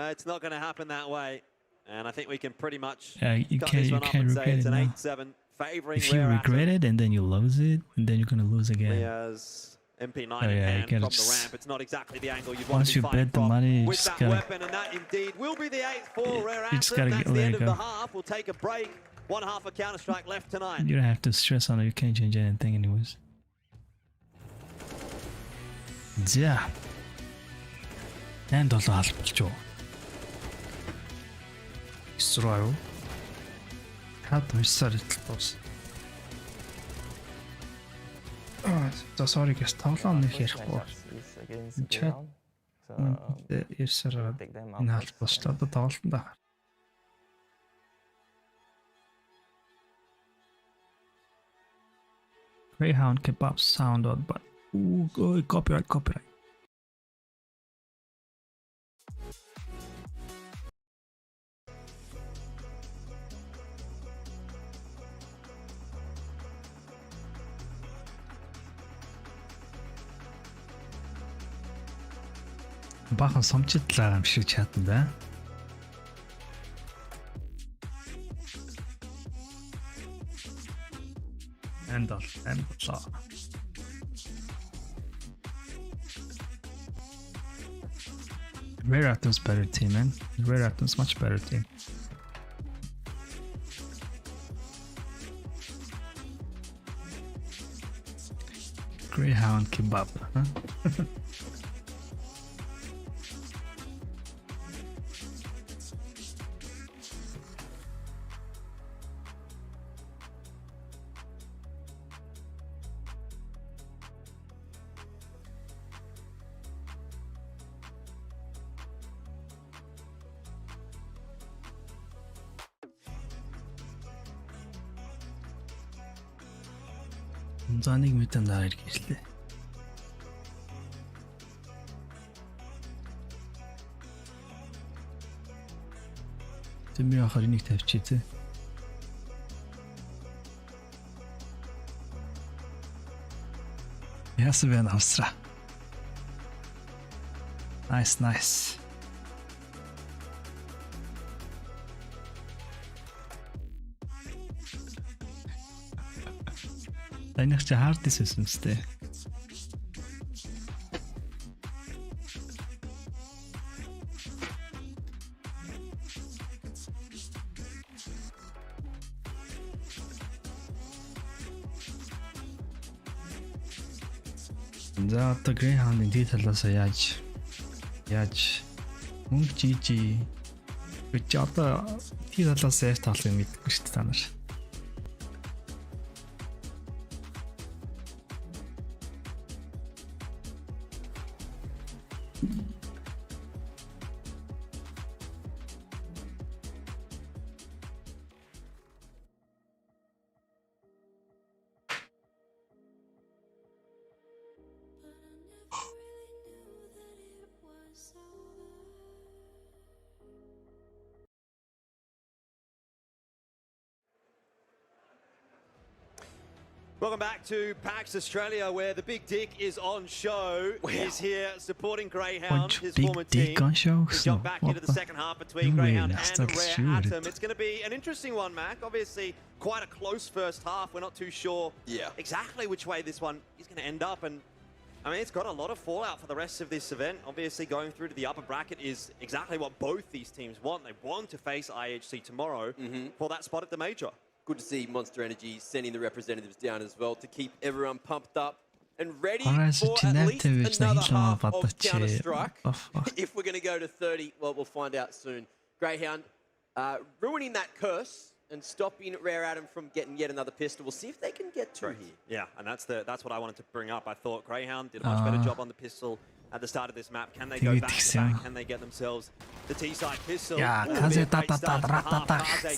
it's not going to happen that way. And I think we can pretty much cut this one up and say it's an 8-7 favouring If you regret it and then you lose it, and then you're going to lose again. Liaz, MP9 in hand from the ramp. It's not exactly the angle you'd want once to be you fighting bet the from money, with that weapon, and that indeed will be the 8th for Rare Atom. That's the end of the half. We'll take a break. 1 half of Counter-Strike left tonight. You don't have to stress on it. You can't change anything anyways. За. Энд 7 албалж юу? Исраю. Хад уйсаар итэлтус. Sorry guys, тоглоом нэг ярихгүй. Чат. Исраа энэ албалж одоо тоглолтод байгаа. Greyhound kebab sound out, but ooh, copyright. Бахан сомчидлаа юм шиг чадна бай. Эндал. Rare Atom's better team, man. Rare Atom's much better team. Greyhound kebab, huh? За нэг мэдэн дараа иргэлээ. Тэмээ ахаар энийг тавьчих тий. Яасан бэ авсра. Nice. Таних чи хард дис байсан мэт. За одоо Greyhound-ийн тий талаас яаж мөнгө жижи гэж одоо тий талаас яаж таалахыг мэдэхгүй шүү дээ та нар. Welcome back to PAX Australia, where the big dick is on show. He's here supporting Greyhound, his former team. We jump back into the second half between Greyhound and Rare Atom. It's going to be an interesting one, Mac. Obviously, quite a close first half. We're not too sure exactly which way this one is going to end up. And I mean, it's got a lot of fallout for the rest of this event. Obviously, going through to the upper bracket is exactly what both these teams want. They want to face IHC tomorrow for that spot at the major. Good to see Monster Energy sending the representatives down as well to keep everyone pumped up and ready for at least another half of Counter-Strike. If we're going to go to 30, well, we'll find out soon. Greyhound ruining that curse and stopping Rare Atom from getting yet another pistol. We'll see if they can get two here. Yeah, and that's what I wanted to bring up. I thought Greyhound did a much better job on the pistol at the start of this map. Can they go back to back? Can they get themselves the T-side pistol? Yeah, Kaze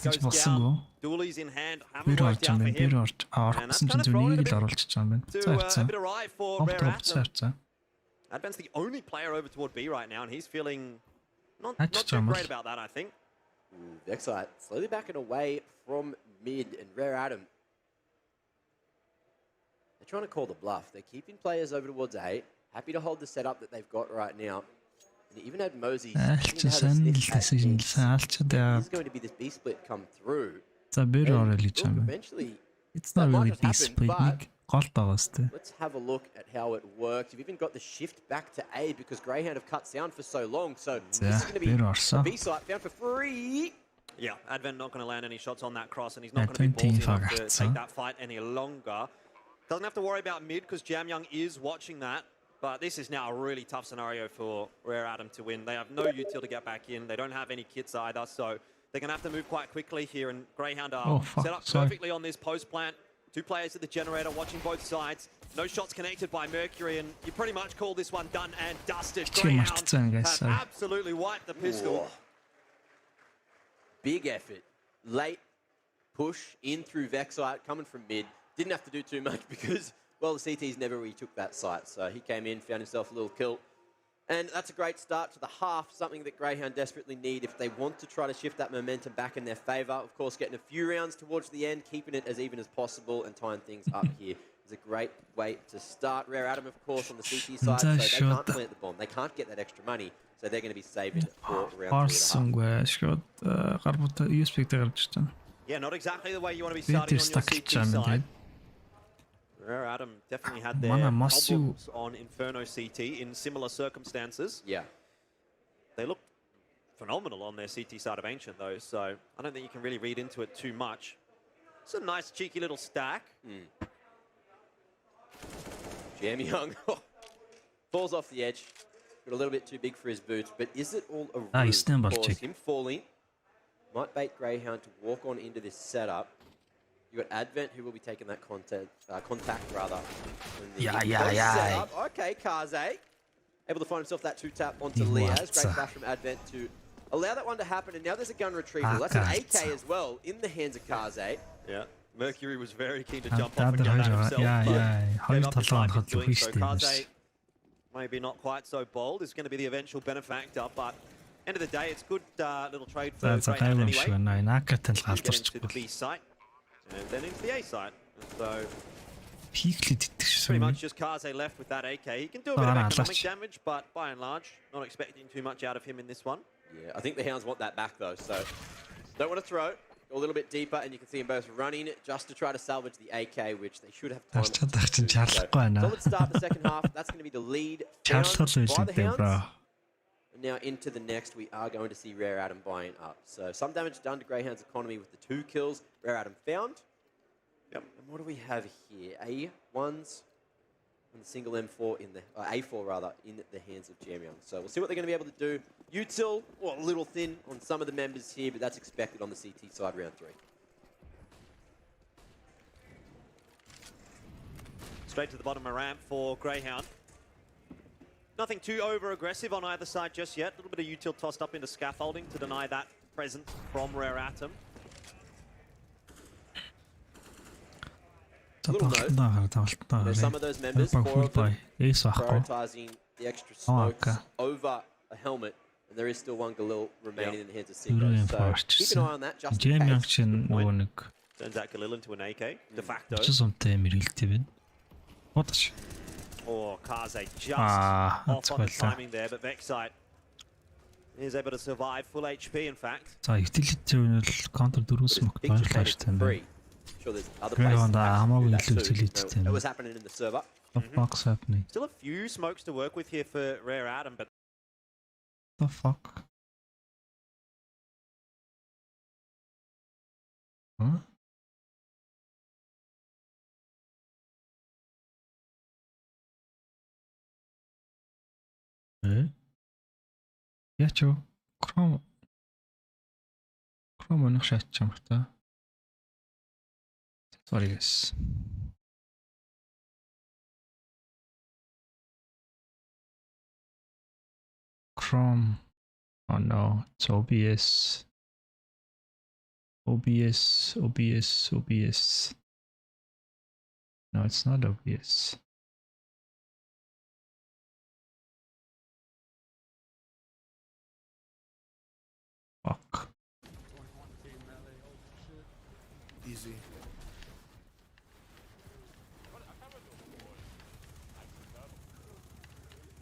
goes down. Dooley's in hand. Haven't worked out for him. And that's kind of throwing it a bit awry for Rare Atom. Advent's the only player over toward B right now, and he's feeling not too great about that, I think. Vexite slowly backing away from mid, and Rare Atom, they're trying to call the bluff. They're keeping players over towards A, happy to hold the setup that they've got right now. And they even had Mosey. He's going to be this B split come through. Eventually, it's not really B split. Let's have a look at how it works. You've even got the shift back to A because Greyhound have cut sound for so long. So this is going to be a B site found for free. Yeah, Advent not going to land any shots on that cross, and he's not going to be ballsy enough to take that fight any longer. Doesn't have to worry about mid because Jam Young is watching that. But this is now a really tough scenario for Rare Atom to win. They have no util to get back in. They don't have any kits either, so they're going to have to move quite quickly here. And Greyhound are set up perfectly on this post plant. Two players at the generator watching both sides. No shots connected by Mercury, and you pretty much call this one done and dusted. Greyhound have absolutely wiped the pistol. Big effort. Late push in through Vexite, coming from mid. Didn't have to do too much because, well, the CTs never retook that site. So he came in, found himself a little kill. And that's a great start to the half, something that Greyhound desperately need if they want to try to shift that momentum back in their favour. Of course, getting a few rounds towards the end, keeping it as even as possible and tying things up here is a great way to start. Rare Atom, of course, on the CT side, so they can't plant the bomb They can't get that extra money, so they're going to be saving it for round 3 and a half. Орсонгүй шууд гарбуута USB-тэй гарч ирсэн. Yeah, not exactly the way you want to be starting on your CT side. Rare Adam definitely had their problems on Inferno CT in similar circumstances. Yeah. They look phenomenal on their CT side of Ancient, though, so I don't think you can really read into it too much. It's a nice, cheeky little stack. Jam Young falls off the edge. Got a little bit too big for his boots, but is it all a ruse? Him falling might bait Greyhound to walk on into this setup. You got Advent, who will be taking that contact rather. Yeah. Okay, Kaze able to find himself that 2-tap onto Liaz. Great flash from Advent to allow that one to happen, and now there's a gun retrieval. That's an AK as well in the hands of Kaze. Yeah, Mercury was very keen to jump off and get that himself. So Kaze, maybe not quite so bold, is going to be the eventual benefactor, but end of the day, it's good little trade for Greyhound anyway. Get into the B site, and then into the A site. So pretty much just Kaze left with that AK. He can do a bit of economic damage, but by and large, not expecting too much out of him in this one. Yeah, I think the Hounds want that back though, so don't want to throw. Go a little bit deeper, and you can see them both running just to try to salvage the AK, which they should have time to do. Solid start the second half. That's going to be the lead found by the Hounds. And now into the next, we are going to see Rare Adam buying up. So some damage done to Greyhound's economy with the 2 kills Rare Adam found. Yep. And what do we have here? A1s and the single M4 in the A4 rather in the hands of Jam Young. So we'll see what they're going to be able to do. Util, well, a little thin on some of the members here, but that's expected on the CT side round 3. Straight to the bottom of ramp for Greyhound. Nothing too over-aggressive on either side just yet. A little bit of util tossed up into scaffolding to deny that presence from Rare Atom. Some of those members, 4 of them, prioritizing the extra smokes over a helmet, and there is still one Galil remaining in the hands of Siggo. So keep an eye on that just in case. Turns that Galil into an AK, de facto. Oh, Kaze just off on the timing there, but Vexite is able to survive full HP, in fact. За, utility нь counter 4 smoke байлаа шүү дээ. Sure, there's other Greyhound хамаагүй илүү places utility. that was happening in the server. The fuck's happening? Still a few smokes to work with here for Rare Adam, but the fuck? Huh? Яачо Chrome өнөх шатчих юм та. Sorry guys. Chrome. Oh no, it's OBS. OBS. No, it's not OBS. Fuck. Easy.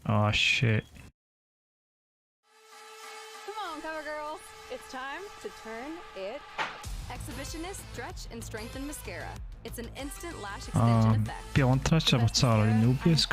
Oh shit. Come on, cover girls. It's time to turn it up. Exhibitionist Stretch and Strengthen Mascara. It's an instant lash extension effect. Би унтраач буцаа энэ OBS